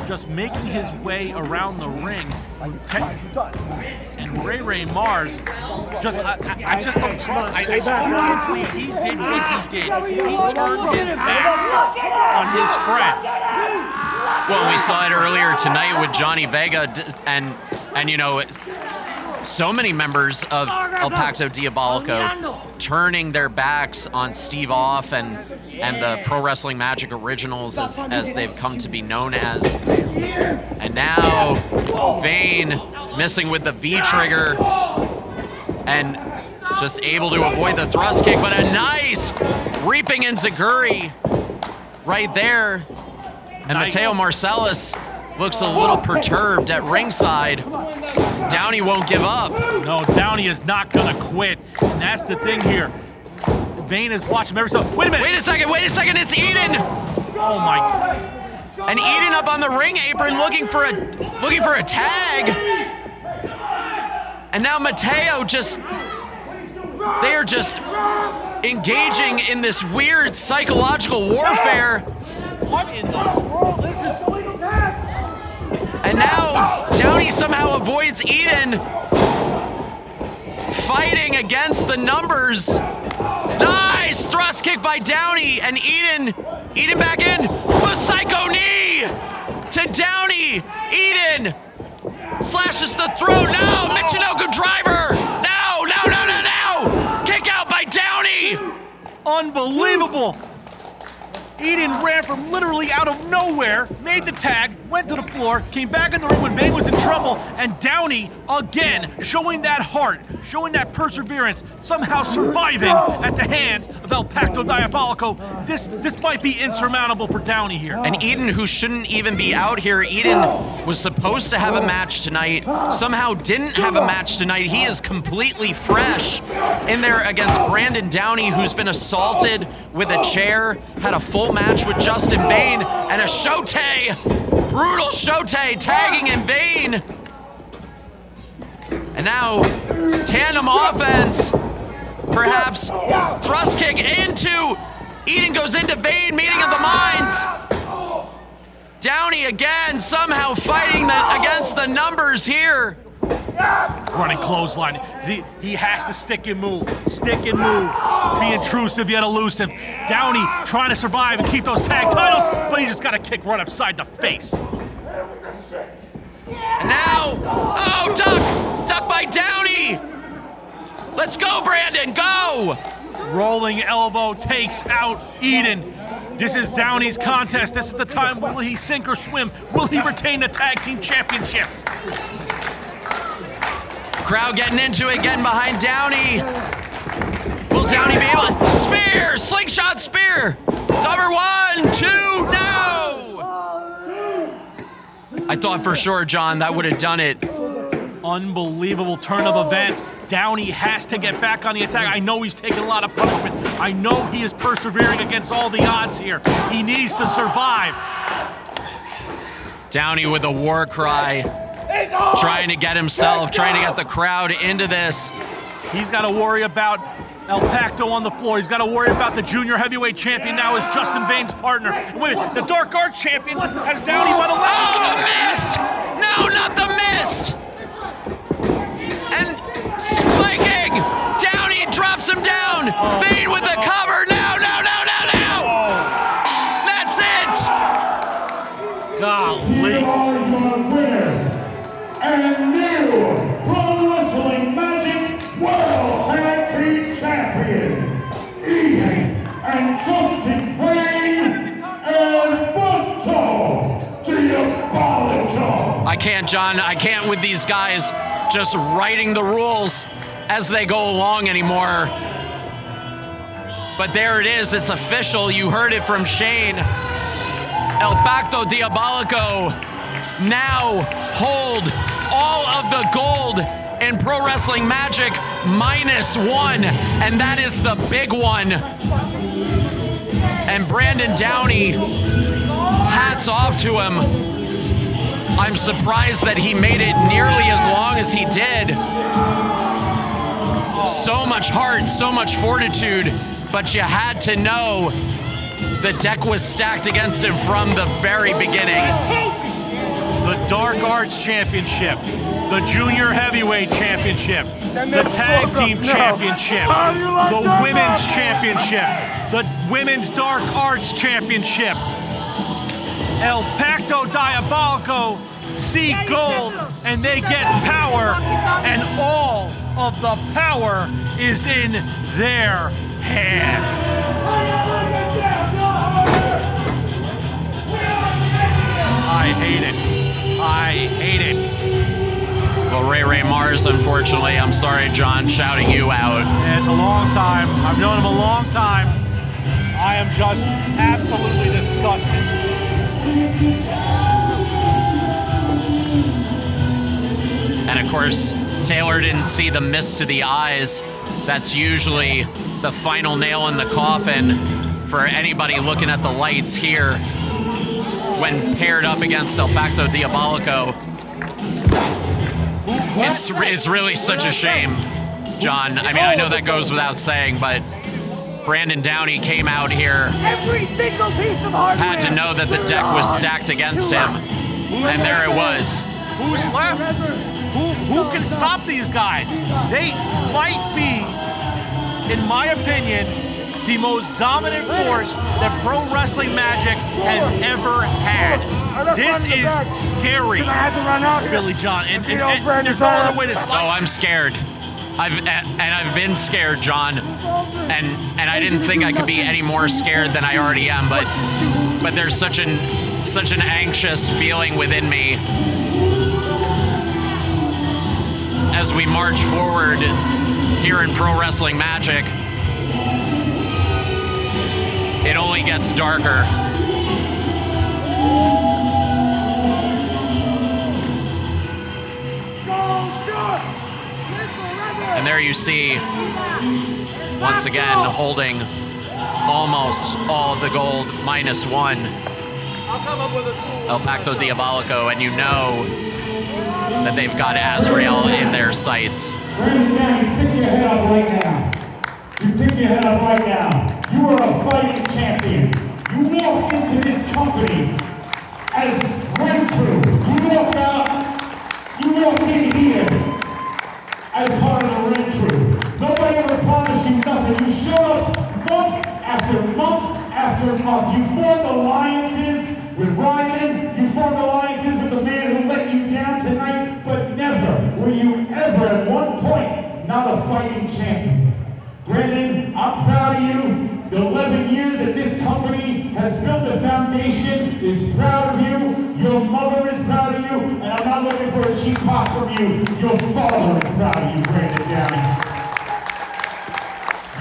just making his way around the ring. And Ray Mars, I just don't trust. I still can't believe he did what he did. He turned his back on his friends. Well, we saw it earlier tonight with Johnny Vega, and you know, so many members of El Pacto Diabolico turning their backs on Steve Off and the Pro Wrestling Magic Originals as they've come to be known as. And now Vane missing with the V-trigger and just able to avoid the thrust kick, but a nice reaping enziguri right there. And Mateo Marcellus looks a little perturbed at ringside. Downey won't give up. No, Downey is not gonna quit, and that's the thing here. Vane is watching every so. Wait a minute. Wait a second, it's Eden. Oh my. And Eden up on the ring apron looking for a tag. And now Mateo they are just engaging in this weird psychological warfare. What in the world? This is. And now Downey somehow avoids Eden, fighting against the numbers. Nice thrust kick by Downey, and Eden back in. The psycho knee to Downey. Eden slashes the throat. No, Michinoku driver. No. Kick out by Downey. Unbelievable. Eden ran from literally out of nowhere, made the tag, went to the floor, came back in the ring when Vane was in trouble, and Downey, again, showing that heart, showing that perseverance, somehow surviving at the hands of El Pacto Diabolico. This might be insurmountable for Downey here. And Eden, who shouldn't even be out here, Eden was supposed to have a match tonight, somehow didn't have a match tonight. He is completely fresh in there against Brandon Downey, who's been assaulted with a chair, had a full match with Justin Vane, and a Shote, brutal Shote tagging in Vane. And now, tandem offense, perhaps, thrust kick into Eden goes into Vane, meeting of the minds. Downey again, somehow fighting against the numbers here. Running clothesline. He has to stick and move. Stick and move. Be intrusive yet elusive. Downey trying to survive and keep those tag titles, but he's just got a kick right upside the face. And now, oh, duck by Downey. Let's go, Brandon, go. Rolling elbow takes out Eden. This is Downey's contest. This is the time. Will he sink or swim? Will he retain the tag team championships? Crowd getting into it, getting behind Downey. Will Downey be able to? Spear! Slingshot spear! Cover 1, 2, no! I thought for sure, John, that would have done it. Unbelievable turn of events. Downey has to get back on the attack. I know he's taking a lot of punishment. I know he is persevering against all the odds here. He needs to survive. Downey with a war cry. Trying to get himself, trying to get the crowd into this. He's got to worry about El Pacto on the floor. He's got to worry about the junior heavyweight champion now as Justin Vane's partner. Wait, the Dark Arts champion has Downey by the leg. Oh, the mist! No, not the mist! And spiking! Downey drops him down! Vane with the cover! No, no, no, no, no! That's it! Golly. And new Pro Wrestling Magic World Tag Team Champions, Eden and Justin Vane and Alberto Diabolico. I can't, John. I can't with these guys just writing the rules as they go along anymore. But there it is. It's official. You heard it from Shane. El Pacto Diabolico now hold all of the gold in Pro Wrestling Magic -1, and that is the big one. And Brandon Downey, hats off to him. I'm surprised that he made it nearly as long as he did. So much heart, so much fortitude, but you had to know the deck was stacked against him from the very beginning. The Dark Arts Championship, the Junior Heavyweight Championship, the Tag Team Championship, the Women's Championship, the Women's Dark Arts Championship. El Pacto Diabolico see gold and they get power, and all of the power is in their hands. I hate it. I hate it. Well, Ray Mars, unfortunately, I'm sorry, John, shouting you out. Yeah, it's a long time. I've known him a long time. I am just absolutely disgusted. And of course, Taylor didn't see the mist to the eyes. That's usually the final nail in the coffin for anybody looking at the lights here when paired up against El Pacto Diabolico. It's really such a shame, John. I mean, I know that goes without saying, but Brandon Downey came out here, Every single piece of hardware. had to know that the deck was stacked against him, and there it was. Who's left? Who can stop these guys? They might be, in my opinion, the most dominant force that Pro Wrestling Magic has ever had. This is scary, Billy John, and there's no other way to Oh, I'm scared. I've been scared, John, and I didn't think I could be any more scared than I already am. But there's such an anxious feeling within me as we march forward here in Pro Wrestling Magic. It only gets darker. And there you see, once again, holding almost all of the gold -1, El Pacto Diabolico, and you know that they've got Azrieal in their sights. Brandon Downey, pick your head up right now. You pick your head up right now. You are a fighting champion. You walked into this company as right crew. You walked in here as part of the red crew. Nobody ever promised you nothing. You showed up month after month after month. You formed alliances with Ryan. You formed alliances with the man who let you down tonight, but never were you ever at one point not a fighting champion. Brandon, I'm proud of you. The 11 years that this company has built a foundation is proud of you. Your mother is proud of you. And I'm not looking for a cheap pop from you. Your father is proud of you, Brandon Downey.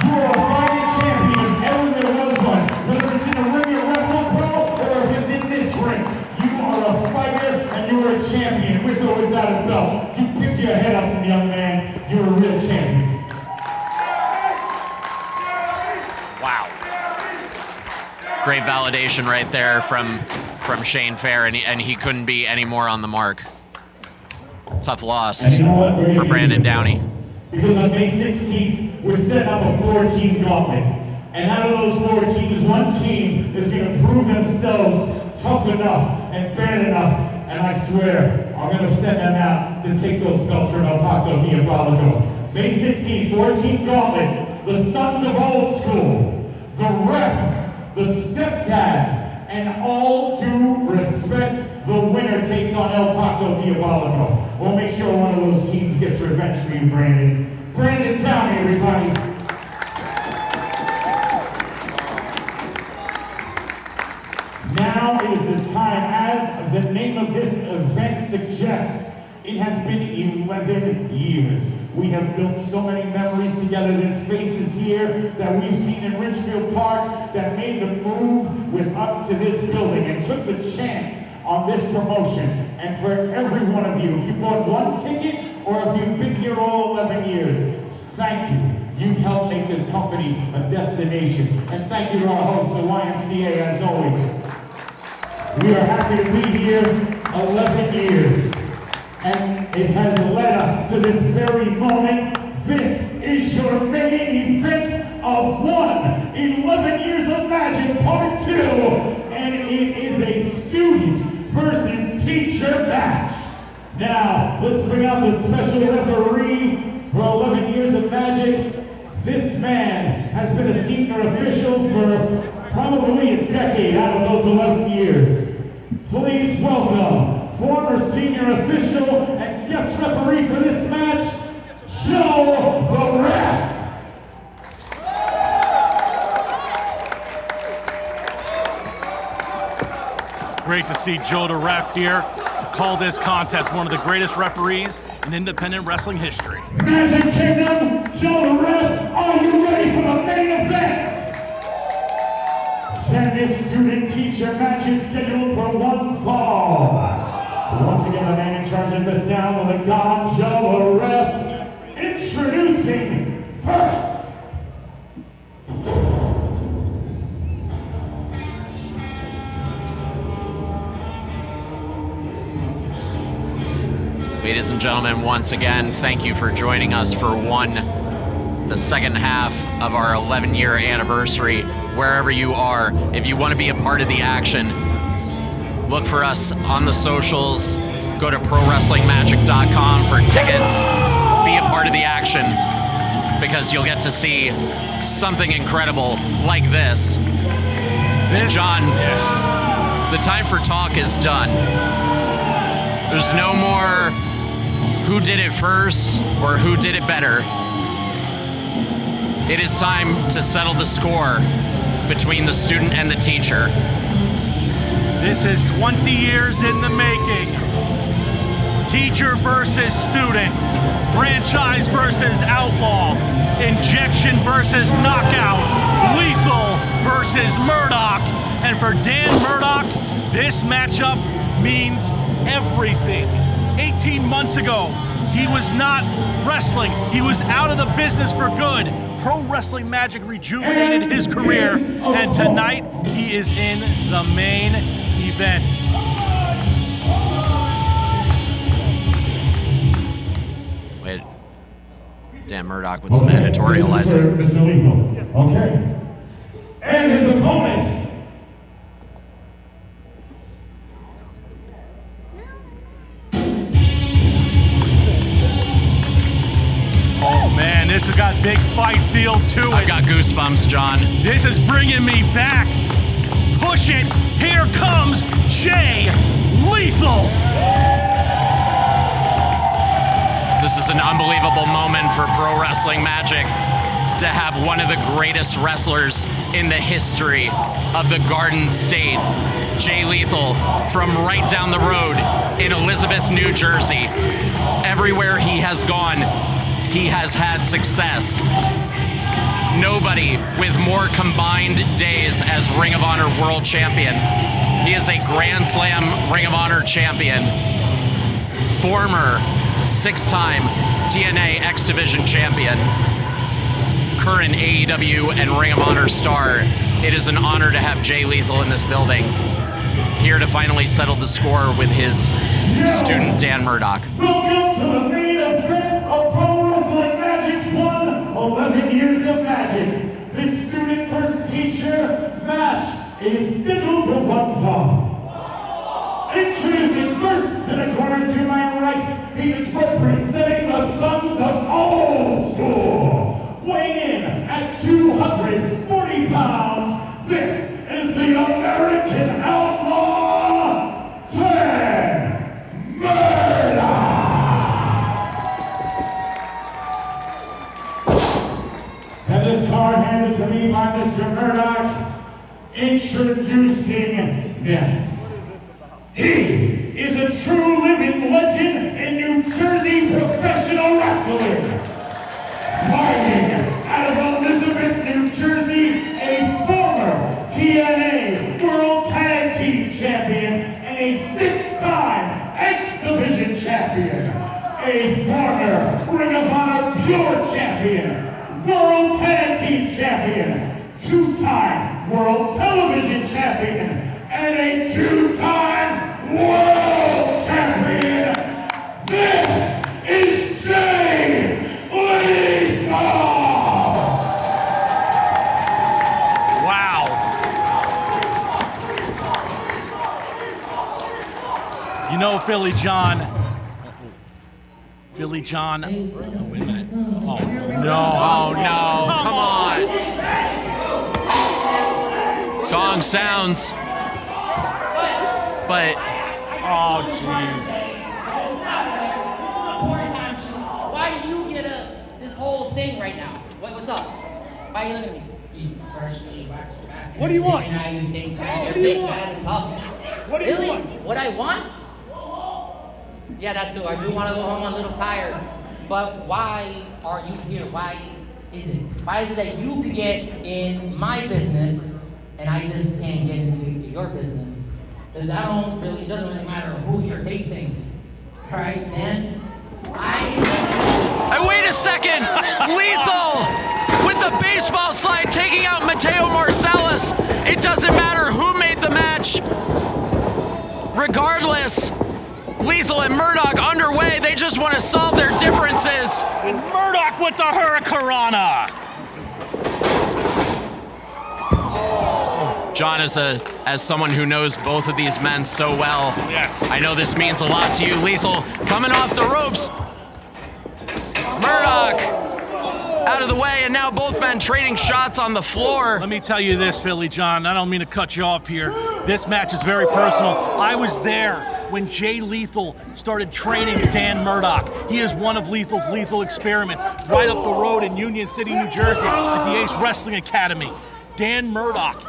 You are a fighting champion if ever there was one. Whether it's in the ring of Wrestle Pro or if it's in this ring. You are a fighter and you're a champion with or without a belt. You pick your head up, young man. You're a real champion. Great validation right there from Shane Fair, and he couldn't be any more on the mark. Tough loss for Brandon Downey. Because on May 16th, we're setting up a 4-team gauntlet. And out of those 4 teams, one team is going to prove themselves tough enough and bad enough. And I swear, I'm going to send them out to take those belts from El Paco Diabolico. May 16th, 4-team gauntlet. The Sons of Old School, the Rep, the Stepdads, and all due respect, the winner takes on El Paco Diabolico. We'll make sure one of those teams gets revenge for you, Brandon. Brandon Downey, everybody. Now it is the time, as the name of this event suggests, it has been 11 years. We have built so many memories together. There's faces here that we've seen in Richfield Park that made the move with us to this building and took the chance on this promotion. And for every one of you, if you bought one ticket or if you've been here all 11 years, thank you. You've helped make this company a destination. And thank you to our host, the YMCA, as always. We are happy to be here 11 years. And it has led us to this very moment. This is your main event of 11 Years of Magic Part 2. And it is a student versus teacher match. Now, let's bring out the special referee for 11 Years of Magic. This man has been a senior official for probably a decade out of those 11 years. Please welcome former senior official and guest referee for this match, Joe the Ref. It's great to see Joe the Ref here to call this contest, one of the greatest referees in independent wrestling history. Magic Kingdom, Joe the Ref, are you ready for the main event? Then this student-teacher match is scheduled for one fall. Once again, the man in charge of the sound of the gong, Joe the Ref, introducing first. Ladies and gentlemen, once again, thank you for joining us for the second half of our 11-year anniversary. Wherever you are, if you want to be a part of the action, look for us on the socials. Go to ProWrestlingMagic.com for tickets. Be a part of the action because you'll get to see something incredible like this. And John, the time for talk is done. There's no more who did it first or who did it better. It is time to settle the score between the student and the teacher. This is 20 years in the making. Teacher versus student. Franchise versus outlaw. Injection versus knockout. Lethal versus Murdoch. And for Dan Murdoch, this matchup means everything. 18 months ago, he was not wrestling. He was out of the business for good. Pro Wrestling Magic rejuvenated his career, and tonight he is in the main event. Wait, Dan Murdoch with some editorializing. Mr. Lethal. Okay. And his opponent, Oh man, this has got big fight feel to it. I got goosebumps, John. This is bringing me back. Push it. Here comes Jay Lethal. This is an unbelievable moment for pro wrestling magic to have one of the greatest wrestlers in the history of the Garden State, Jay Lethal, from right down the road in Elizabeth, New Jersey. Everywhere he has gone, he has had success. Nobody with more combined days as Ring of Honor World Champion. He is a Grand Slam Ring of Honor champion, former 6-time TNA X Division champion, current AEW and Ring of Honor star. It is an honor to have Jay Lethal in this building, here to finally settle the score with his student Dan Murdoch. welcome to the main event of Pro Wrestling Magic's 11 years of magic. This student versus teacher match is scheduled for one fall. Introducing first in the corner to my right, he is representing the Sons of Old School. Weighing in at 240 pounds, this is the American Outlaw, Dan Murdoch. Have this card handed to me by Mr. Murdoch. Introducing next. He is a true living legend in New Jersey professional wrestling. Fighting out of Elizabeth, New Jersey, a former TNA World Tag Team Champion and a 6-time X Division Champion. A former Ring of Honor Pure Champion, World Tag Team Champion, 2-time World Television Champion, and a 2-time World Champion. This is Jay Lethal! Wow. You know, Philly John. Philly John. Oh, wait a minute. Oh, no. Oh no, come on. Gong sounds. But Oh, jeez. Why do you get this whole thing right now? What's up? Why are you looking at me? What do you want? You think What do you want? bad and tough. What do you Really? want? What I want? Yeah, that too. I do want to go home. I'm a little tired. But why are you here? Why is it that you could get in my business and I just can't get into your business? Because it doesn't really matter who you're facing. Right, man? wait a second! Lethal with the baseball slide taking out Mateo Marcellus. It doesn't matter who made the match. Regardless, Lethal and Murdoch underway. They just want to solve their differences. And Murdoch with the Hurricanrana. John, as someone who knows both of these men so well, Yes. I know this means a lot to you. Lethal coming off the ropes. Murdoch out of the way, and now both men trading shots on the floor. Let me tell you this, Philly John. I don't mean to cut you off here. This match is very personal. I was there when Jay Lethal started training Dan Murdoch. He is one of Lethal's lethal experiments right up the road in Union City, New Jersey at the Ace Wrestling Academy. Dan Murdoch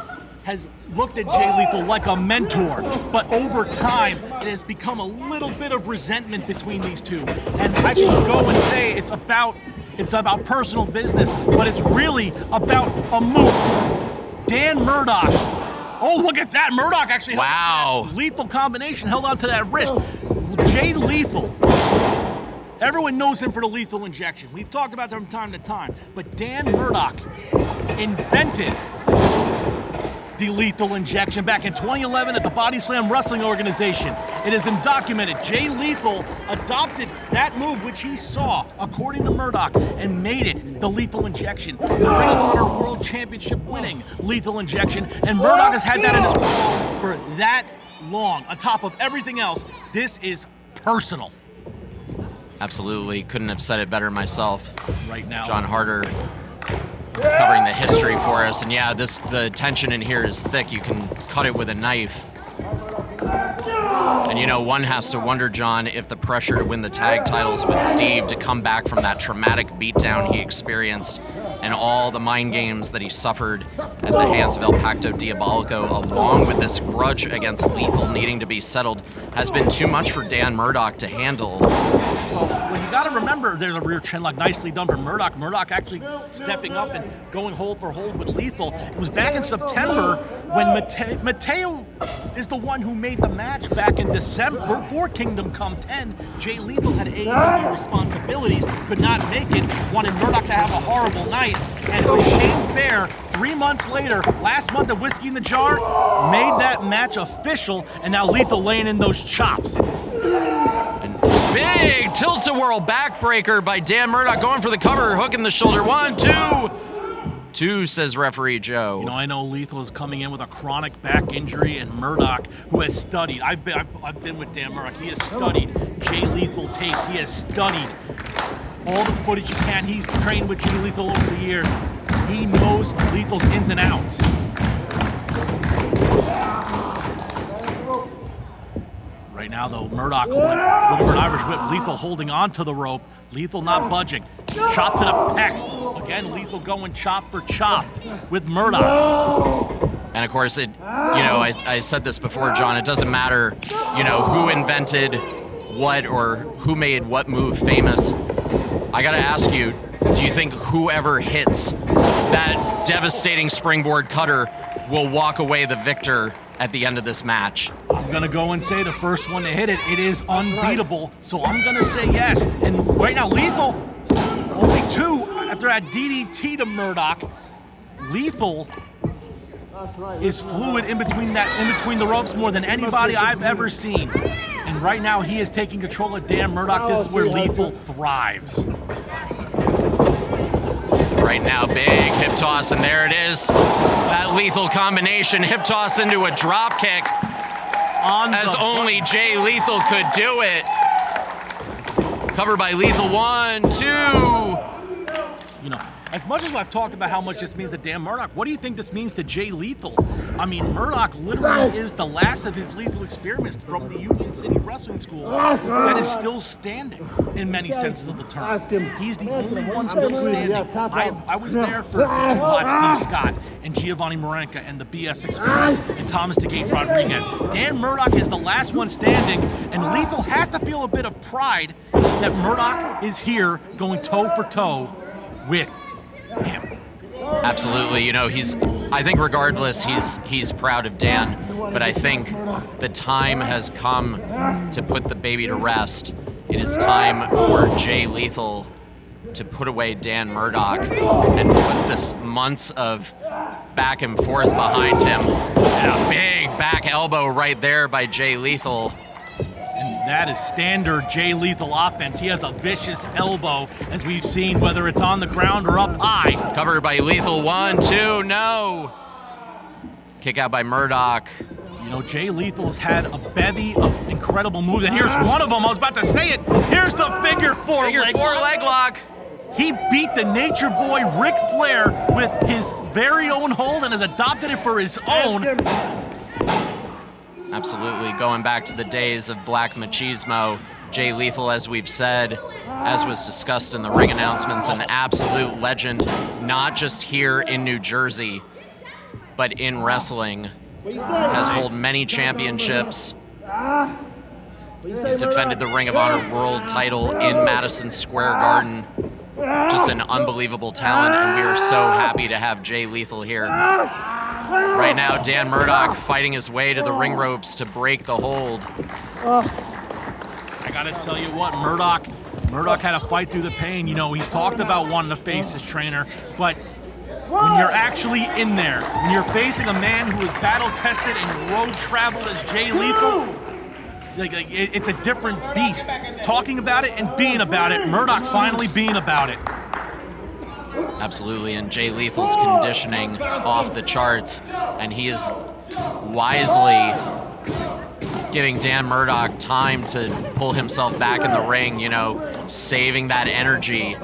has looked at Jay Lethal like a mentor, but over time, it has become a little bit of resentment between these two. And I can go and say it's about personal business, but it's really about a move. Dan Murdoch. Oh, look at that. Murdoch actually held that lethal combination, held on to that wrist. Jay Lethal. Everyone knows him for the lethal injection. We've talked about that from time to time. But Dan Murdoch invented the lethal injection back in 2011 at the Body Slam Wrestling Organization. It has been documented. Jay Lethal adopted that move, which he saw, according to Murdoch, and made it the lethal injection. The Ring of Honor World Championship winning lethal injection. And Murdoch has had that in his crawl for that long. On top of everything else, this is personal. Absolutely. Couldn't have said it better myself. Right now. John Harder covering the history for us. And yeah, the tension in here is thick. You can cut it with a knife. And you know, one has to wonder, John, if the pressure to win the tag titles with Steve, to come back from that traumatic beatdown he experienced and all the mind games that he suffered at the hands of El Pacto Diabolico, along with this grudge against Lethal needing to be settled, has been too much for Dan Murdoch to handle. Well, you got to remember, there's a rear chin lock, nicely done for Murdoch. Murdoch actually stepping up and going hold for hold with Lethal. It was back in September when Mateo is the one who made the match back in December for Kingdom Come 10. Jay Lethal had AEW responsibilities, could not make it, wanted Murdoch to have a horrible night, and it was Shane Fair 3 months later, last month at Whiskey in the Jar, made that match official, and now Lethal laying in those chops. And big tilt-a-whirl backbreaker by Dan Murdoch, going for the cover, hooking the shoulder. 1, 2. 2, says referee Joe. You know, I know Lethal is coming in with a chronic back injury, and Murdoch, who has studied, I've been with Dan Murdoch, he has studied Jay Lethal tapes, he has studied all the footage he can. He's trained with Jay Lethal over the years. He knows Lethal's ins and outs. Right now, though, Murdoch looking for an Irish whip. Lethal holding on to the rope. Lethal not budging. Chop to the pecs. Again, Lethal going chop for chop with Murdoch. And of course, I said this before, John, it doesn't matter, who invented what or who made what move famous. I gotta ask you, do you think whoever hits that devastating springboard cutter will walk away the victor at the end of this match? I'm gonna go and say the first one to hit it, it is unbeatable, so I'm gonna say yes. And right now, Lethal, only 2 after that DDT to Murdoch. Lethal is fluid in between the ropes more than anybody I've ever seen. And right now, he is taking control of Dan Murdoch. This is where Lethal thrives. Right now, big hip toss, and there it is. That Lethal combination, hip toss into a drop kick, as only Jay Lethal could do it. Covered by Lethal, 1, 2. You know, as much as I've talked about how much this means to Dan Murdoch, what do you think this means to Jay Lethal? I mean, Murdoch literally is the last of his lethal experiments from the Union City Wrestling School that is still standing in many senses of the term. He's the only one still standing. I was there for Steve Scott and Giovanni Marenka and the BS Express and Thomas DeGate Rodriguez. Dan Murdoch is the last one standing, and Lethal has to feel a bit of pride that Murdoch is here going toe for toe with him. Absolutely. I think regardless, he's proud of Dan, but I think the time has come to put the baby to rest. It is time for Jay Lethal to put away Dan Murdoch and put this months of back and forth behind him. And a big back elbow right there by Jay Lethal. And that is standard Jay Lethal offense. He has a vicious elbow, as we've seen, whether it's on the ground or up high. Covered by Lethal, 1, 2, no. Kick out by Murdoch. You know, Jay Lethal's had a bevy of incredible moves, and here's one of them. I was about to say it. Here's the figure four leg lock. He beat the Nature Boy Ric Flair with his very own hold and has adopted it for his own. Absolutely, going back to the days of Black Machismo, Jay Lethal, as we've said, as was discussed in the ring announcements, an absolute legend, not just here in New Jersey, but in wrestling. Has held many championships. He's defended the Ring of Honor World title in Madison Square Garden. Just an unbelievable talent, and we are so happy to have Jay Lethal here. Right now, Dan Murdoch fighting his way to the ring ropes to break the hold. I gotta tell you what, Murdoch had to fight through the pain. You know, he's talked about wanting to face his trainer, but when you're actually in there, when you're facing a man who is battle-tested and road-traveled as Jay Lethal, it's a different beast. Talking about it and being about it. Murdoch's finally being about it. Absolutely, and Jay Lethal's conditioning off the charts, and he is wisely giving Dan Murdoch time to pull himself back in the ring, you know, saving that energy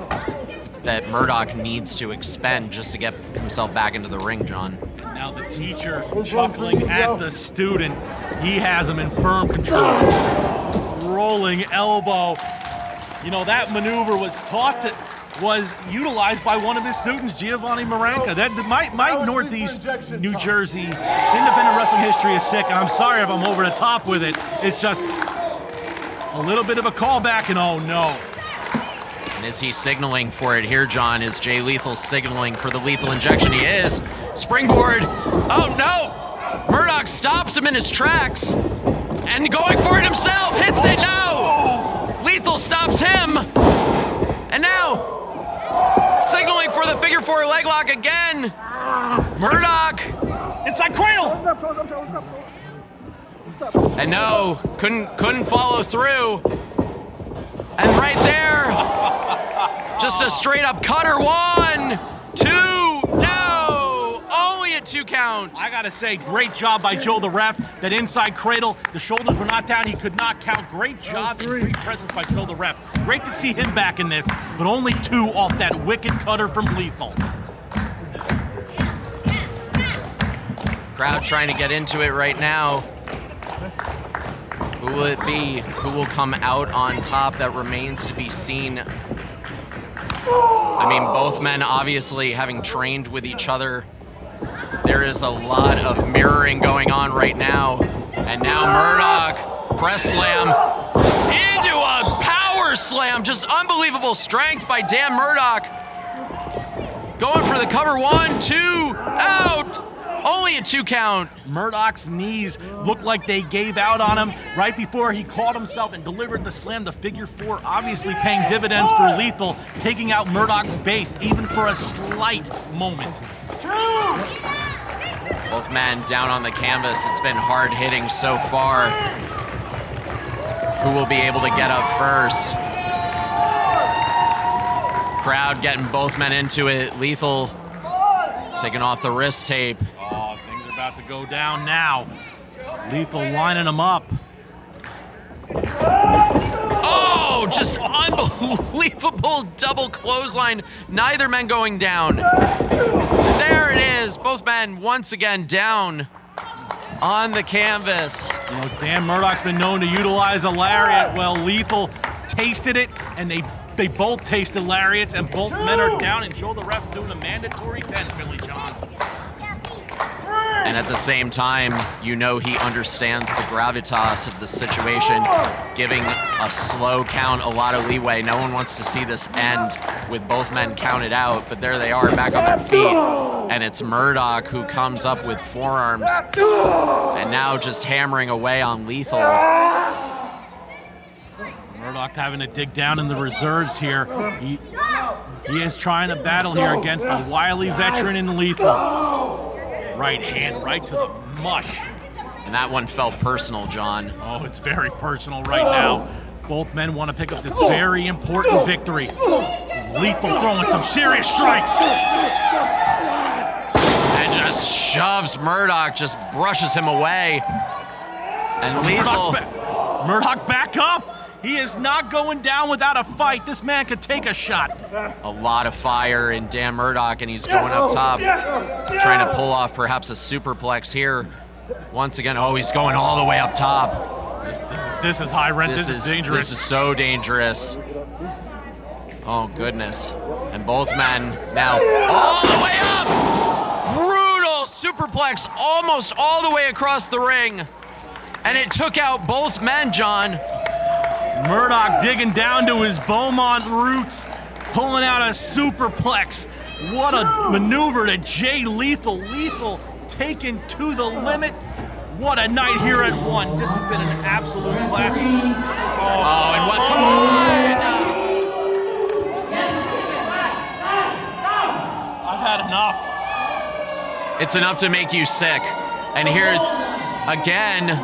that Murdoch needs to expend just to get himself back into the ring, John. And now the teacher chuckling at the student. He has him in firm control. Rolling elbow. You know, that maneuver was utilized by one of his students, Giovanni Maranka. My Northeast New Jersey independent wrestling history is sick, and I'm sorry if I'm over the top with it. It's just a little bit of a callback, and oh no. And is he signaling for it here, John? Is Jay Lethal signaling for the lethal injection? He is. Springboard. Oh no! Murdoch stops him in his tracks, and going for it himself, hits it now! Lethal stops him, and now signaling for the figure four leg lock again. Murdoch. Inside cradle. And no, couldn't follow through. And right there, just a straight up cutter. 1, 2, no, only a 2 count. I gotta say, great job by Joe the ref. That inside cradle, the shoulders were not down. He could not count. Great job and great presence by Joe the ref. Great to see him back in this, but only 2 off that wicked cutter from Lethal. Crowd trying to get into it right now. Who will it be? Who will come out on top? That remains to be seen. I mean, both men obviously having trained with each other. There is a lot of mirroring going on right now. And now Murdoch, press slam into a power slam. Just unbelievable strength by Dan Murdoch. Going for the cover. 1, 2, out. Only a 2 count. Murdoch's knees looked like they gave out on him right before he caught himself and delivered the slam. The figure four obviously paying dividends for Lethal, taking out Murdoch's base, even for a slight moment. Both men down on the canvas. It's been hard hitting so far. Who will be able to get up first? Crowd getting both men into it. Lethal taking off the wrist tape. Oh, things are about to go down now. Lethal lining them up. Oh, just unbelievable double clothesline. Neither man going down. There it is. Both men once again down on the canvas. You know, Dan Murdoch's been known to utilize a lariat. Well, Lethal tasted it, and they both tasted lariats, and both men are down, and Joe the ref doing a mandatory 10, Philly John. And at the same time, you know he understands the gravitas of the situation, giving a slow count a lot of leeway. No one wants to see this end with both men counted out, but there they are back on their feet. And it's Murdoch who comes up with forearms, and now just hammering away on Lethal. Murdoch having to dig down in the reserves here. He is trying to battle here against a wily veteran in Lethal. Right hand right to the mush. And that one felt personal, John. Oh, it's very personal right now. Both men want to pick up this very important victory. Lethal throwing some serious strikes. And just shoves Murdoch, just brushes him away. And Lethal... Murdoch back up. He is not going down without a fight. This man could take a shot. A lot of fire in Dan Murdoch, and he's going up top, trying to pull off perhaps a superplex here. Once again, oh, he's going all the way up top. This is high rent. This is dangerous. This is so dangerous. Oh, goodness. And both men now all the way up. Brutal superplex almost all the way across the ring. And it took out both men, John. Murdoch digging down to his Beaumont roots, pulling out a superplex. What a maneuver to Jay Lethal. Lethal taken to the limit. What a night here at 1. This has been an absolute classic. Oh, and what? Come on! I've had enough. It's enough to make you sick. And here again,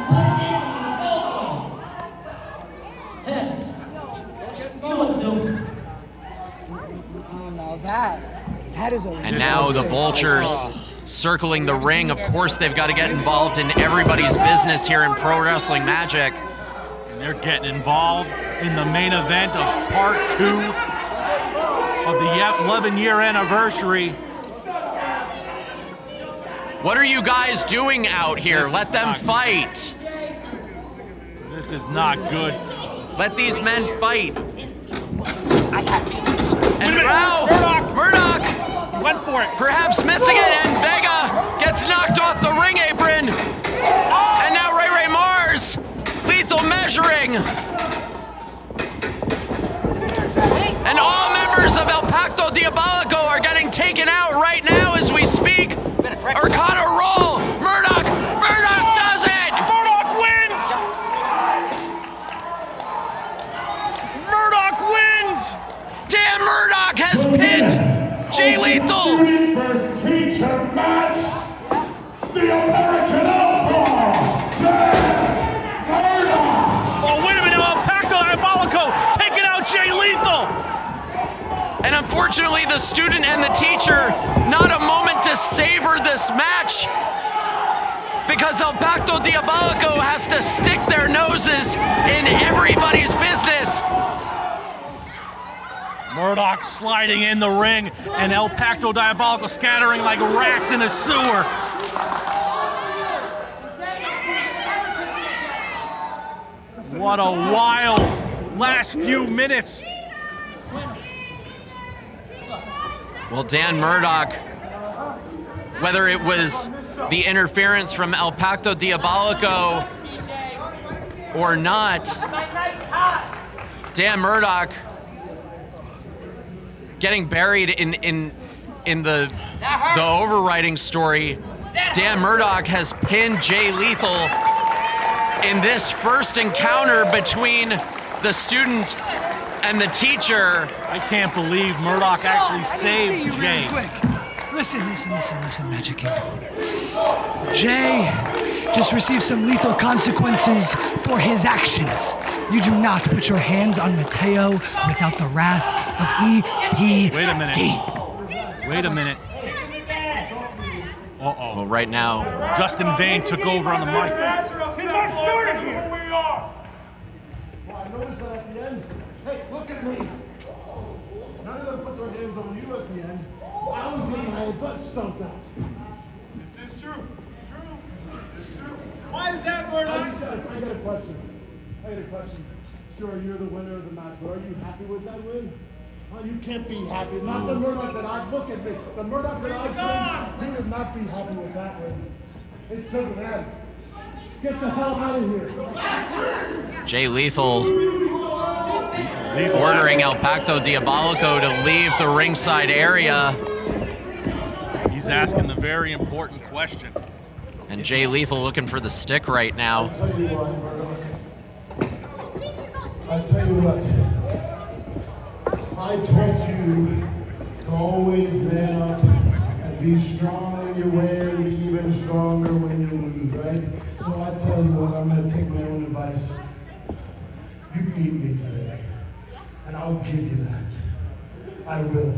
And now the Vultures circling the ring. Of course, they've got to get involved in everybody's business here in Pro Wrestling Magic. And they're getting involved in the main event of part 2 of the 11-year anniversary. What are you guys doing out here? Let them fight. This is not good. Let these men fight. And Murdoch went for it. Perhaps missing it, and Vega gets knocked off the ring apron. And now Ray Mars, lethal measuring. And all members of El Pacto Diabolico are getting taken out right now as we speak. Arcana roll. Murdoch does it. Murdoch wins. Murdoch wins. Dan Murdoch has pinned Jay Lethal. Student versus teacher match. The American Outlaw, Dan Murdoch. Oh, wait a minute. El Pacto Diabolico taking out Jay Lethal. And unfortunately, the student and the teacher, not a moment to savor this match, because El Pacto Diabolico has to stick their noses in everybody's business. Murdoch sliding in the ring, and El Pacto Diabolico scattering like rats in a sewer. What a wild last few minutes. Well, Dan Murdoch, whether it was the interference from El Pacto Diabolico or not, Dan Murdoch getting buried in the overriding story. Dan Murdoch has pinned Jay Lethal in this first encounter between the student and the teacher. I can't believe Murdoch actually saved Jay. Really listen, Magic Kingdom. Jay just received some lethal consequences for his actions. You do not put your hands on Mateo without the wrath of EPD. Wait a minute. Uh-oh. Well, right now, Justin Vane took over on the mic. Since I started here. Who we are. Well, I noticed that at the end. Hey, look at me. None of them put their hands on you at the end. I was getting my butt stumped out. This is true. Why is that, Murdoch? I got a question. Sure, you're the winner of the match, but are you happy with that win? Oh, you can't be happy. Not the Murdoch that I look at me. The Murdoch that I trained, you would not be happy with that win. It's because of that. Get the hell out of here. Jay Lethal ordering El Pacto Diabolico to leave the ringside area. He's asking the very important question. And Jay Lethal looking for the stick right now. I'll tell you what, Murdoch. I tell you what. I taught you to always man up and be strong when you win and be even stronger when you lose, right? So I tell you what, I'm gonna take my own advice. You beat me today, and I'll give you that. I will.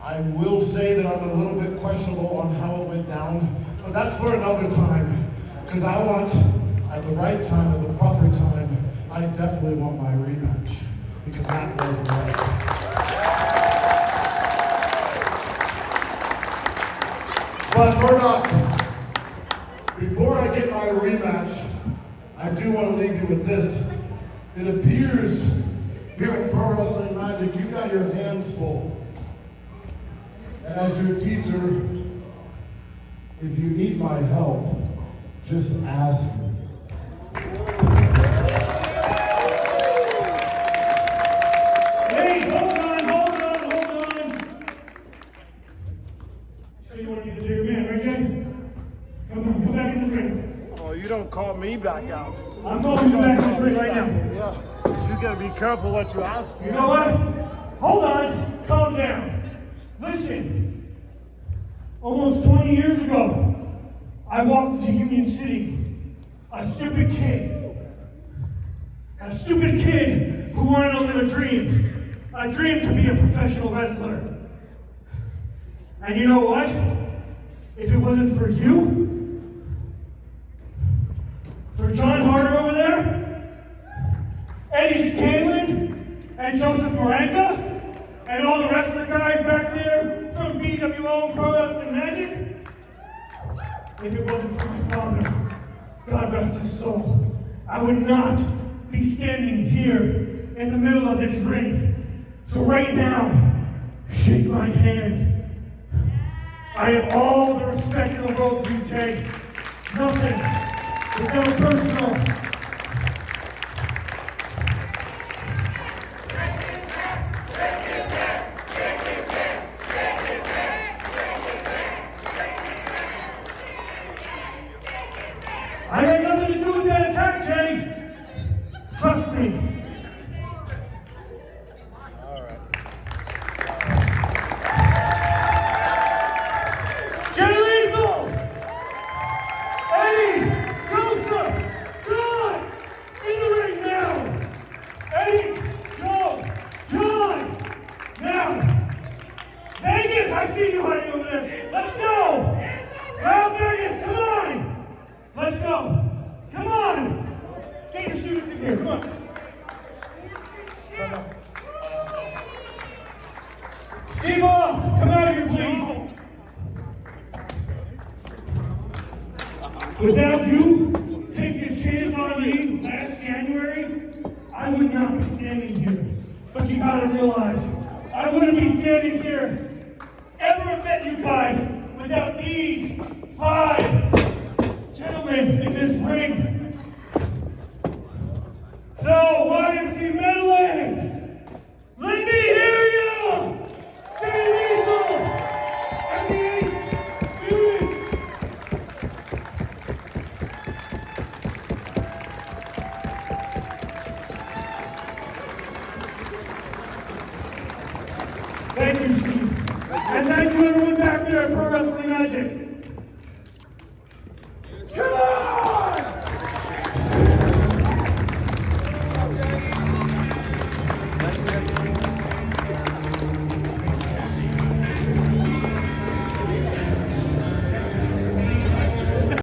I will say that I'm a little bit questionable on how it went down, but that's for another time. Because I want, at the right time, at the proper time, I definitely want my rematch. Because that wasn't right. But Murdoch, before I get my rematch, I do want to leave you with this. It appears here at Pro Wrestling Magic, you got your hands full. And as your teacher, if you need my help, just ask me. Hey, hold on. So you want to get the bigger man, right, Jay? Come back in this ring. Oh, you don't call me back out. I'm calling you back in this ring right now. Yeah, you gotta be careful what you ask for. You know what? Hold on, calm down. Listen, almost 20 years ago, I walked into Union City, a stupid kid who wanted to live a dream to be a professional wrestler. And you know what? If it wasn't for you, for John Harder over there, Eddie Scanlon, and Joseph Moranka, and all the rest of the guys back there from PWM Pro Wrestling Magic, if it wasn't for my father, God rest his soul, I would not be standing here in the middle of this ring. So right now, shake my hand. I have all the respect in the world for you, Jay. Nothing. It's never personal. I had nothing to do with that attack, Jay. Trust me. I see you hiding over there. Let's go. Now, Vegas, come on. Let's go. Come on. Get your students in here. Come on. Steve off. Come out of here, please. Without you taking a chance on me last January, I would not be standing here. But you gotta realize, I wouldn't be standing here ever met you guys without these 5 gentlemen in this ring. So, YMCA Meadowlands, let me hear you! Jay Lethal and the Ace students! Thank you, Steve. And thank you everyone back there at Pro Wrestling Magic.